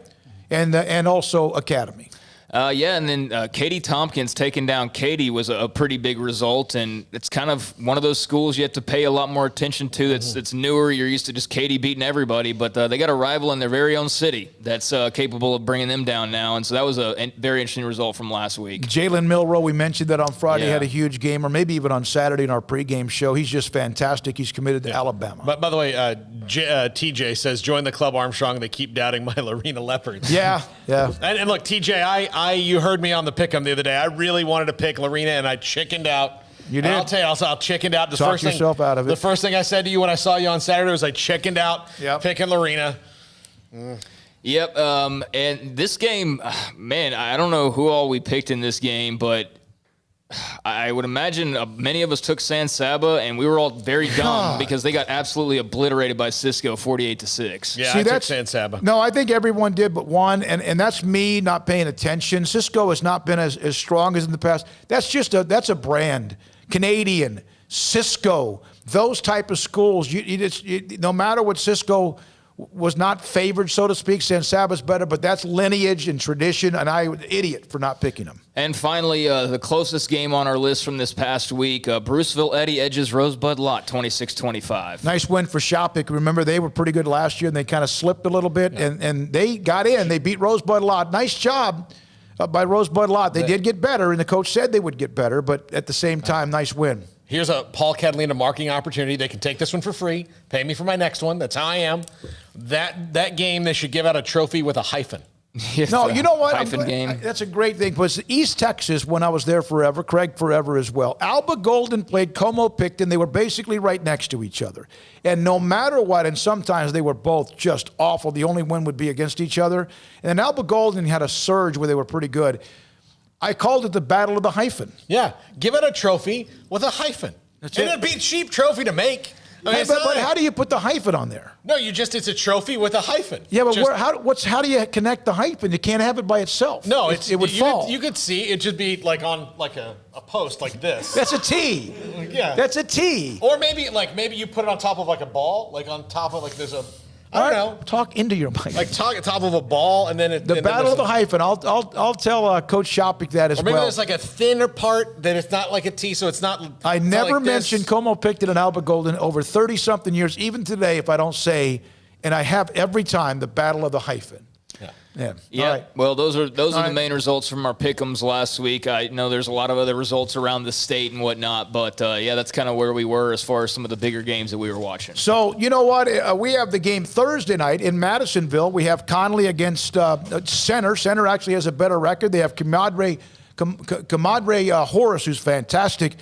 And also Academy. And then Katie Tompkins taking down Katie was a pretty big result, and it's kind of one of those schools you have to pay a lot more attention to. That's newer. You're used to just Katie beating everybody, but they got a rival in their very own city that's capable of bringing them down now, and so that was a very interesting result from last week. Jalen Milroe, we mentioned that on Friday, had a huge game, or maybe even on Saturday in our pregame show. He's just fantastic. He's committed to Alabama. But by the way, TJ says, join the club, Armstrong. They keep doubting my Lorena Leopards. Yeah. And look, TJ, you heard me on the pick'em the other day. I really wanted to pick Lorena, and I chickened out. You did. And I'll tell you, I chickened out. Talk yourself out of it. The first thing I said to you when I saw you on Saturday was I chickened out picking Lorena. Yep. And this game, man, I don't know who all we picked in this game, but I would imagine many of us took San Saba, and we were all very dumb because they got absolutely obliterated by Cisco 48-6. Yeah, I took San Saba. No, I think everyone did but one, and that's me not paying attention. Cisco has not been as strong as in the past. That's a brand. Canadian, Cisco, those type of schools. No matter what Cisco was not favored, so to speak, San Saba's better, but that's lineage and tradition, and I was an idiot for not picking them. And finally, the closest game on our list from this past week, Bruceville Eddy edges Rosebud Lot 26-25. Nice win for Shopik. Remember, they were pretty good last year, and they kind of slipped a little bit, and they got in. They beat Rosebud Lot. Nice job by Rosebud Lot. They did get better, and the coach said they would get better, but at the same time, nice win. Here's a Paul Catalina marketing opportunity. They can take this one for free, pay me for my next one. That's how I am. That game, they should give out a trophy with a hyphen. No, you know what? Hyphen game. That's a great thing. Because East Texas, when I was there forever, Craig forever as well, Alba Golden played Como Picton. They were basically right next to each other. And no matter what, and sometimes they were both just awful. The only win would be against each other. And then Alba Golden had a surge where they were pretty good. I called it the Battle of the Hyphen. Yeah, give it a trophy with a hyphen. It'd be a cheap trophy to make. But how do you put the hyphen on there? No, it's a trophy with a hyphen. Yeah, but how do you connect the hyphen? You can't have it by itself. No, it would fall. You could see it should be like on a post like this. That's a T. Yeah, that's a T. Or maybe you put it on top of like a ball, like on top of there's a. I don't know. Talk into your mic. Like talk on top of a ball, and then the battle of the hyphen. I'll tell Coach Shopik that as well. Or maybe there's like a thinner part that it's not like a T, so it's not. I never mentioned Como Picton and Alba Golden over 30-something years, even today, if I don't say, and I have every time, the battle of the hyphen. Yeah. Yeah. All right. Well, those are the right. main results from our pick'ems last week. I know there's a lot of other results around the state and whatnot, but that's kind of where we were as far as some of the bigger games that we were watching. So, you know what? We have the game Thursday night in Madisonville. We have Conley against Center. Center actually has a better record. They have Camadre Horace, who's fantastic.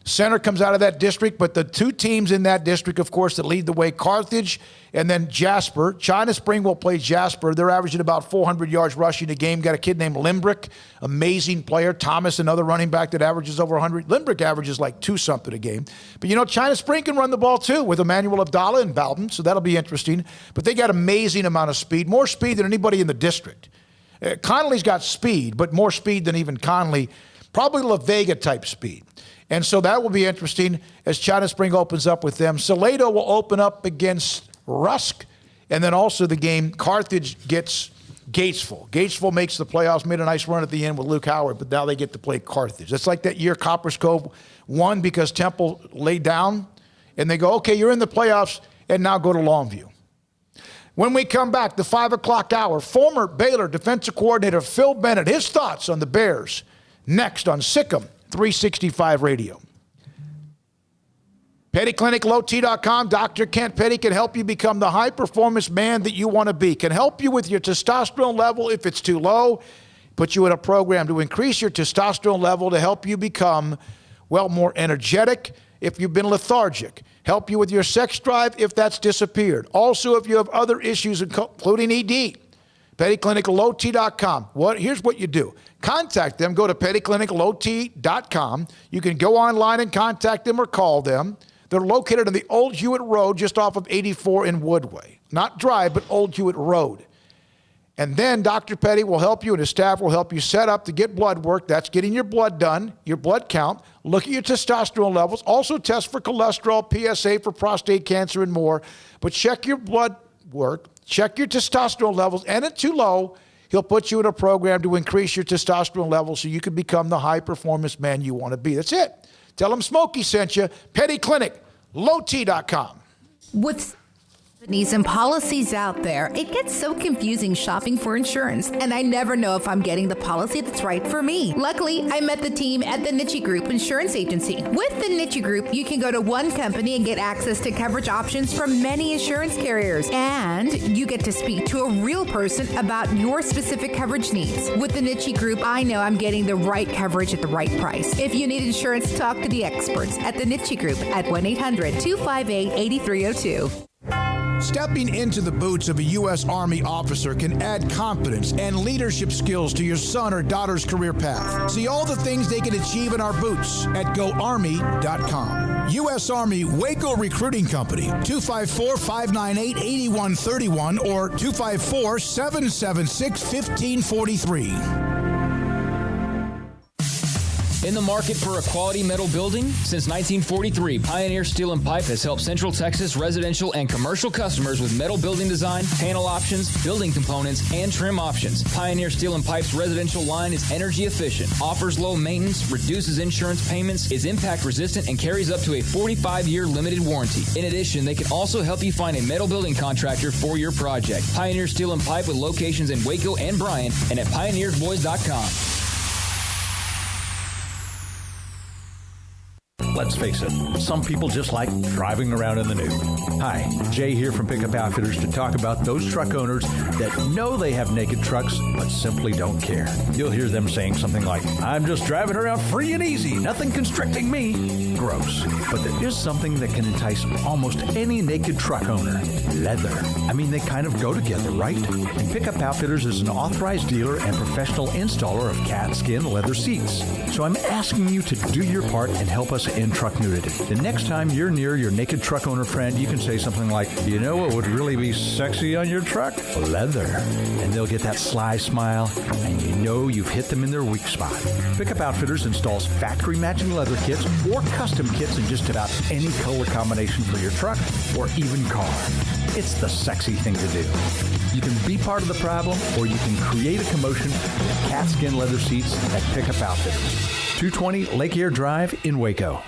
Center comes out of that district, but the two teams in that district, of course, that lead the way, Carthage and then Jasper. China Spring will play Jasper. They're averaging about 400 yards rushing a game. Got a kid named Limbrick, amazing player. Thomas, another running back that averages over 100. Limbrick averages like 2-something a game. But, China Spring can run the ball, too, with Emmanuel Abdallah and Bowden, so that'll be interesting. But they got amazing amount of speed, more speed than anybody in the district. Connolly's got speed, but more speed than even Conley. Probably La Vega-type speed. And so that will be interesting as China Spring opens up with them. Salado will open up against Rusk. And then also the game, Carthage gets Gatesville. Gatesville makes the playoffs, made a nice run at the end with Luke Howard, but now they get to play Carthage. It's like that year Copperas Cove won because Temple laid down. And they go, okay, you're in the playoffs, and now go to Longview. When we come back, the 5 o'clock hour, former Baylor defensive coordinator Phil Bennett, his thoughts on the Bears, next on Sic'Em365 Radio. PettyClinicLowT.com. Dr. Kent Petty can help you become the high-performance man that you want to be. Can help you with your testosterone level if it's too low. Put you in a program to increase your testosterone level to help you become, more energetic if you've been lethargic. Help you with your sex drive if that's disappeared. Also, if you have other issues, including ED. PettyClinicLowT.com. Here's what you do. Contact them. Go to PettyClinicLowT.com. You can go online and contact them or call them. They're located on the Old Hewitt Road just off of 84 in Woodway. Not Drive, but Old Hewitt Road. And then Dr. Petty will help you and his staff will help you set up to get blood work. That's getting your blood done, your blood count. Look at your testosterone levels. Also test for cholesterol, PSA for prostate cancer, and more. But check your blood work. Check your testosterone levels. And if too low, he'll put you in a program to increase your testosterone levels so you can become the high-performance man you want to be. That's it. Tell him Smokey sent you. PettyClinicLowT.com. With needs and policies out there, it gets so confusing shopping for insurance, and I never know if I'm getting the policy that's right for me. Luckily, I met the team at the Niche Group Insurance Agency. With the Niche Group, you can go to one company and get access to coverage options from many insurance carriers, and you get to speak to a real person about your specific coverage needs. With the Niche Group, I know I'm getting the right coverage at the right price. If you need insurance, talk to the experts at the Niche Group at 1-800-258-8302. Stepping into the boots of a U.S. Army officer can add confidence and leadership skills to your son or daughter's career path. See all the things they can achieve in our boots at GoArmy.com. U.S. Army Waco Recruiting Company, 254-598-8131 or 254-776-1543. In the market for a quality metal building? Since 1943, Pioneer Steel and Pipe has helped Central Texas residential and commercial customers with metal building design, panel options, building components, and trim options. Pioneer Steel and Pipe's residential line is energy efficient, offers low maintenance, reduces insurance payments, is impact resistant, and carries up to a 45-year limited warranty. In addition, they can also help you find a metal building contractor for your project. Pioneer Steel and Pipe with locations in Waco and Bryan and at pioneersboys.com. Let's face it, some people just like driving around in the nude. Hi, Jay here from Pickup Outfitters to talk about those truck owners that know they have naked trucks but simply don't care. You'll hear them saying something like, I'm just driving around free and easy, nothing constricting me. Gross. But there is something that can entice almost any naked truck owner. Leather. I mean, they kind of go together, right? And Pickup Outfitters is an authorized dealer and professional installer of cat skin leather seats. So I'm asking you to do your part and help us end truck nudity. The next time you're near your naked truck owner friend, you can say something like, you know what would really be sexy on your truck? Leather. And they'll get that sly smile, and you know you've hit them in their weak spot. Pickup Outfitters installs factory matching leather kits or custom kits in just about any color combination for your truck or even car. It's the sexy thing to do. You can be part of the problem, or you can create a commotion with cat skin leather seats at Pickup Outfitters. 220 Lake Air Drive in Waco.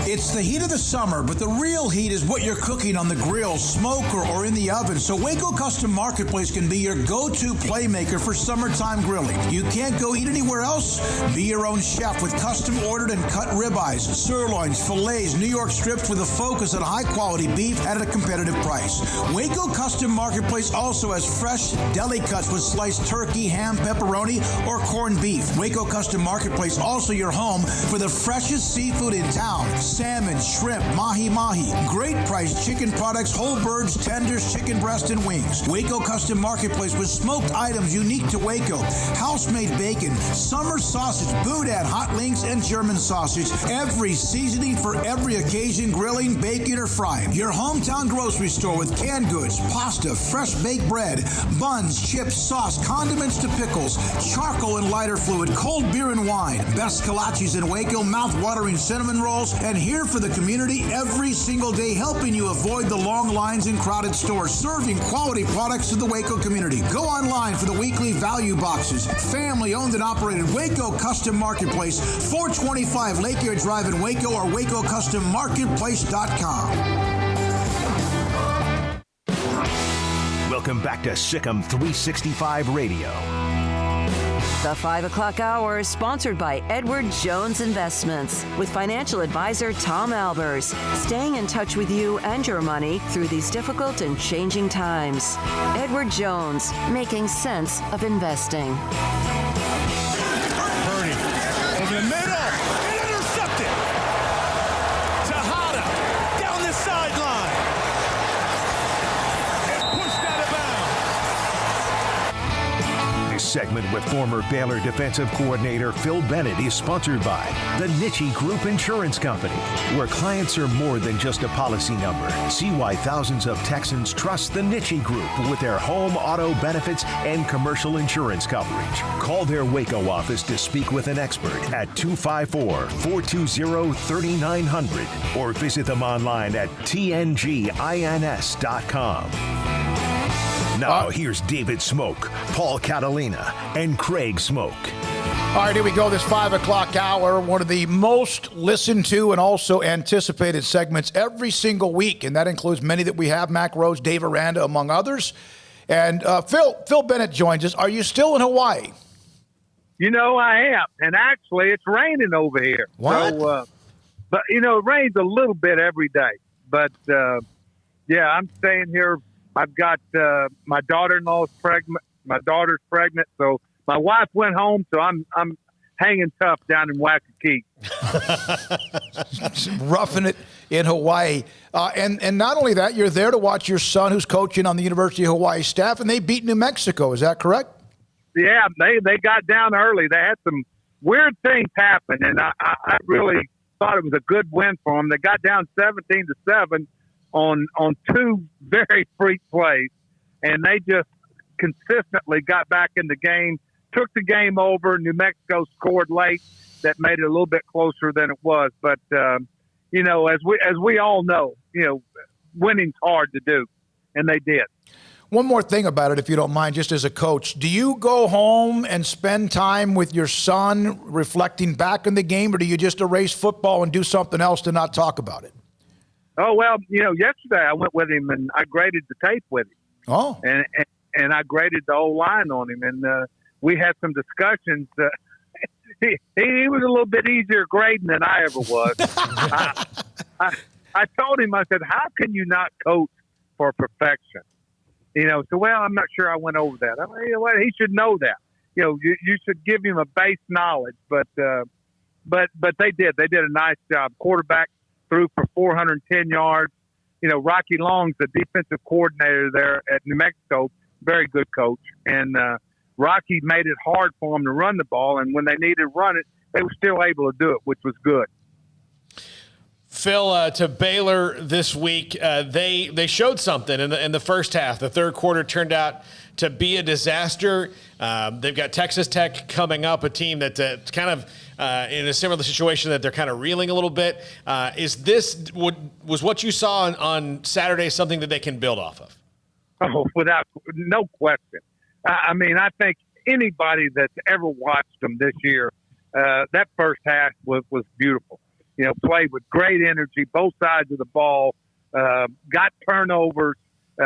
It's the heat of the summer, but the real heat is what you're cooking on the grill, smoker, or in the oven. So Waco Custom Marketplace can be your go-to playmaker for summertime grilling. You can't go eat anywhere else? Be your own chef with custom ordered and cut ribeyes, sirloins, fillets, New York strips with a focus on high-quality beef at a competitive price. Waco Custom Marketplace also has fresh deli cuts with sliced turkey, ham, pepperoni, or corned beef. Waco Custom Marketplace also your home for the freshest seafood in town. Salmon, shrimp, mahi-mahi. Great priced chicken products, whole birds, tenders, chicken breast, and wings. Waco Custom Marketplace with smoked items unique to Waco. House-made bacon, summer sausage, boudin, hot links, and German sausage. Every seasoning for every occasion, grilling, baking, or frying. Your hometown grocery store with canned goods, pasta, fresh baked bread, buns, chips, sauce, condiments to pickles, charcoal and lighter fluid, cold beer and wine. Best kolaches in Waco, mouth-watering cinnamon rolls, and here for the community every single day, helping you avoid the long lines in crowded stores, serving quality products to the Waco community. Go online for the weekly value boxes. Family owned and operated Waco Custom Marketplace, 425 Lake Air Drive in Waco, or WacoCustomMarketplace.com. Welcome back to Sic'Em365 Radio. The 5 o'clock hour is sponsored by Edward Jones Investments with financial advisor Tom Albers, staying in touch with you and your money through these difficult and changing times. Edward Jones, making sense of investing. Purdy over the middle, and intercepted. Tejada down the sideline. And pushed out of bounds. This segment with former Baylor defensive coordinator Phil Bennett is sponsored by the Nitchie Group Insurance Company, where clients are more than just a policy number. See why thousands of Texans trust the Nitchie Group with their home, auto benefits, and commercial insurance coverage. Call their Waco office to speak with an expert at 254-420-3900 or visit them online at tngins.com. Now, here's David Smoke, Paul Catalina, and Craig Smoke. All right, here we go. This 5 o'clock hour, one of the most listened to and also anticipated segments every single week, and that includes many that we have, Mac Rose, Dave Aranda, among others. And Phil Bennett joins us. Are you still in Hawaii? You know, I am. And actually, it's raining over here. What? So, but, you know, it rains a little bit every day. But, yeah, I'm staying here. I've got my daughter-in-law's pregnant. My daughter's pregnant, so my wife went home. So I'm hanging tough down in Waikiki. Roughing it in Hawaii. And not only that, you're there to watch your son who's coaching on the University of Hawaii staff, and they beat New Mexico. Is that correct? Yeah, they got down early. They had some weird things happen, and I really thought it was a good win for them. They got down 17-7 on two very freak plays, and they just consistently got back in the game, took the game over. New Mexico scored late. That made it a little bit closer than it was. But, you know, as we all know, you know, winning's hard to do, and they did. One more thing about it, if you don't mind, just as a coach. Do you go home and spend time with your son reflecting back on the game, or do you just erase football and do something else to not talk about it? Oh, well, you know, yesterday I went with him and I graded the tape with him. Oh. And I graded the whole line on him. And we had some discussions. He was a little bit easier grading than I ever was. I told him, I said, how can you not coach for perfection? You know, so, well, I'm not sure I went over that. I mean, you know what, he should know that. You know, you should give him a base knowledge. But they did. They did a nice job. Quarterback threw for 410 yards. You know, Rocky Long's the defensive coordinator there at New Mexico, very good coach. And Rocky made it hard for them to run the ball, and when they needed to run it, they were still able to do it, which was good. Phil, to Baylor this week, they showed something in the first half. The third quarter turned out to be a disaster. They've got Texas Tech coming up, a team that's kind of in a similar situation that they're kind of reeling a little bit. Was what you saw on Saturday something that they can build off of? Oh, without no question. I mean, I think anybody that's ever watched them this year, that first half was beautiful. played with great energy, both sides of the ball, got turnovers,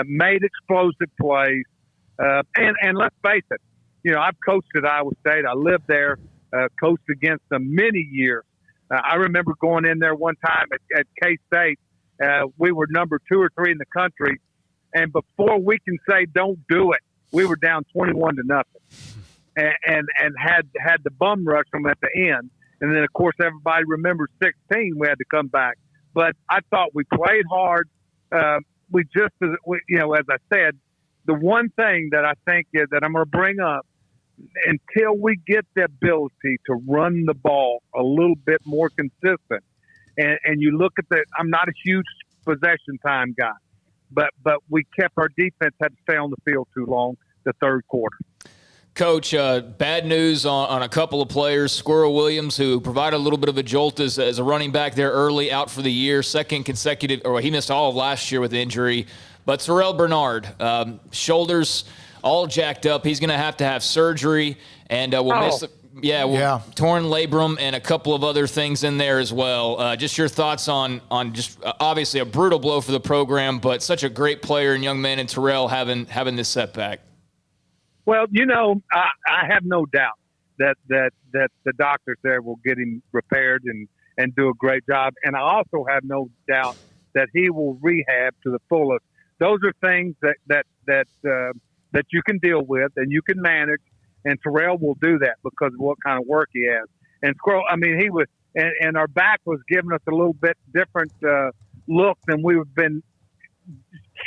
made explosive plays. And let's face it, I've coached at Iowa State. I lived there, coached against them many years. I remember going in there one time at K-State. We were number 2 or 3 in the country. And before we can say don't do it, we were down 21-0 and had the bum rush them at the end. And then, of course, everybody remembers 16. We had to come back. But I thought we played hard. We just, as I said, the one thing that I think is that I'm going to bring up, until we get the ability to run the ball a little bit more consistent, and you look at I'm not a huge possession time guy, but we kept our defense had to stay on the field too long the third quarter. Coach, bad news on a couple of players. Squirrel Williams, who provided a little bit of a jolt as a running back there early, out for the year, second consecutive, or he missed all of last year with injury. But Terrell Bernard, shoulders all jacked up. He's going to have surgery, and we'll miss torn labrum and a couple of other things in there as well. Just your thoughts on just obviously a brutal blow for the program, but such a great player and young man in Terrell having this setback. Well, I have no doubt that the doctors there will get him repaired and do a great job. And I also have no doubt that he will rehab to the fullest. Those are things that you can deal with and you can manage. And Terrell will do that because of what kind of work he has. And he was, and our back was giving us a little bit different look than we've been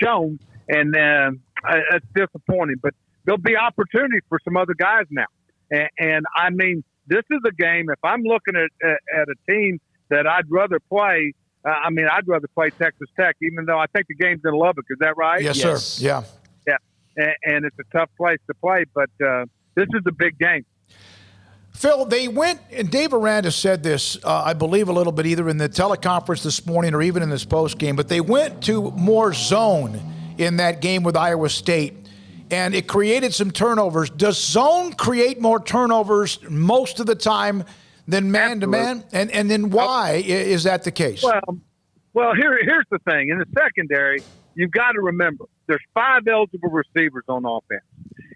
shown. And it's disappointing, but there'll be opportunity for some other guys now. And I mean, this is a game. If I'm looking at a team that I'd rather play, I'd rather play Texas Tech, even though I think the game's in Lubbock. Is that right? Yes, sir. Yeah. Yeah. And it's a tough place to play, but this is a big game. Phil, they went, and Dave Aranda said this, I believe a little bit either in the teleconference this morning or even in this post game, but they went to more zone in that game with Iowa State. And it created some turnovers. Does zone create more turnovers most of the time than man-to-man? And then why is that the case? Well, here's the thing. In the secondary, you've got to remember, there's 5 eligible receivers on offense.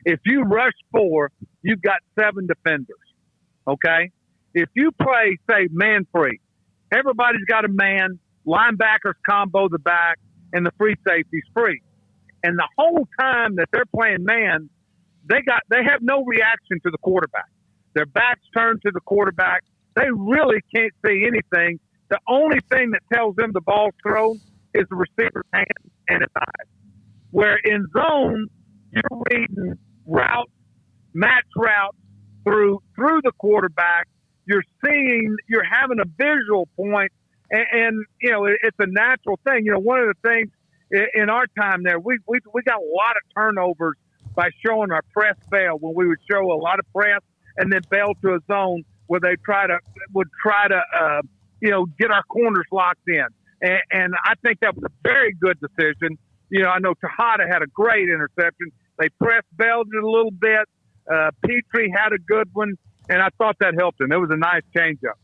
If you rush 4, you've got 7 defenders, okay? If you play, say, man-free, everybody's got a man, linebackers combo the back, and the free safety's free. And the whole time that they're playing man, they have no reaction to the quarterback. Their backs turned to the quarterback. They really can't see anything. The only thing that tells them the ball's thrown is the receiver's hand and his eyes. Where in zone, you're reading routes, match routes through the quarterback. You're having a visual point, and it's a natural thing. One of the things in our time there, we got a lot of turnovers by showing our press bail, when we would show a lot of press and then bail to a zone where they would try to get our corners locked in. And I think that was a very good decision. I know Tejada had a great interception. They press bailed it a little bit. Petrie had a good one, and I thought that helped him. It was a nice changeup.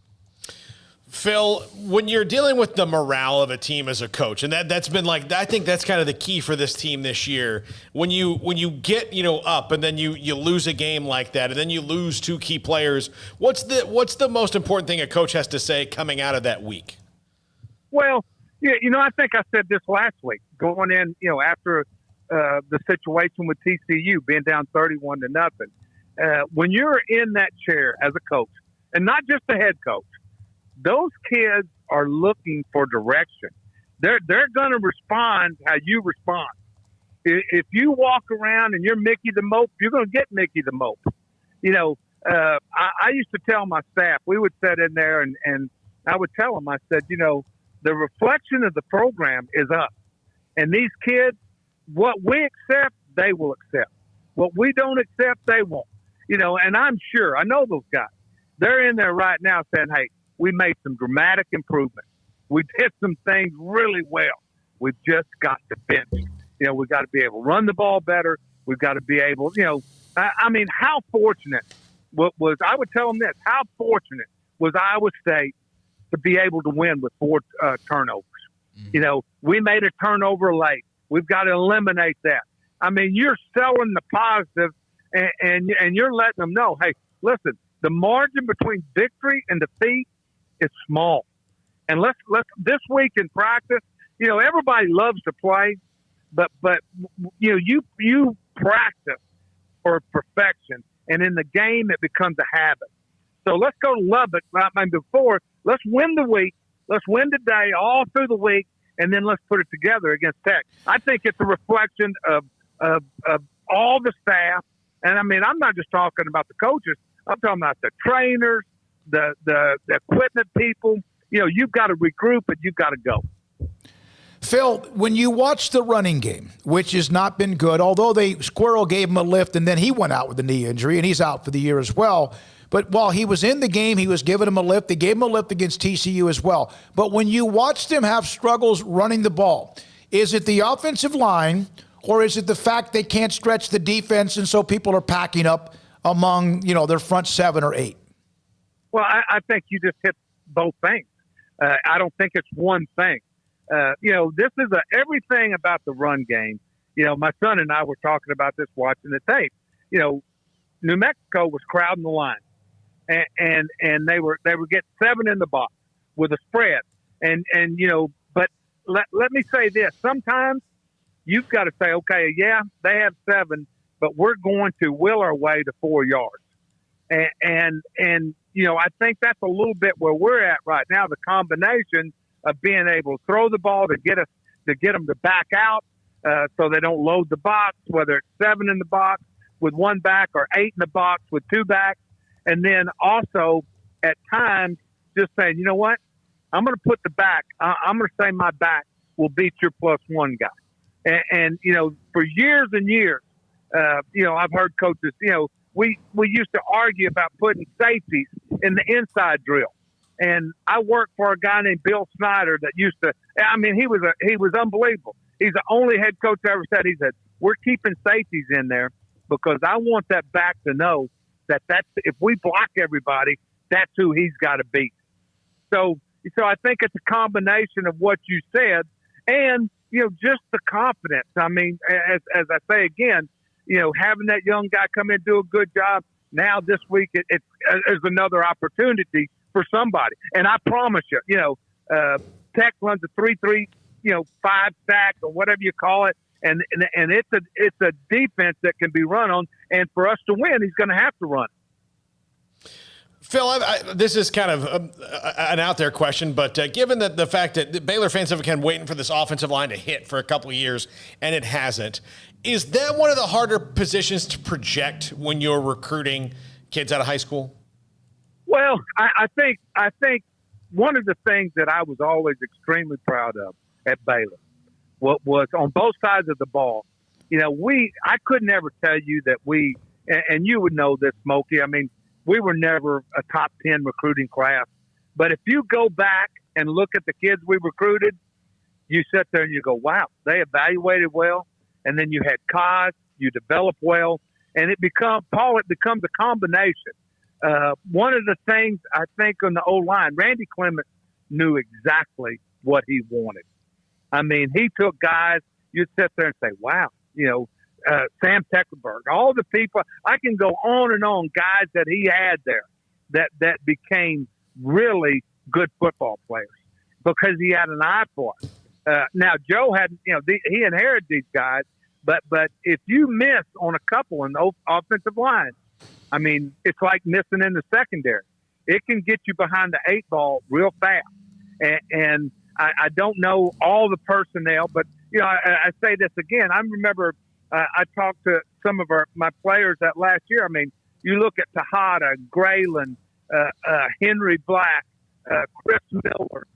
Phil, when you're dealing with the morale of a team as a coach, and that's been I think that's kind of the key for this team this year. When you get up and then you lose a game like that, and then you lose 2 key players, what's the most important thing a coach has to say coming out of that week? Well, I think I said this last week, going in, after the situation with TCU being down 31-0. When you're in that chair as a coach, and not just the head coach, those kids are looking for direction. They're going to respond how you respond. If you walk around and you're Mickey the Mope, you're going to get Mickey the Mope. I used to tell my staff, we would sit in there and I would tell them, I said, the reflection of the program is us. And these kids, what we accept, they will accept. What we don't accept, they won't. And I'm sure, I know those guys. They're in there right now saying, hey, we made some dramatic improvements. We did some things really well. We've just got to finish. We've got to be able to run the ball better. We've got to be able, how fortunate I would tell them this, how fortunate was Iowa State to be able to win with 4 turnovers. You know, we made a turnover late. We've got to eliminate that. I mean, you're selling the positive, and you're letting them know, hey, listen, the margin between victory and defeat is small. And let's this week in practice, you know, everybody loves to play, but you know, you practice for perfection, and in the game it becomes a habit. So let's go to Lubbock. I mean, before, let's win the week. Let's win today, all through the week, and then let's put it together against Tech. I think it's a reflection of all the staff. And, I mean, I'm not just talking about the coaches. I'm talking about the trainers, the equipment people. You know, you've got to regroup and you've got to go. Phil, when you watch the running game, which has not been good, although Squirrel gave him a lift and then he went out with a knee injury and he's out for the year as well. But while he was in the game, he was giving him a lift. They gave him a lift against TCU as well. But when you watched him have struggles running the ball, is it the offensive line or is it the fact they can't stretch the defense and so people are packing up among, you know, their front 7 or 8? Well, I think you just hit both things. I don't think it's one thing. You know, this is everything about the run game. You know, my son and I were talking about this watching the tape. You know, New Mexico was crowding the line. And they were getting 7 in the box with a spread. And you know, but let me say this. Sometimes you've got to say, okay, yeah, they have 7, but we're going to will our way to 4 yards. And you know, I think that's a little bit where we're at right now, the combination of being able to throw the ball to get them to back out so they don't load the box, whether it's 7 in the box with 1 back or 8 in the box with 2 backs. And then also at times just saying, you know what, I'm going to put the back. I'm going to say my back will beat your +1 guy. And you know, for years and years, you know, I've heard coaches, you know, we used to argue about putting safeties in the inside drill. And I worked for a guy named Bill Snyder that used to, I mean, he was unbelievable. He's the only head coach I ever said, he said, we're keeping safeties in there because I want that back to know that's if we block everybody, that's who he's got to beat. So I think it's a combination of what you said and, you know, just the confidence. I mean, as I say again, you know, having that young guy come in and do a good job. Now this week it's another opportunity for somebody. And I promise you, you know, Tech runs a 3-3, you know, 5 stack or whatever you call it. And it's a defense that can be run on, and for us to win, he's going to have to run. Phil, this is kind of an out there question, but given that the fact that the Baylor fans have been waiting for this offensive line to hit for a couple of years and it hasn't, is that one of the harder positions to project when you're recruiting kids out of high school? Well, I think one of the things that I was always extremely proud of at Baylor was on both sides of the ball. You know, I could never tell you that and you would know this, Smokey. I mean, we were never a top 10 recruiting class. But if you go back and look at the kids we recruited, you sit there and you go, wow, they evaluated well. And then you had Kaz, you develop well. And it becomes a combination. One of the things I think on the O-line, Randy Clement knew exactly what he wanted. I mean, he took guys, you'd sit there and say, wow, you know, Sam Teckerberg, all the people, I can go on and on, guys that he had there that became really good football players because he had an eye for it. Now, Joe had, you know, he inherited these guys, but if you miss on a couple in the offensive line, I mean, it's like missing in the secondary. It can get you behind the 8 ball real fast. And I don't know all the personnel, but, you know, I say this again. I remember I talked to some of my players that last year. I mean, you look at Tejada, Graylin, Henry Black, Chris Miller,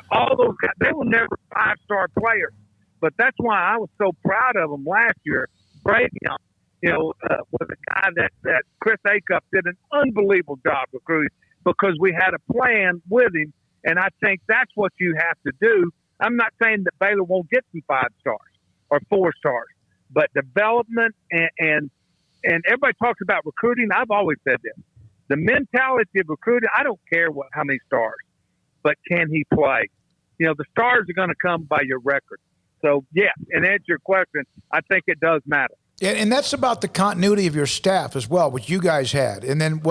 all those guys. They were never 5-star players, but that's why I was so proud of them last year. Pregame, you know, was a guy that Chris Acuff did an unbelievable job recruiting because we had a plan with him. And I think that's what you have to do. I'm not saying that Baylor won't get some 5 stars or 4 stars, but development and everybody talks about recruiting. I've always said this. The mentality of recruiting, I don't care how many stars, but can he play? You know, the stars are going to come by your record. So, yeah, and answer your question, I think it does matter. And that's about the continuity of your staff as well, which you guys had. And then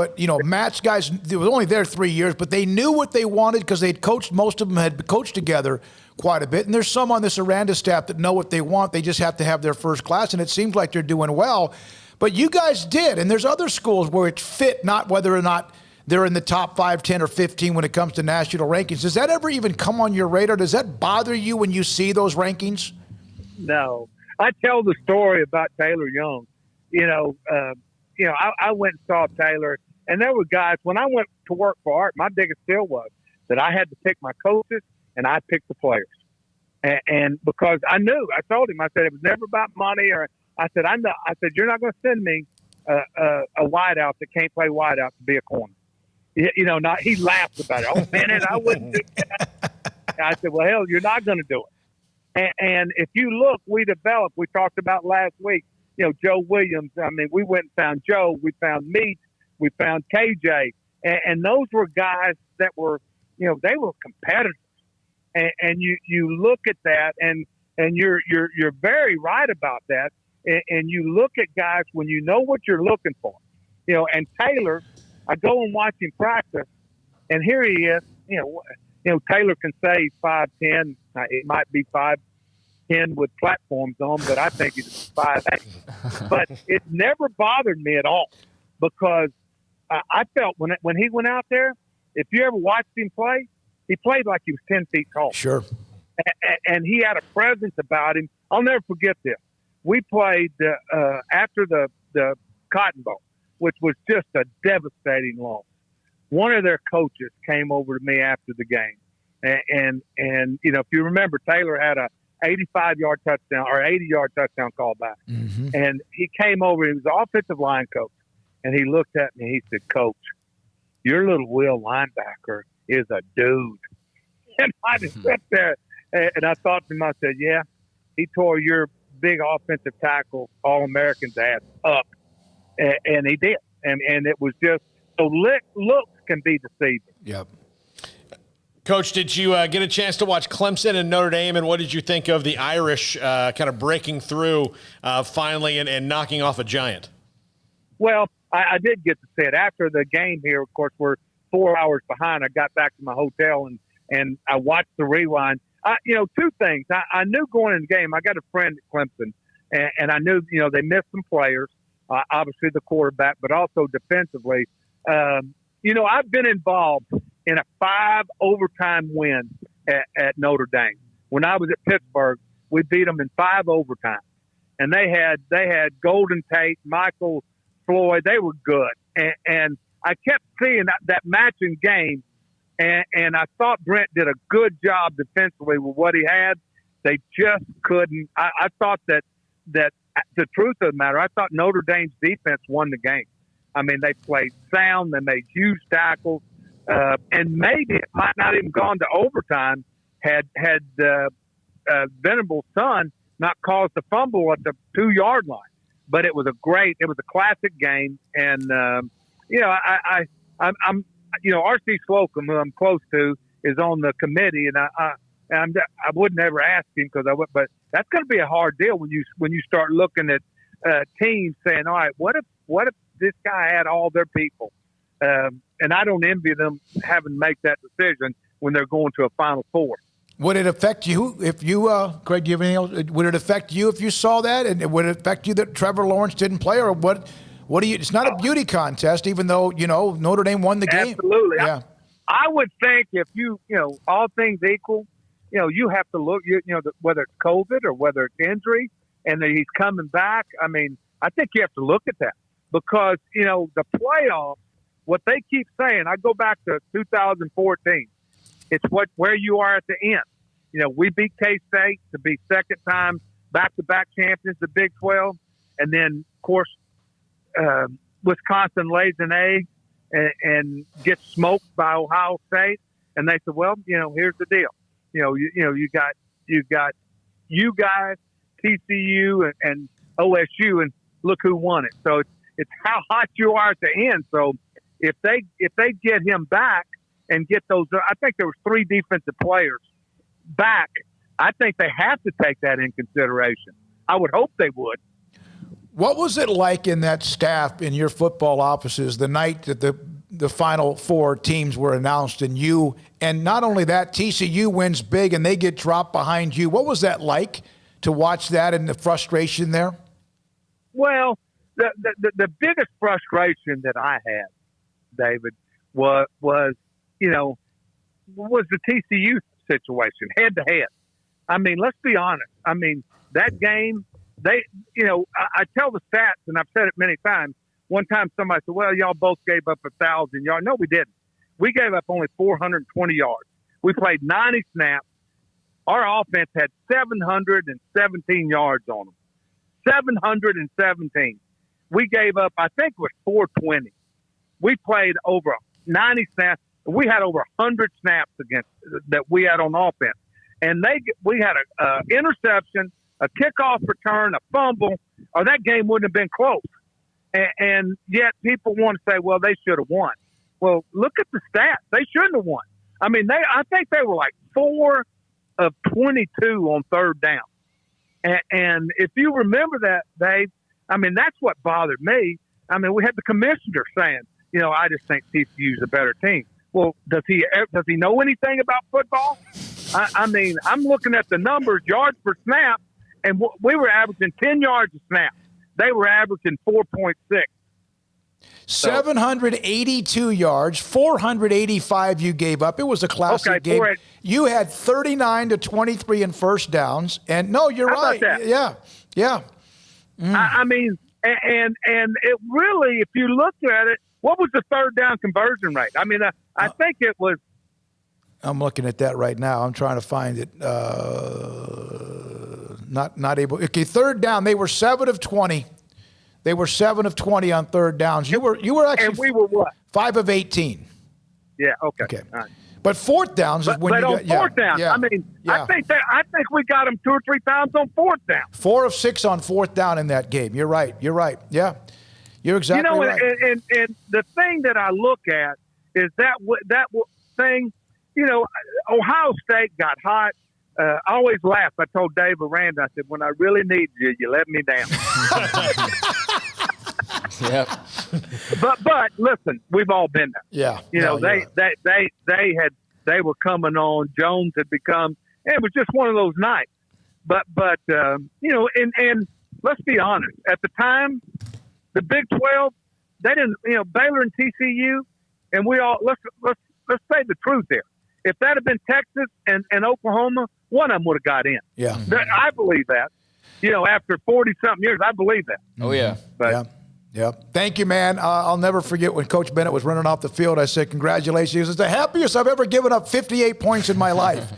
Matt's guys, they were only there 3 years, but they knew what they wanted because they'd coached, most of them had coached together quite a bit. And there's some on this Aranda staff that know what they want. They just have to have their first class, and it seems like they're doing well. But you guys did, and there's other schools where it fit, not whether or not they're in the top 5, 10, or 15 when it comes to national rankings. Does that ever even come on your radar? Does that bother you when you see those rankings? No. I tell the story about Taylor Young. I went and saw Taylor, and there were guys, when I went to work for Art, my biggest deal was that I had to pick my coaches and I picked the players. And because I knew, I told him, I said, it was never about money, or I said, you're not going to send me a wideout that can't play wideout to be a corner. He laughed about it. Oh, man, I wouldn't do that. I said, well, hell, you're not going to do it. And if you look, we talked about last week, Joe Williams. I mean, we went and found Joe. We found Meat. We found KJ. And those were guys that were, they were competitors. And you look at that, and you're very right about that. And you look at guys when you know what you're looking for. And Taylor, I go and watch him practice, and here he is. Taylor can say he's 5'10". It might be 5'10" with platforms on, but I think he's 5'8". But it never bothered me at all because I felt when he went out there, if you ever watched him play, he played like he was 10 feet tall. Sure. And he had a presence about him. I'll never forget this. We played after the Cotton Bowl, which was just a devastating loss. One of their coaches came over to me after the game. And if you remember, Taylor had a 85-yard touchdown or 80-yard touchdown call back. Mm-hmm. And he came over. He was the offensive line coach. And he looked at me. He said, Coach, your little Will linebacker is a dude. And I just sat there and I thought to myself, yeah, he tore your big offensive tackle All-American's ass up. And he did. And it was just so looks can be deceiving. Yep. Coach, did you get a chance to watch Clemson and Notre Dame, and what did you think of the Irish kind of breaking through finally and knocking off a giant? Well, I did get to see it. After the game here, of course, we're 4 hours behind. I got back to my hotel, and I watched the rewind. Two things. I knew going in the game, I got a friend at Clemson, and I knew, they missed some players, obviously the quarterback, but also defensively. I've been involved in a 5 overtime win at Notre Dame. When I was at Pittsburgh, we beat them in 5 overtime, and they had Golden Tate, Michael Floyd. They were good, and I kept seeing that matching game, and I thought Brent did a good job defensively with what he had. They just couldn't. I thought that the truth of the matter, I thought Notre Dame's defense won the game. I mean, they played sound. They made huge tackles. And maybe it might not even gone to overtime had Venerable's son not caused the fumble at the 2-yard line. But it was a classic game. And, I'm R.C. Slocum, who I'm close to, is on the committee. And I would never ask him but that's going to be a hard deal when you start looking at teams saying, all right, what if this guy had all their people? And I don't envy them having to make that decision when they're going to a Final Four. Would it affect you if you, Craig, do you have anything else? Would it affect you if you saw that? And would it affect you that Trevor Lawrence didn't play? Or what do you – it's not a beauty contest, even though, Notre Dame won the game. Absolutely. Yeah. I would think if all things equal, you have to look, whether it's COVID or whether it's injury and that he's coming back. I mean, I think you have to look at that because, the playoffs, what they keep saying, I go back to 2014. It's where you are at the end. We beat K-State to be second time back-to-back champions, the Big 12. And then, of course, Wisconsin lays an egg and gets smoked by Ohio State. And they said, well, here's the deal. You got you guys, TCU and OSU, and look who won it. So it's how hot you are at the end. So if they get him back and get those. I think there were 3 defensive players back. I think they have to take that in consideration. I would hope they would. What was it like in that staff in your football offices the night that the Final Four teams were announced and not only that, TCU wins big and they get dropped behind you? What was that like to watch that and the frustration there? Well, the biggest frustration that I had, David, was the TCU situation, head to head. I mean, let's be honest. I mean, that game, I tell the stats, and I've said it many times. One time somebody said, well, y'all both gave up 1,000 yards. No, we didn't. We gave up only 420 yards. We played 90 snaps. Our offense had 717 yards on them. 717. We gave up, I think it was 420. We played over 90 snaps. We had over 100 snaps that we had on offense. And we had an interception, a kickoff return, a fumble, or that game wouldn't have been close. And yet people want to say, well, they should have won. Well, look at the stats. They shouldn't have won. I mean, I think they were like 4 of 22 on third down. And if you remember that, Dave, I mean, that's what bothered me. I mean, we had the commissioner saying, I just think TCU's a better team. Well, does he know anything about football? I mean, I'm looking at the numbers, yards per snap, and we were averaging 10 yards a snap. They were averaging 4.6. 782 yards, 485 you gave up. It was a classic game. You had 39 to 23 in first downs. And no, you're right. Yeah. I mean, and it really, if you look at it, what was the third down conversion rate? I mean, I think it was. I'm looking at that right now. I'm trying to find it. Not able. Okay, third down. They were 7 of 20. They were 7 of 20 on third downs. You were actually. And we were what? 5 of 18. Yeah. Okay. All right. But fourth downs is when but you on got. fourth down, I mean, I think we got them 2 or 3 times on fourth down. 4 of 6 on fourth down in that game. You're right. Yeah. You're exactly right. And the thing that I look at is that thing. Ohio State got hot. I always laugh. I told Dave Aranda, I said, when I really need you, you let me down. Yep. But listen, we've all been there. Yeah. They were coming on. Jones had become. It was just one of those nights. But and let's be honest. At the time, the Big 12, they didn't. Baylor and TCU, and we all let's say the truth there. If that had been Texas and Oklahoma, one of them would have got in. Yeah. I believe that. After 40-something years, I believe that. Oh, yeah. But, yeah. Thank you, man. I'll never forget when Coach Bennett was running off the field. I said, congratulations. It's the happiest I've ever given up 58 points in my life.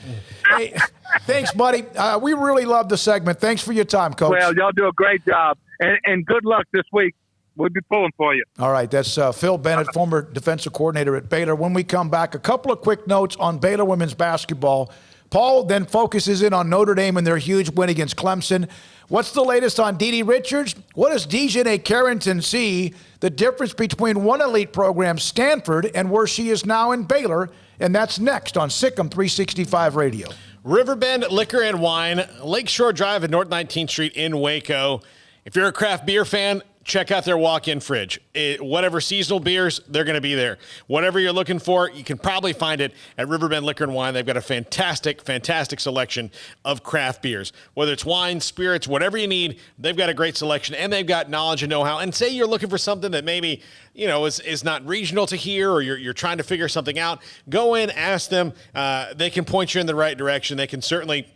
Hey, thanks, buddy. We really loved the segment. Thanks for your time, Coach. Well, y'all do a great job. And good luck this week. We'll be pulling for you. All right, that's Phil Bennett, former defensive coordinator at Baylor. When we come back, a couple of quick notes on Baylor women's basketball. Paul then focuses in on Notre Dame and their huge win against Clemson. What's the latest on Dee Dee Richards? What does Dejanay Carrington see the difference between one elite program, Stanford, and where she is now in Baylor? And that's next on Sic'Em365 Radio. Riverbend Liquor and Wine, Lakeshore Drive at North 19th Street in Waco. If you're a craft beer fan, check out their walk-in fridge. Whatever seasonal beers, they're going to be there. Whatever you're looking for, you can probably find it at Riverbend Liquor and Wine. They've got a fantastic selection of craft beers. Whether it's wine, spirits, whatever you need, they've got a great selection, and they've got knowledge and know-how. And say you're looking for something that maybe, is not regional to here, or you're trying to figure something out, go in, ask them. They can point you in the right direction. They can certainly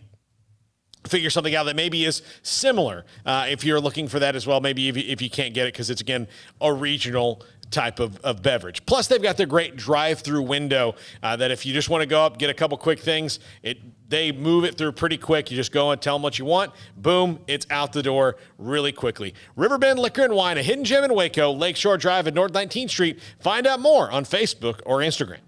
figure something out that maybe is similar if you're looking for that as well, maybe if you can't get it because it's, again, a regional type of beverage. Plus, they've got their great drive-through window that if you just want to go up, get a couple quick things, they move it through pretty quick. You just go and tell them what you want. Boom, it's out the door really quickly. Riverbend Liquor and Wine, a hidden gem in Waco, Lakeshore Drive at North 19th Street. Find out more on Facebook or Instagram.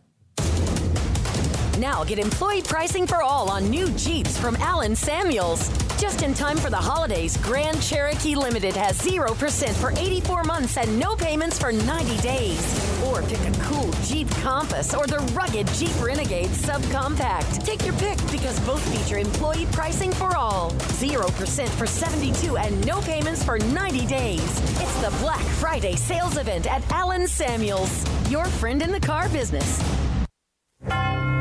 Now get employee pricing for all on new Jeeps from Allen Samuels. Just in time for the holidays, Grand Cherokee Limited has 0% for 84 months and no payments for 90 days. Or pick a cool Jeep Compass or the rugged Jeep Renegade Subcompact. Take your pick because both feature employee pricing for all. 0% for 72 and no payments for 90 days. It's the Black Friday sales event at Allen Samuels, your friend in the car business.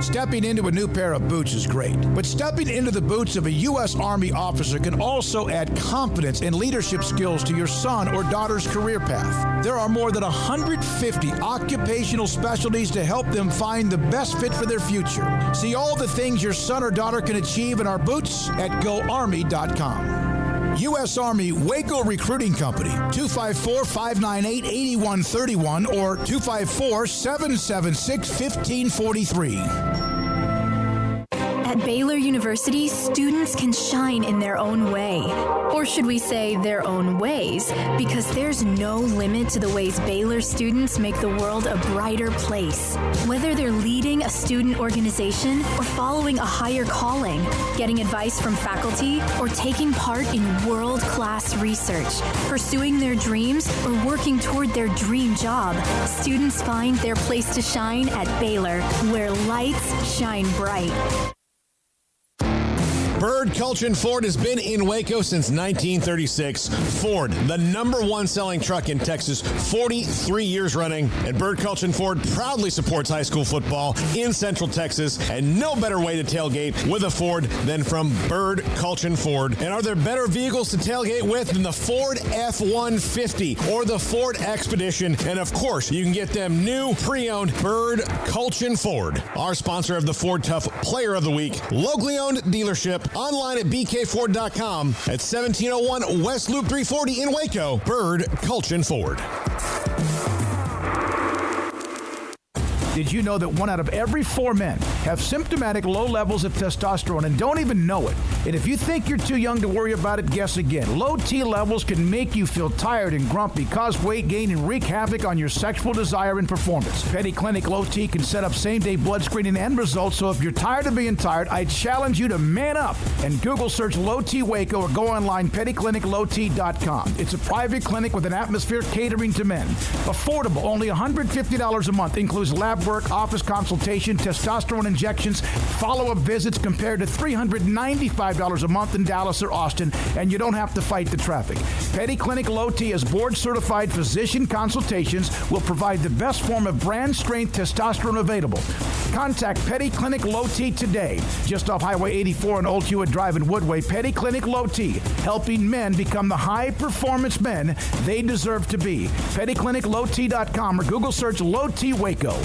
Stepping into a new pair of boots is great, but stepping into the boots of a U.S. Army officer can also add confidence and leadership skills to your son or daughter's career path. There are more than 150 occupational specialties to help them find the best fit for their future. See all the things your son or daughter can achieve in our boots at GoArmy.com. U.S. Army Waco Recruiting Company, 254-598-8131 or 254-776-1543. At Baylor University, students can shine in their own way. Or should we say their own ways? Because there's no limit to the ways Baylor students make the world a brighter place. Whether they're leading a student organization or following a higher calling, getting advice from faculty, or taking part in world-class research, pursuing their dreams, or working toward their dream job, students find their place to shine at Baylor, where lights shine bright. Bird Culchin Ford has been in Waco since 1936. Ford, the #1 selling truck in Texas, 43 years running. And Bird Culchin Ford proudly supports high school football in Central Texas. And no better way to tailgate with a Ford than from Bird Culchin Ford. And are there better vehicles to tailgate with than the Ford F-150 or the Ford Expedition? And of course, you can get them new pre-owned Bird Culchin Ford. Our sponsor of the Ford Tough Player of the Week, locally owned dealership. Online at bkford.com at 1701 West Loop 340 in Waco. Bird Culchin Ford. Did you know that 1 out of every 4 men have symptomatic low levels of testosterone and don't even know it? And if you think you're too young to worry about it, guess again. Low T levels can make you feel tired and grumpy, cause weight gain, and wreak havoc on your sexual desire and performance. Petty Clinic Low T can set up same-day blood screening and results, so if you're tired of being tired, I challenge you to man up and Google search Low T Waco or go online pettycliniclowt.com. It's a private clinic with an atmosphere catering to men. Affordable, only $150 a month, includes lab work, office consultation, testosterone injections, follow-up visits compared to $395 a month in Dallas or Austin, and you don't have to fight the traffic. Petty Clinic Low T as board-certified physician consultations will provide the best form of brand-strength testosterone available. Contact Petty Clinic Low T today, just off Highway 84 and Old Hewitt Drive in Woodway. Petty Clinic Low T, helping men become the high-performance men they deserve to be. PettyClinicLowT.com or Google search Low T Waco.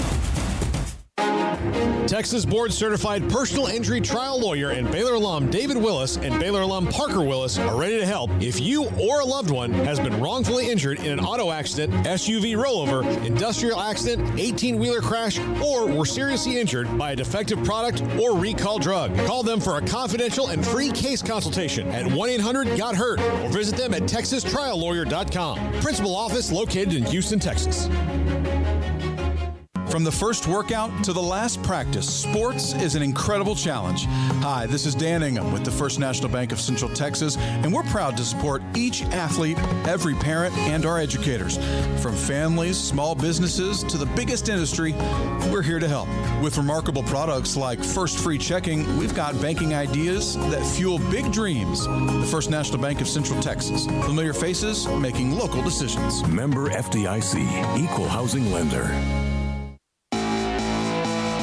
Texas Board Certified Personal Injury Trial Lawyer and Baylor alum David Willis and Baylor alum Parker Willis are ready to help if you or a loved one has been wrongfully injured in an auto accident, SUV rollover, industrial accident, 18-wheeler crash, or were seriously injured by a defective product or recall drug. Call them for a confidential and free case consultation at 1-800-GOT-HURT or visit them at texastriallawyer.com. Principal office located in Houston, Texas. From the first workout to the last practice, sports is an incredible challenge. Hi, this is Dan Ingham with the First National Bank of Central Texas, and we're proud to support each athlete, every parent, and our educators. From families, small businesses, to the biggest industry, we're here to help. With remarkable products like First Free Checking, we've got banking ideas that fuel big dreams. The First National Bank of Central Texas. Familiar faces making local decisions. Member FDIC, Equal Housing Lender.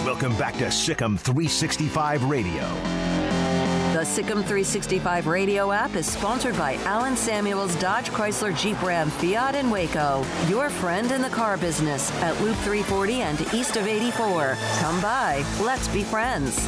Welcome back to Sic'Em365 Radio. The Sic'Em365 Radio app is sponsored by Allen Samuels Dodge Chrysler Jeep Ram Fiat in Waco. Your friend in the car business at Loop 340 and east of 84. Come by. Let's be friends.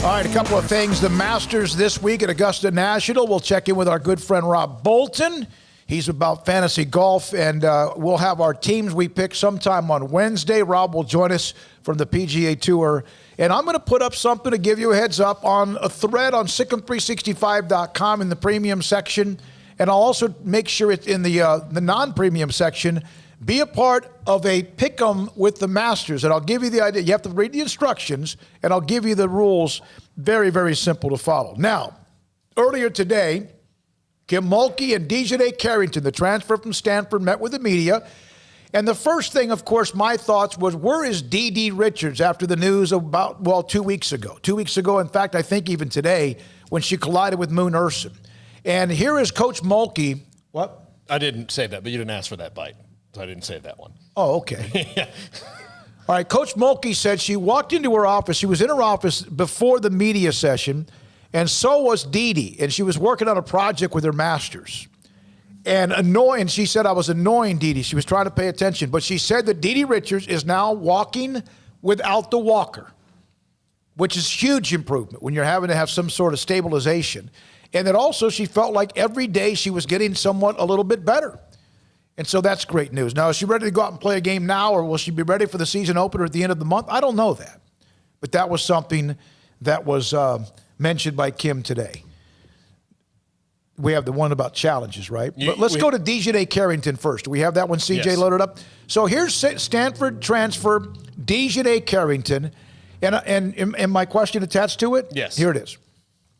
All right, a couple of things. The Masters this week at Augusta National. We'll check in with our good friend Rob Bolton. He's about fantasy golf, and we'll have our teams we pick sometime on Wednesday. Rob will join us from the PGA Tour. And I'm going to put up something to give you a heads up on a thread on Sic'Em365.com in the premium section. And I'll also make sure it's in the non-premium section. Be a part of a pick'em with the Masters. And I'll give you the idea. You have to read the instructions, and I'll give you the rules. Very, very simple to follow. Now, earlier today, Kim Mulkey and Dejanay Carrington, the transfer from Stanford, met with the media. And the first thing, of course, my thoughts was, where is D.D. Richards after the news about, 2 weeks ago? 2 weeks ago, in fact, I think even today, when she collided with Moon Urson. And here is Coach Mulkey. What? I didn't say that, but you didn't ask for that bite. So I didn't say that one. Oh, okay. Yeah. All right, Coach Mulkey said she walked into her office. She was in her office before the media session, and so was Dee. And she was working on a project with her masters. And she said, I was annoying Dee. She was trying to pay attention. But she said that D.D. Richards is now walking without the walker, which is huge improvement when you're having to have some sort of stabilization. And that also she felt like every day she was getting somewhat a little bit better. And so that's great news. Now, is she ready to go out and play a game now, or will she be ready for the season opener at the end of the month? I don't know that. But that was something that was mentioned by Kim today. We have the one about challenges, right? But let's go to Dejanay Carrington first. Do we have that one, CJ, yes, loaded up? So here's Stanford transfer Dejanay Carrington. And my question attached to it? Yes. Here it is.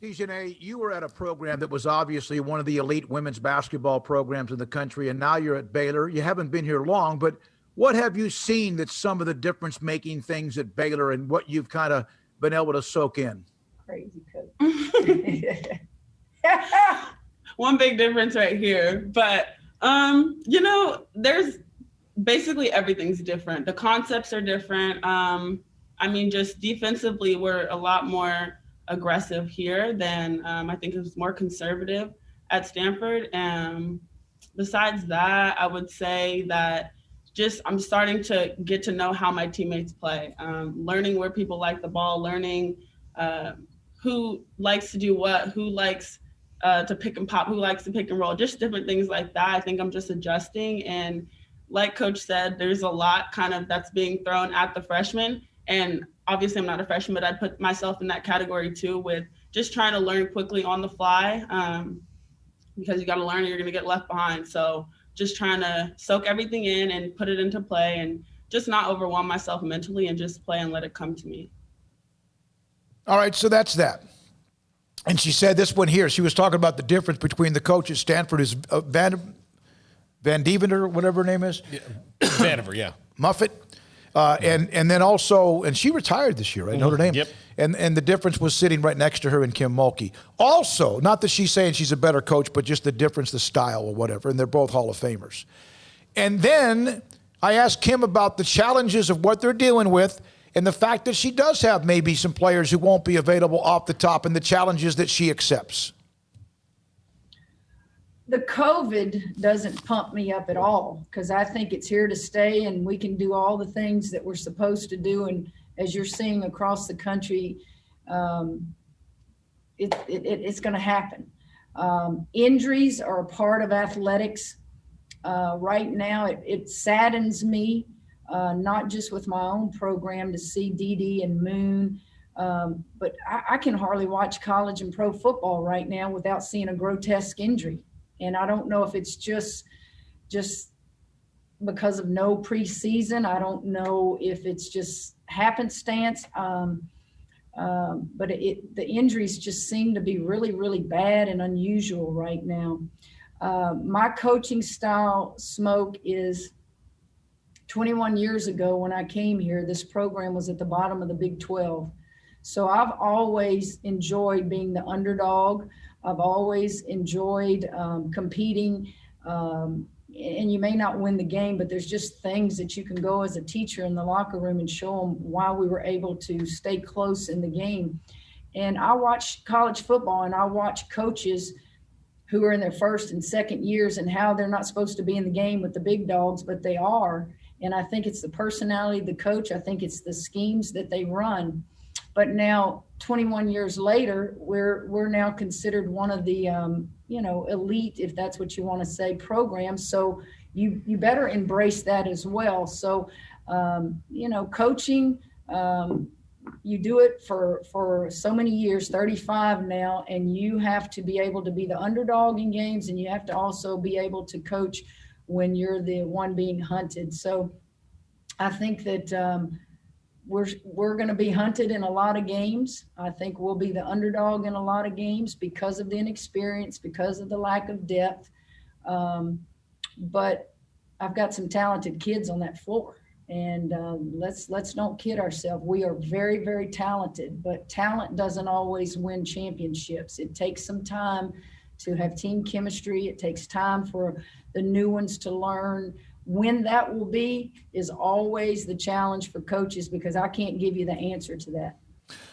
Dejanay, you were at a program that was obviously one of the elite women's basketball programs in the country, and now you're at Baylor. You haven't been here long, but what have you seen that's some of the difference-making things at Baylor and what you've kind of been able to soak in? Crazy coach. One big difference right here. But, there's basically everything's different. The concepts are different. Just defensively, we're a lot more aggressive here than I think it was more conservative at Stanford. Besides that, I would say that I'm starting to get to know how my teammates play, learning where people like the ball, learning who likes to do what, who likes to pick and pop, who likes to pick and roll, just different things like that. I think I'm just adjusting. And like Coach said, there's a lot kind of that's being thrown at the freshmen. And obviously I'm not a freshman, but I put myself in that category too, with just trying to learn quickly on the fly, because you got to learn or you're going to get left behind. So just trying to soak everything in and put it into play and just not overwhelm myself mentally and just play and let it come to me. All right, so that's that. And she said this one here. She was talking about the difference between the coach at Stanford is Van Deventer, whatever her name is. Yeah. Vandiver, yeah. Muffet. And then also, and she retired this year, right? Mm-hmm. Notre Dame. Yep. And the difference was sitting right next to her and Kim Mulkey. Also, not that she's saying she's a better coach, but just the difference, the style or whatever. And they're both Hall of Famers. And then I asked Kim about the challenges of what they're dealing with and the fact that she does have maybe some players who won't be available off the top and the challenges that she accepts. The COVID doesn't pump me up at all because I think it's here to stay and we can do all the things that we're supposed to do. And as you're seeing across the country, it's going to happen. Injuries are a part of athletics. Right now, it saddens me, not just with my own program to see Dee and Moon, but I can hardly watch college and pro football right now without seeing a grotesque injury. And I don't know if it's just because of no preseason. I don't know if it's just happenstance. But the injuries just seem to be really, really bad and unusual right now. My coaching style, Smoke, is 21 years ago when I came here, this program was at the bottom of the Big 12. So I've always enjoyed being the underdog. I've always enjoyed competing, and you may not win the game, but there's just things that you can go as a teacher in the locker room and show them why we were able to stay close in the game. And I watch college football and I watch coaches who are in their first and second years and how they're not supposed to be in the game with the big dogs, but they are. And I think it's the personality of the coach. I think it's the schemes that they run. But now, 21 years later, we're now considered one of the elite, if that's what you want to say, programs. So you better embrace that as well. So coaching, you do it for so many years, 35 now, and you have to be able to be the underdog in games, and you have to also be able to coach when you're the one being hunted. So I think that we're going to be hunted in a lot of games. I think we'll be the underdog in a lot of games because of the inexperience, because of the lack of depth. But I've got some talented kids on that floor, and let's don't kid ourselves. We are very, very talented, but talent doesn't always win championships. It takes some time to have team chemistry. It takes time for the new ones to learn. When that will be is always the challenge for coaches, because I can't give you the answer to that.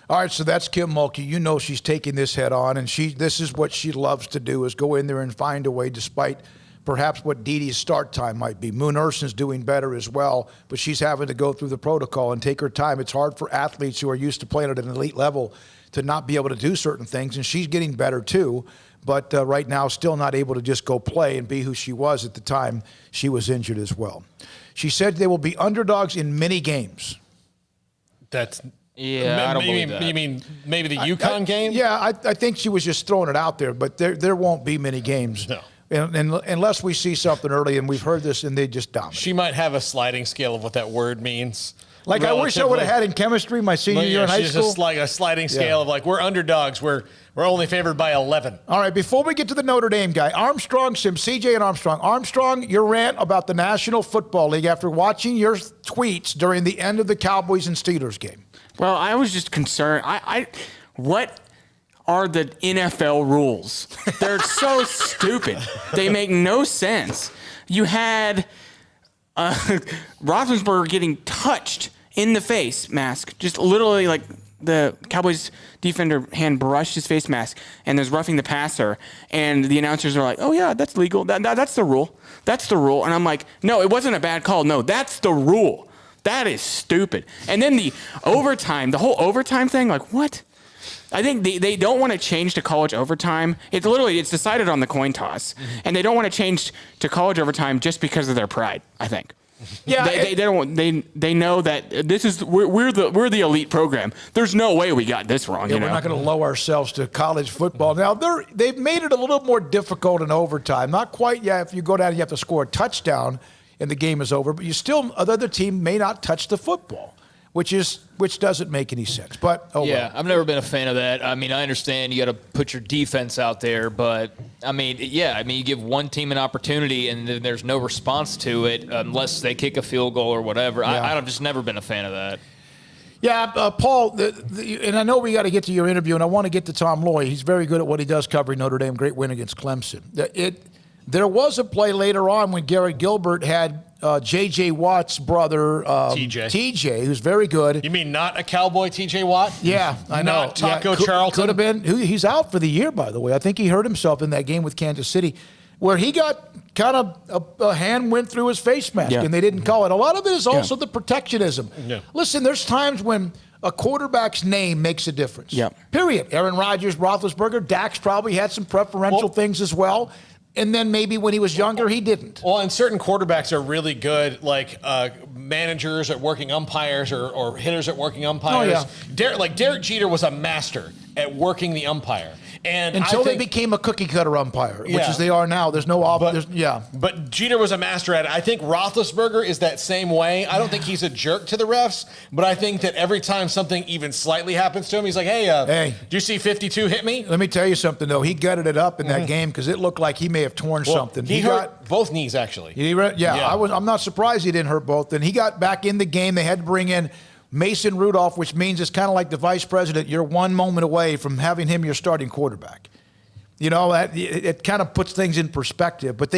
All right, so that's Kim Mulkey. You know she's taking this head on, and this is what she loves to do, is go in there and find a way, despite perhaps what Dee Dee's start time might be. Moon Urson's doing better as well, but she's having to go through the protocol and take her time. It's hard for athletes who are used to playing at an elite level to not be able to do certain things, and she's getting better too. But right now still not able to just go play and be who she was at the time she was injured as well. She said they will be underdogs in many games. That's I don't believe that. You mean maybe the UConn game? Yeah, I think she was just throwing it out there, but there won't be many games. No. And unless we see something early, and we've heard this, and they just dominate. She might have a sliding scale of what that word means. Like, I wish I would have had in chemistry my senior year in high school. Just like a sliding scale of like, we're underdogs. We're only favored by 11. All right, before we get to the Notre Dame guy, CJ and Armstrong. Armstrong, your rant about the National Football League after watching your tweets during the end of the Cowboys and Steelers game. Well, I was just concerned. What are the NFL rules? They're so stupid. They make no sense. You had Roethlisberger getting touched in the face mask, just literally like the Cowboys defender hand brushed his face mask, and there's roughing the passer, and the announcers are like, oh yeah, that's legal. That's the rule. That's the rule. And I'm like, no, it wasn't a bad call. No, that's the rule. That is stupid. And then the overtime, the whole overtime thing, like what? I think they don't want to change to college overtime. It's decided on the coin toss, and they don't want to change to college overtime just because of their pride, I think. Yeah, they know that we're the elite program. There's no way we got this wrong. Yeah, we're not going to lower ourselves to college football. Now they've made it a little more difficult in overtime. Not quite yet. If you go down, you have to score a touchdown, and the game is over. But the other team may not touch the football, which doesn't make any sense. But well. I've never been a fan of that. I mean, I understand you got to put your defense out there, but you give one team an opportunity and then there's no response to it unless they kick a field goal or whatever. Yeah. I've just never been a fan of that. Yeah, Paul, and I know we got to get to your interview, and I want to get to Tom Loy. He's very good at what he does covering Notre Dame. Great win against Clemson. There was a play later on when Garrett Gilbert had J.J. Watt's brother, TJ, who's very good. You mean not a Cowboy, T.J. Watt? Yeah, I know. Not Taco Charlton? Could have been. He's out for the year, by the way. I think he hurt himself in that game with Kansas City, where he got kind of a hand went through his face mask, and they didn't call it. A lot of it is also the protectionism. Yeah. Listen, there's times when a quarterback's name makes a difference. Yeah. Period. Aaron Rodgers, Roethlisberger, Dax probably had some preferential things as well. And then maybe when he was younger, he didn't. Well, and certain quarterbacks are really good, like managers at working umpires or hitters at working umpires. Oh, yeah. Derek Jeter was a master at working the umpire. And until they became a cookie-cutter umpire, which is they are now. There's no But Jeter was a master at it. I think Roethlisberger is that same way. I don't think he's a jerk to the refs, but I think that every time something even slightly happens to him, he's like, hey, did you see 52 hit me? Let me tell you something, though. He gutted it up in that game because it looked like he may have torn something. He hurt both knees, actually. I'm not surprised he didn't hurt both. And he got back in the game. They had to bring in Mason Rudolph, which means it's kind of like the vice president. You're one moment away from having him your starting quarterback. You know, it kind of puts things in perspective. But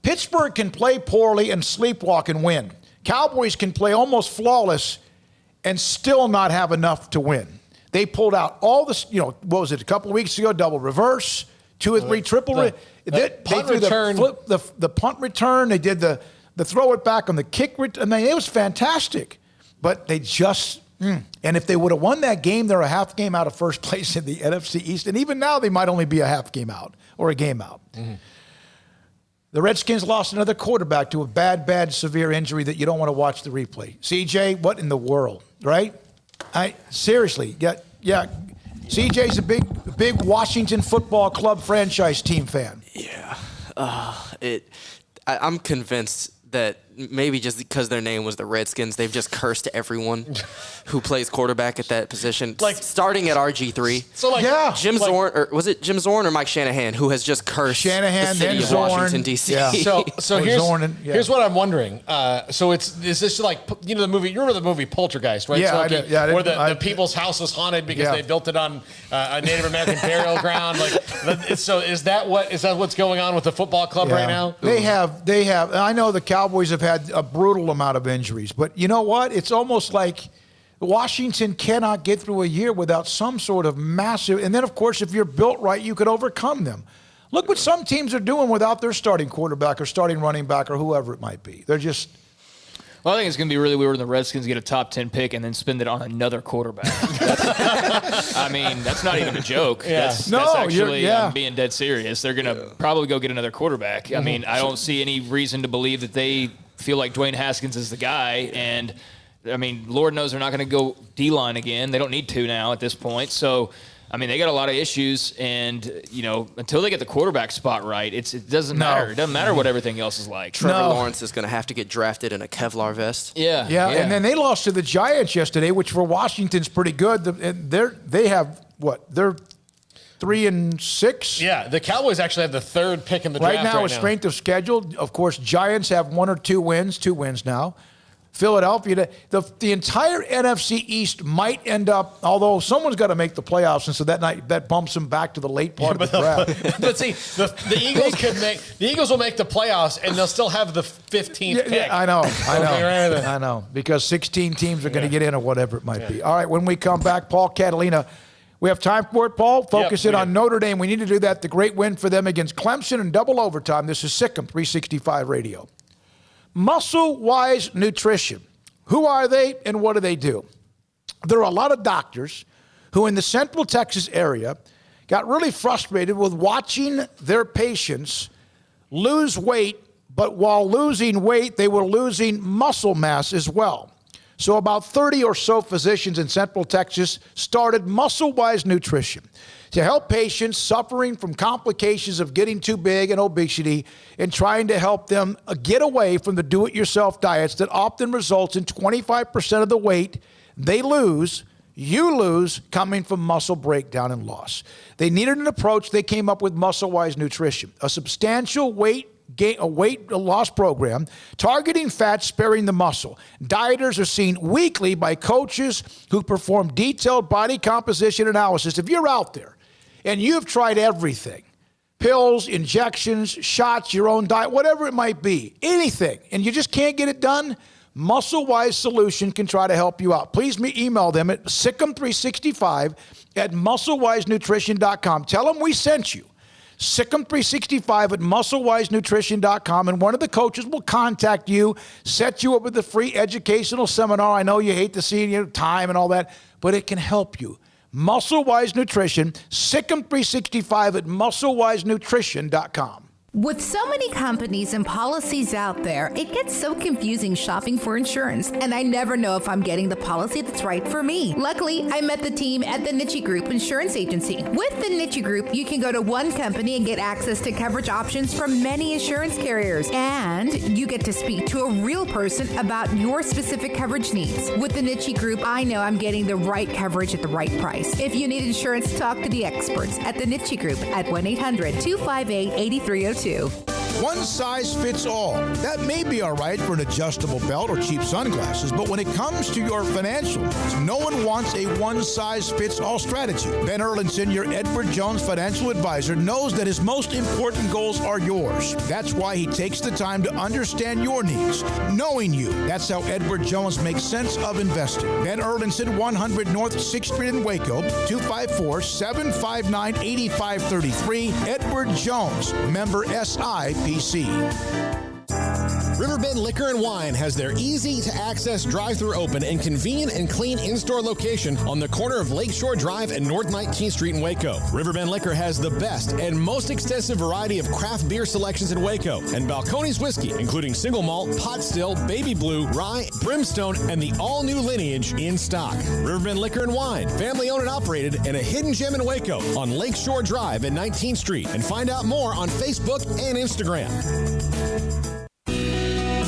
Pittsburgh can play poorly and sleepwalk and win. Cowboys can play almost flawless and still not have enough to win. They pulled out all this, what was it, a couple of weeks ago, double reverse, 2 or 3 triple. They threw the punt return. They did the throw it back on the kick return. I mean, it was fantastic. But they just, and if they would have won that game, they're a half game out of first place in the NFC East. And even now, they might only be a half game out or a game out. Mm-hmm. The Redskins lost another quarterback to a bad, severe injury that you don't want to watch the replay. CJ, what in the world, right? Seriously, yeah. CJ's a big Washington Football Club franchise team fan. Yeah. I'm convinced that maybe just because their name was the Redskins, they've just cursed everyone who plays quarterback at that position. Like starting at RG3. So like Jim Zorn, or was it Jim Zorn or Mike Shanahan, who has just cursed Shanahan, the city of Zorn, Washington D.C. yeah. So here's what I'm wondering. So is this like the movie? You remember the movie Poltergeist, right? Yeah, Smokey? Where the people's house was haunted because they built it on a Native American burial ground. So is that what's going on with the football club right now? They have. I know the Cowboys have had a brutal amount of injuries, but you know what? It's almost like Washington cannot get through a year without some sort of massive. And then, of course, if you're built right, you could overcome them. Look what some teams are doing without their starting quarterback or starting running back or whoever it might be. They're just. Well, I think it's going to be really weird when the Redskins get a top 10 pick and then spend it on another quarterback. I mean, that's not even a joke. Yeah. That's actually, I'm being dead serious. They're going to probably go get another quarterback. I mean, I don't see any reason to believe that they feel like Dwayne Haskins is the guy. And, I mean, Lord knows they're not going to go D-line again. They don't need to now at this point. So, I mean, they got a lot of issues, and, until they get the quarterback spot right, it doesn't matter. It doesn't matter what everything else is like. Trevor Lawrence is going to have to get drafted in a Kevlar vest. Yeah, and then they lost to the Giants yesterday, which for Washington's pretty good. They have, what, they're 3-6? Yeah, the Cowboys actually have the third pick in the draft right now. With strength of schedule, of course, Giants have 1 or 2 wins, 2 wins now. Philadelphia, the entire NFC East might end up, although someone's got to make the playoffs, and so that bumps them back to the late part of the draft. But see, the Eagles will make the playoffs, and they'll still have the 15th pick. Yeah, I know, because 16 teams are going to get in or whatever it might be. All right, when we come back, Paul Catalina, we have time for it, Paul. Focus in on Notre Dame. We need to do that. The great win for them against Clemson in double overtime. This is Sic'Em365 Radio. Muscle-wise nutrition. Who are they and what do they do? There are a lot of doctors who in the Central Texas area got really frustrated with watching their patients lose weight, but while losing weight, they were losing muscle mass as well. So about 30 or so physicians in Central Texas started Muscle-Wise Nutrition to help patients suffering from complications of getting too big and obesity and trying to help them get away from the do-it-yourself diets that often results in 25% of the weight you lose coming from muscle breakdown and loss. They needed an approach. They came up with Muscle-Wise Nutrition, a substantial weight loss program targeting fat, sparing the muscle. Dieters are seen weekly by coaches who perform detailed body composition analysis. If you're out there and you've tried everything, pills, injections, shots, your own diet, whatever it might be, anything, and you just can't get it done, Muscle-Wise Solution can try to help you out. Please email them at Sic'Em365 at MuscleWiseNutrition.com. Tell them we sent you. Sic'Em365 at MuscleWiseNutrition.com, and one of the coaches will contact you, set you up with a free educational seminar. I know you hate to see time and all that, but it can help you. Muscle-Wise Nutrition, Sic'Em365 at MuscleWiseNutrition.com. With so many companies and policies out there, it gets so confusing shopping for insurance, and I never know if I'm getting the policy that's right for me. Luckily, I met the team at the Niche Group Insurance Agency. With the Niche Group, you can go to one company and get access to coverage options from many insurance carriers, and you get to speak to a real person about your specific coverage needs. With the Niche Group, I know I'm getting the right coverage at the right price. If you need insurance, talk to the experts at the Niche Group at 1-800-258-8302. One size fits all. That may be all right for an adjustable belt or cheap sunglasses, but when it comes to your financial needs, no one wants a one-size-fits-all strategy. Ben Erlinson, your Edward Jones financial advisor, knows that his most important goals are yours. That's why he takes the time to understand your needs, knowing you. That's how Edward Jones makes sense of investing. Ben Erlinson, 100 North 6th Street in Waco, 254-759-8533. Edward Jones, member SIPC. Riverbend Liquor and Wine has their easy-to-access drive-thru open and convenient and clean in-store location on the corner of Lakeshore Drive and North 19th Street in Waco. Riverbend Liquor has the best and most extensive variety of craft beer selections in Waco and Balcones whiskey, including single malt, pot still, baby blue, rye, brimstone, and the all-new lineage in stock. Riverbend Liquor and Wine, family-owned and operated, and a hidden gem in Waco on Lakeshore Drive and 19th Street. And find out more on Facebook and Instagram.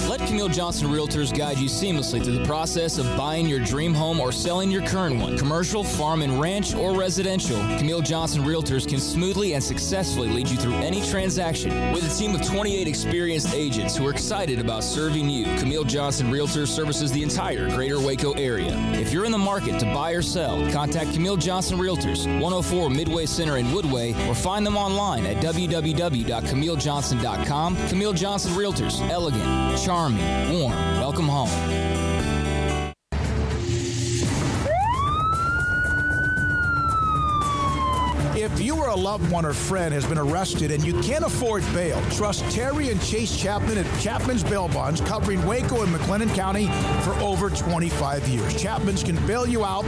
Let Camille Johnson Realtors guide you seamlessly through the process of buying your dream home or selling your current one, commercial, farm and ranch, or residential. Camille Johnson Realtors can smoothly and successfully lead you through any transaction. With a team of 28 experienced agents who are excited about serving you, Camille Johnson Realtors services the entire greater Waco area. If you're in the market to buy or sell, contact Camille Johnson Realtors, 104 Midway Center in Woodway, or find them online at www.camillejohnson.com. Camille Johnson Realtors, elegant, charming, warm. Welcome home. If you or a loved one or friend has been arrested and you can't afford bail, trust Terry and Chase Chapman at Chapman's Bail Bonds, covering Waco and McLennan County for over 25 years. Chapman's can bail you out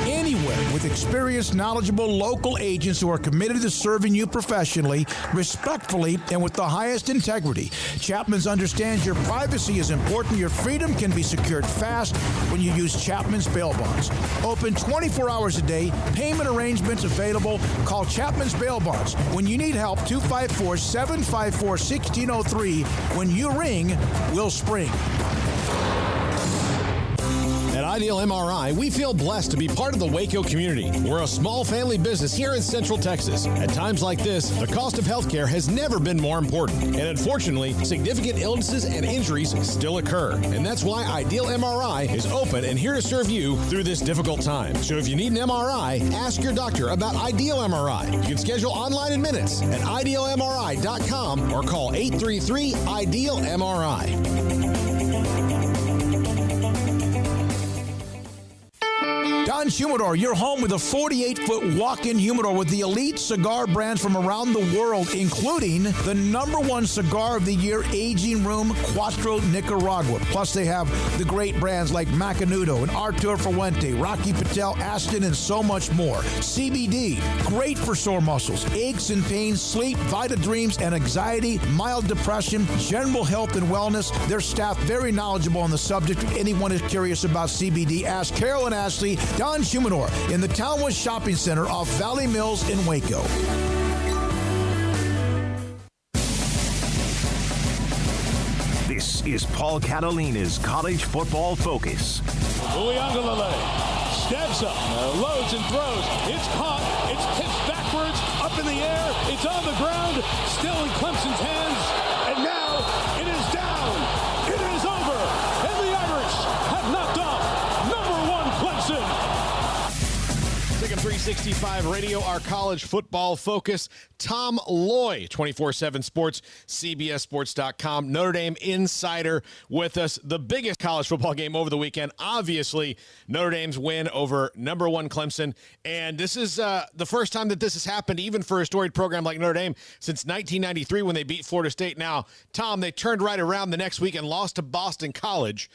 anywhere with experienced, knowledgeable local agents who are committed to serving you professionally, respectfully, and with the highest integrity. Chapman's understands your privacy is important. Your freedom can be secured fast when you use Chapman's Bail Bonds. Open 24 hours a day. Payment arrangements available. Call Chapman's Bail Bonds. When you need help, 254-754-1603. When you ring, we'll spring. At Ideal MRI, we feel blessed to be part of the Waco community. We're a small family business here in Central Texas. At times like this, the cost of healthcare has never been more important. And unfortunately, significant illnesses and injuries still occur. And that's why Ideal MRI is open and here to serve you through this difficult time. So if you need an MRI, ask your doctor about Ideal MRI. You can schedule online in minutes at idealmri.com or call 833-IDEAL-MRI. Don's Humidor, your home with a 48-foot walk-in humidor with the elite cigar brands from around the world, including the #1 cigar of the year, Aging Room Cuatro Nicaragua. Plus, they have the great brands like Macanudo and Arturo Fuente, Rocky Patel, Aston, and so much more. CBD, great for sore muscles, aches and pains, sleep, Vita Dreams, and anxiety, mild depression, general health and wellness. Their staff very knowledgeable on the subject. If anyone is curious about CBD, ask Carol and Ashley. Don's Humidor in the Townwood Shopping Center off Valley Mills in Waco. This is Paul Catalina's College Football Focus. Uiagalelei steps up, loads and throws. It's caught. It's tipped backwards, up in the air. It's on the ground, still in Clemson's hands. And now it is down. It is over. And the Irish have knocked off #1 Clemson. Sic'Em365 Radio, our college football focus. Tom Loy, 24/7 Sports, CBSSports.com, Notre Dame insider with us. The biggest college football game over the weekend, obviously, Notre Dame's win over #1 Clemson. And this is the first time that this has happened, even for a storied program like Notre Dame, since 1993 when they beat Florida State. Now, Tom, they turned right around the next week and lost to Boston College.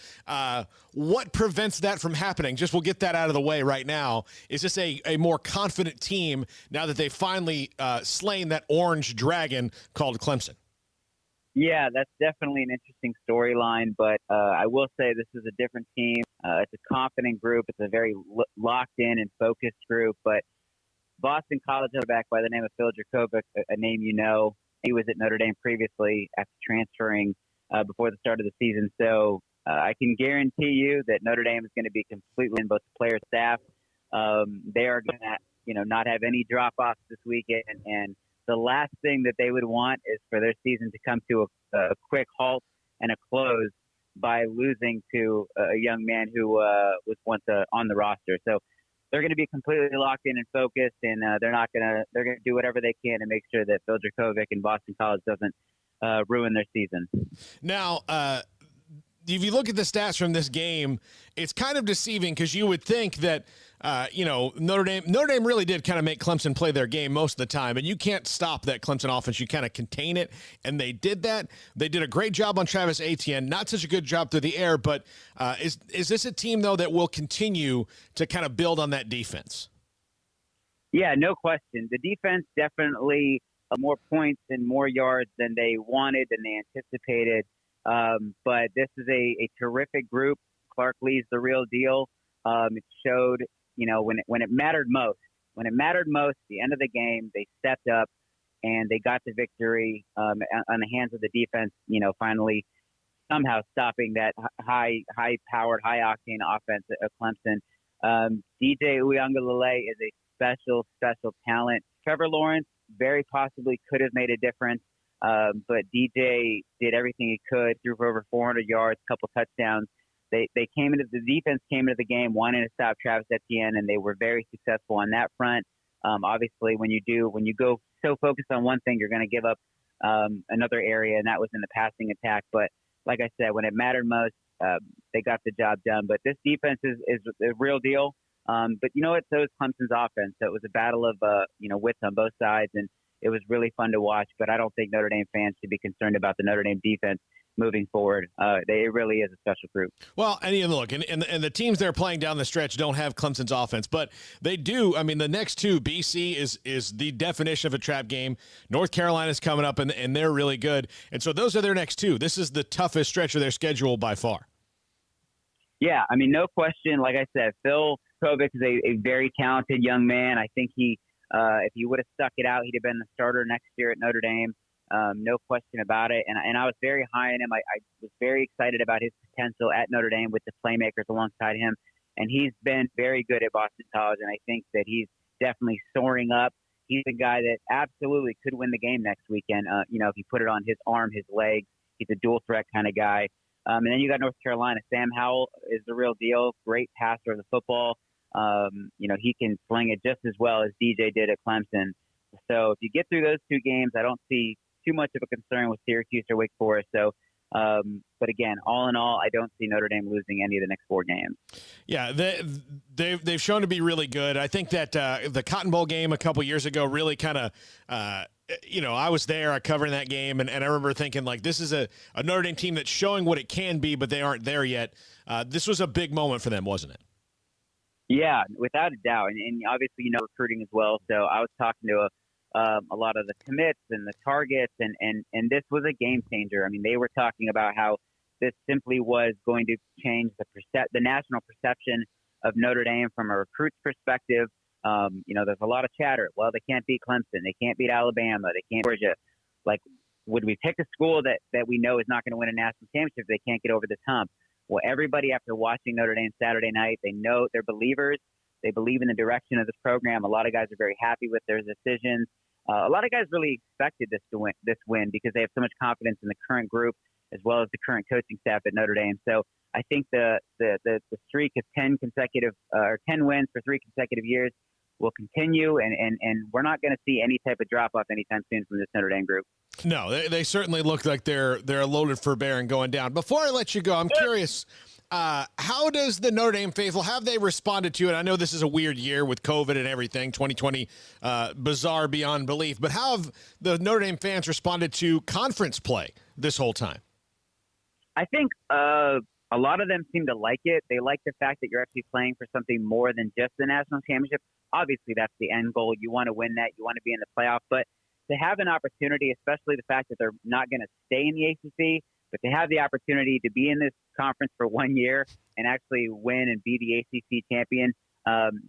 What prevents that from happening? Just we'll get that out of the way right now. Is this a more confident team now that they finally slain that orange dragon called Clemson? Yeah, that's definitely an interesting storyline, but I will say this is a different team. It's a confident group. It's a very locked in and focused group, but Boston College had a back by the name of Phil Dracovic, a name you know. He was at Notre Dame previously after transferring before the start of the season. So I can guarantee you that Notre Dame is going to be completely in both the player staff. They are going to, not have any drop-offs this weekend. And the last thing that they would want is for their season to come to a quick halt and a close by losing to a young man who was once on the roster. So they're going to be completely locked in and focused, and they're going to do whatever they can to make sure that Phil Dracovic and Boston College doesn't ruin their season. Now, if you look at the stats from this game, it's kind of deceiving because you would think that, Notre Dame really did kind of make Clemson play their game most of the time, and you can't stop that Clemson offense. You kind of contain it, and they did that. They did a great job on Travis Etienne, not such a good job through the air, but is this a team, though, that will continue to kind of build on that defense? Yeah, no question. The defense definitely more points and more yards than they wanted and they anticipated. But this is a terrific group. Clark Lee's the real deal. It showed, when it mattered most, at the end of the game, they stepped up and they got the victory on the hands of the defense, finally somehow stopping that high-powered, high-octane offense of Clemson. DJ Uiagalelei is a special talent. Trevor Lawrence very possibly could have made a difference, but DJ did everything he could, threw for over 400 yards, a couple touchdowns. The defense came into the game wanting to stop Travis Etienne, and they were very successful on that front. Obviously, when you go so focused on one thing, you're going to give up another area, and that was in the passing attack. But like I said, when it mattered most, they got the job done. But this defense is a real deal. But you know what? So is Clemson's offense. So it was a battle of wits on both sides, and it was really fun to watch. But I don't think Notre Dame fans should be concerned about the Notre Dame defense moving forward. It really is a special group. Well, and look, and the teams they're playing down the stretch don't have Clemson's offense, but they do. I mean, the next two, BC is the definition of a trap game. North Carolina's coming up, and they're really good. And so those are their next two. This is the toughest stretch of their schedule by far. Yeah, I mean, no question. Like I said, Phil Kovic is a very talented young man. I think if he would have stuck it out, he'd have been the starter next year at Notre Dame. No question about it. And I was very high on him. I was very excited about his potential at Notre Dame with the playmakers alongside him. And he's been very good at Boston College, and I think that he's definitely soaring up. He's a guy that absolutely could win the game next weekend. If he put it on his arm, his legs. He's a dual threat kind of guy. And then you got North Carolina. Sam Howell is the real deal. Great passer of the football. He can sling it just as well as DJ did at Clemson. So if you get through those two games, I don't see too much of a concern with Syracuse or Wake Forest. So, but again, all in all, I don't see Notre Dame losing any of the next four games. Yeah, they've shown to be really good. I think that the Cotton Bowl game a couple years ago really kind of, I was there covering that game, and I remember thinking, like, this is a Notre Dame team that's showing what it can be, but they aren't there yet. This was a big moment for them, wasn't it? Yeah, without a doubt. And obviously, recruiting as well. So I was talking to a lot of the commits and the targets, and this was a game changer. I mean, they were talking about how this simply was going to change the national perception of Notre Dame from a recruit's perspective. There's a lot of chatter. Well, they can't beat Clemson. They can't beat Alabama. They can't Georgia. Like, would we pick a school that we know is not going to win a national championship if they can't get over this hump? Well, everybody, after watching Notre Dame Saturday night, they know they're believers. They believe in the direction of this program. A lot of guys are very happy with their decisions. A lot of guys really expected this win because they have so much confidence in the current group as well as the current coaching staff at Notre Dame. So I think the streak of 10 wins for 3 consecutive years will continue, and we're not going to see any type of drop off anytime soon from this Notre Dame group. No, they certainly look like they're loaded for bear and going down. Before I let you go, I'm curious, how does the Notre Dame faithful, have they responded to it? I know this is a weird year with COVID and everything, 2020, bizarre beyond belief, but how have the Notre Dame fans responded to conference play this whole time? I think a lot of them seem to like it. They like the fact that you're actually playing for something more than just the national championship. Obviously, that's the end goal. You want to win that. You want to be in the playoff. But to have an opportunity, especially the fact that they're not going to stay in the ACC, but to have the opportunity to be in this conference for 1 year and actually win and be the ACC champion,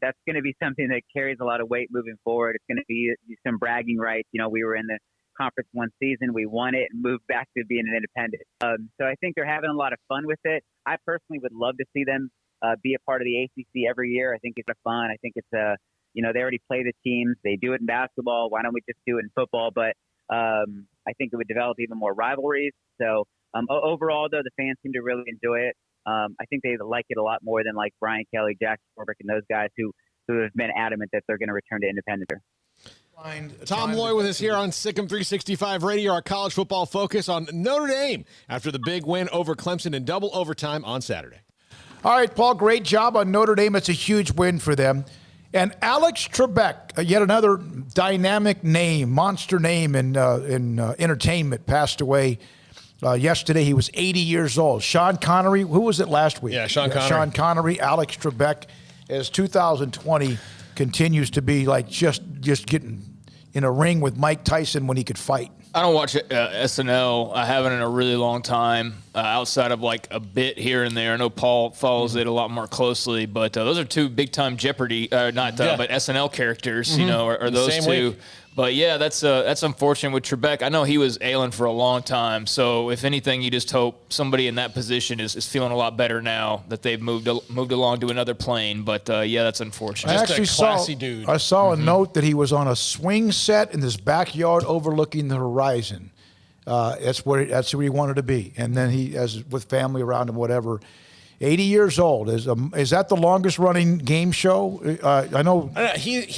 that's going to be something that carries a lot of weight moving forward. It's going to be some bragging rights. We were in the conference one season, we won it, and moved back to being an independent. So I think they're having a lot of fun with it. I personally would love to see them be a part of the ACC every year. I think it's fun. I think it's they already play the teams. They do it in basketball. Why don't we just do it in football? But I think it would develop even more rivalries. So overall, though, the fans seem to really enjoy it. I think they like it a lot more than like Brian Kelly, Jack Swarbrick, and those guys who have been adamant that they're going to return to independence. Tom Loy with us here on Sic'Em365 Radio, our college football focus on Notre Dame after the big win over Clemson in double overtime on Saturday. All right, Paul, great job on Notre Dame. It's a huge win for them. And Alex Trebek, yet another dynamic name, monster name in entertainment, passed away yesterday. He was 80 years old. Sean Connery, who was it last week? Yeah, Sean Connery. Sean Connery, Alex Trebek, as 2020 continues to be like just getting in a ring with Mike Tyson when he could fight. I don't watch SNL. I haven't in a really long time, outside of like a bit here and there. I know Paul follows it a lot more closely, but those are two big-time Jeopardy, but SNL characters, are those two. Week. But yeah, that's unfortunate with Trebek. I know he was ailing for a long time. So if anything, you just hope somebody in that position is feeling a lot better now that they've moved along to another plane. But yeah, that's unfortunate. I actually saw a note that he was on a swing set in this backyard overlooking the horizon. That's where he wanted to be. And then he, as with family around him, whatever. 80 years old. Is that the longest running game show? I know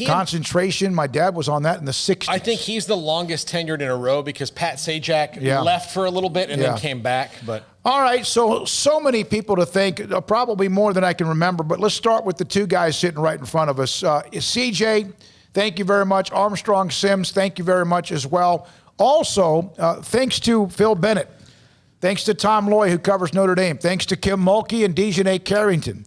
Concentration. My dad was on that in the 60s. I think he's the longest tenured in a row because Pat Sajak left for a little bit and then came back. But all right, so many people to thank, probably more than I can remember. But let's start with the two guys sitting right in front of us. CJ, thank you very much. Armstrong Sims, thank you very much as well. Also, thanks to Phil Bennett. Thanks to Tom Loy, who covers Notre Dame. Thanks to Kim Mulkey and Dejanay Carrington.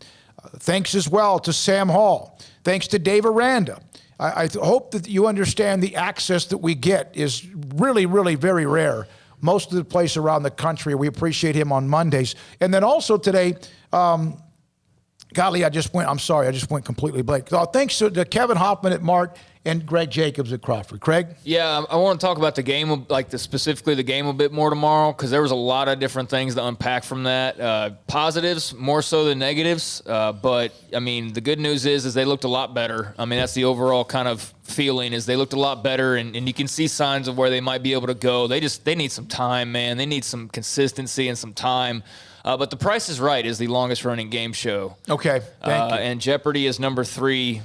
Thanks as well to Sam Hall. Thanks to Dave Aranda. I hope that you understand the access that we get is really, really very rare. Most of the place around the country, we appreciate him on Mondays. And then also today, golly, I just went completely blank. Thanks to Kevin Hoffman at Mart and Greg Jacobs at Crawford. Craig? Yeah, I want to talk about the game, specifically the game a bit more tomorrow, because there was a lot of different things to unpack from that. Positives more so than negatives, but I mean, the good news is they looked a lot better. I mean, that's the overall kind of feeling is they looked a lot better, and you can see signs of where they might be able to go. They need some time, man. They need some consistency and some time. But The Price is Right is the longest running game show. Okay, thank you. And Jeopardy is number 3.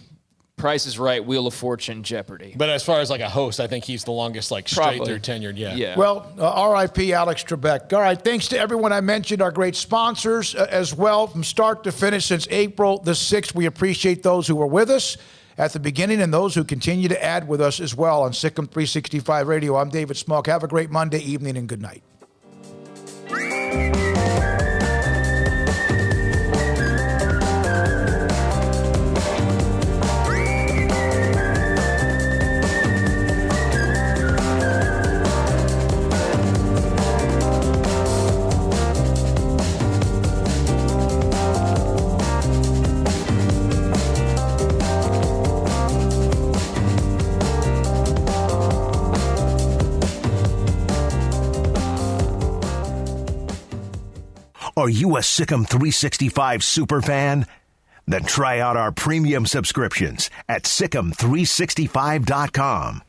Price is Right, Wheel of Fortune, Jeopardy. But as far as like a host, I think he's the longest straight through tenured. Yeah. Well, R.I.P. Alex Trebek. All right, thanks to everyone I mentioned, our great sponsors as well from start to finish since April the 6th. We appreciate those who were with us at the beginning and those who continue to add with us as well on Sic'Em365 Radio. I'm David Smoke. Have a great Monday evening and good night. Are you a Sic'Em365 super fan? Then try out our premium subscriptions at Sic'Em365.com.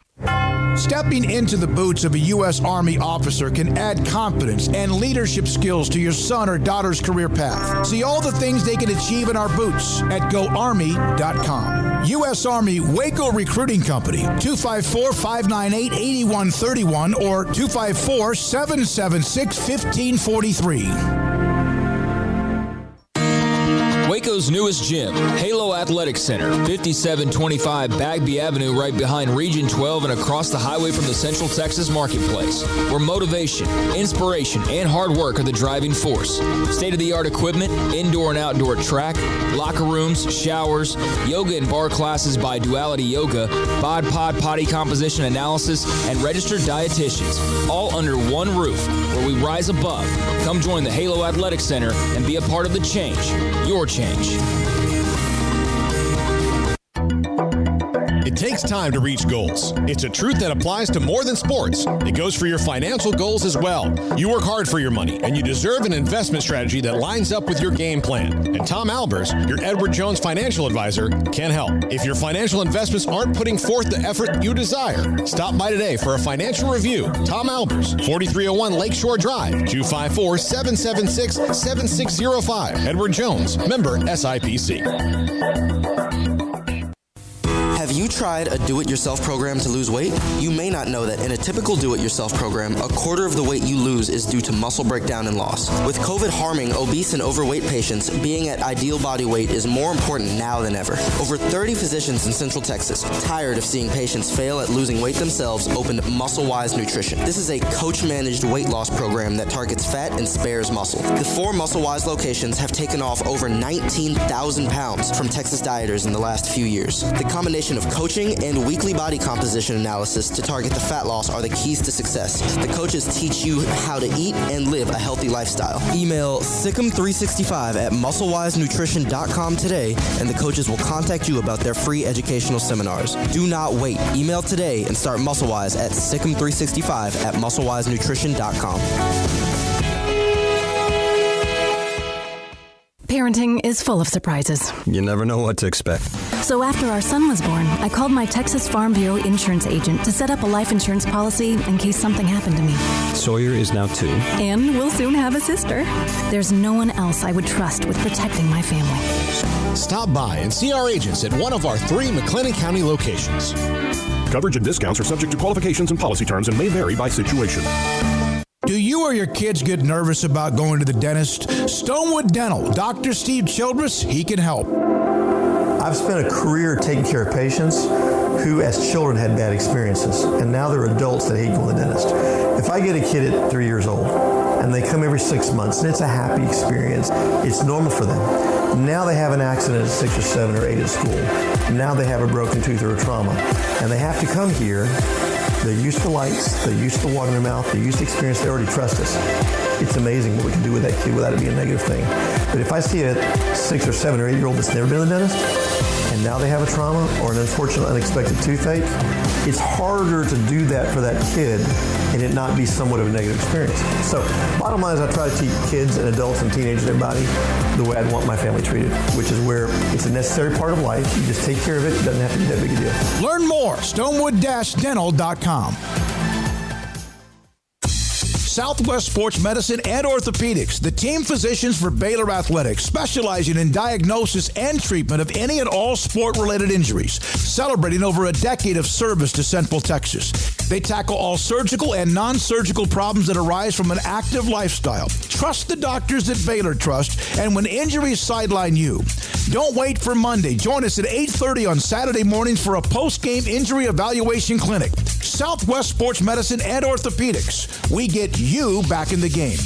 Stepping into the boots of a U.S. Army officer can add confidence and leadership skills to your son or daughter's career path. See all the things they can achieve in our boots at GoArmy.com. U.S. Army Waco Recruiting Company, 254-598-8131 or 254-776-1543. Waco's newest gym, Halo Athletic Center, 5725 Bagby Avenue, right behind Region 12 and across the highway from the Central Texas Marketplace, where motivation, inspiration, and hard work are the driving force. State-of-the-art equipment, indoor and outdoor track, locker rooms, showers, yoga and bar classes by Duality Yoga, Bod Pod potty composition analysis, and registered dietitians, all under one roof, where we rise above. Come join the Halo Athletic Center and be a part of the change. Your change. It takes time to reach goals. It's a truth that applies to more than sports. It goes for your financial goals as well. You work hard for your money, and you deserve an investment strategy that lines up with your game plan. And Tom Albers, your Edward Jones financial advisor, can help. If your financial investments aren't putting forth the effort you desire, stop by today for a financial review. Tom Albers, 4301 Lakeshore Drive, 254-776-7605. Edward Jones, member SIPC. Have you tried a do-it-yourself program to lose weight? You may not know that in a typical do-it-yourself program, a quarter of the weight you lose is due to muscle breakdown and loss. With COVID harming obese and overweight patients, being at ideal body weight is more important now than ever. Over 30 physicians in Central Texas, tired of seeing patients fail at losing weight themselves, opened Muscle-Wise Nutrition. This is a coach-managed weight loss program that targets fat and spares muscle. The 4 Muscle-Wise locations have taken off over 19,000 pounds from Texas dieters in the last few years. The combination of Coaching and weekly body composition analysis to target the fat loss are the keys to success. The coaches teach you how to eat and live a healthy lifestyle. Email Sic'Em365 at musclewisenutrition.com today, and the coaches will contact you about their free educational seminars. Do not wait. Email today and start MuscleWise at Sic'Em365 at musclewisenutrition.com. Parenting is full of surprises. You never know what to expect. So after our son was born, I called my Texas Farm Bureau insurance agent to set up a life insurance policy in case something happened to me. Sawyer is now 2. And we'll soon have a sister. There's no one else I would trust with protecting my family. Stop by and see our agents at one of our 3 McLennan County locations. Coverage and discounts are subject to qualifications and policy terms and may vary by situation. Do you or your kids get nervous about going to the dentist? Stonewood Dental, Dr. Steve Childress, he can help. I've spent a career taking care of patients who as children had bad experiences, and now they're adults that hate going to the dentist. If I get a kid at 3 years old and they come every 6 months and it's a happy experience, it's normal for them. Now they have an accident at 6 or 7 or 8 at school. Now they have a broken tooth or a trauma, and they have to come here. They're used to lights, they're used to water in their mouth, they're used to experience, they already trust us. It's amazing what we can do with that kid without it being a negative thing. But if I see a 6 or 7 or 8 year old that's never been to the dentist, and now they have a trauma or an unfortunate unexpected toothache, it's harder to do that for that kid and it not be somewhat of a negative experience. So bottom line is I try to teach kids and adults and teenagers and everybody the way I'd want my family treated, which is where it's a necessary part of life. You just take care of it. It doesn't have to be that big a deal. Learn more, stonewood-dental.com. Southwest Sports Medicine and Orthopedics, the team physicians for Baylor Athletics, specializing in diagnosis and treatment of any and all sport-related injuries, celebrating over a decade of service to Central Texas. They tackle all surgical and non-surgical problems that arise from an active lifestyle. Trust the doctors that Baylor trusts, and when injuries sideline you, don't wait for Monday. Join us at 8:30 on Saturday mornings for a post-game injury evaluation clinic. Southwest Sports Medicine and Orthopedics. We get you back in the game.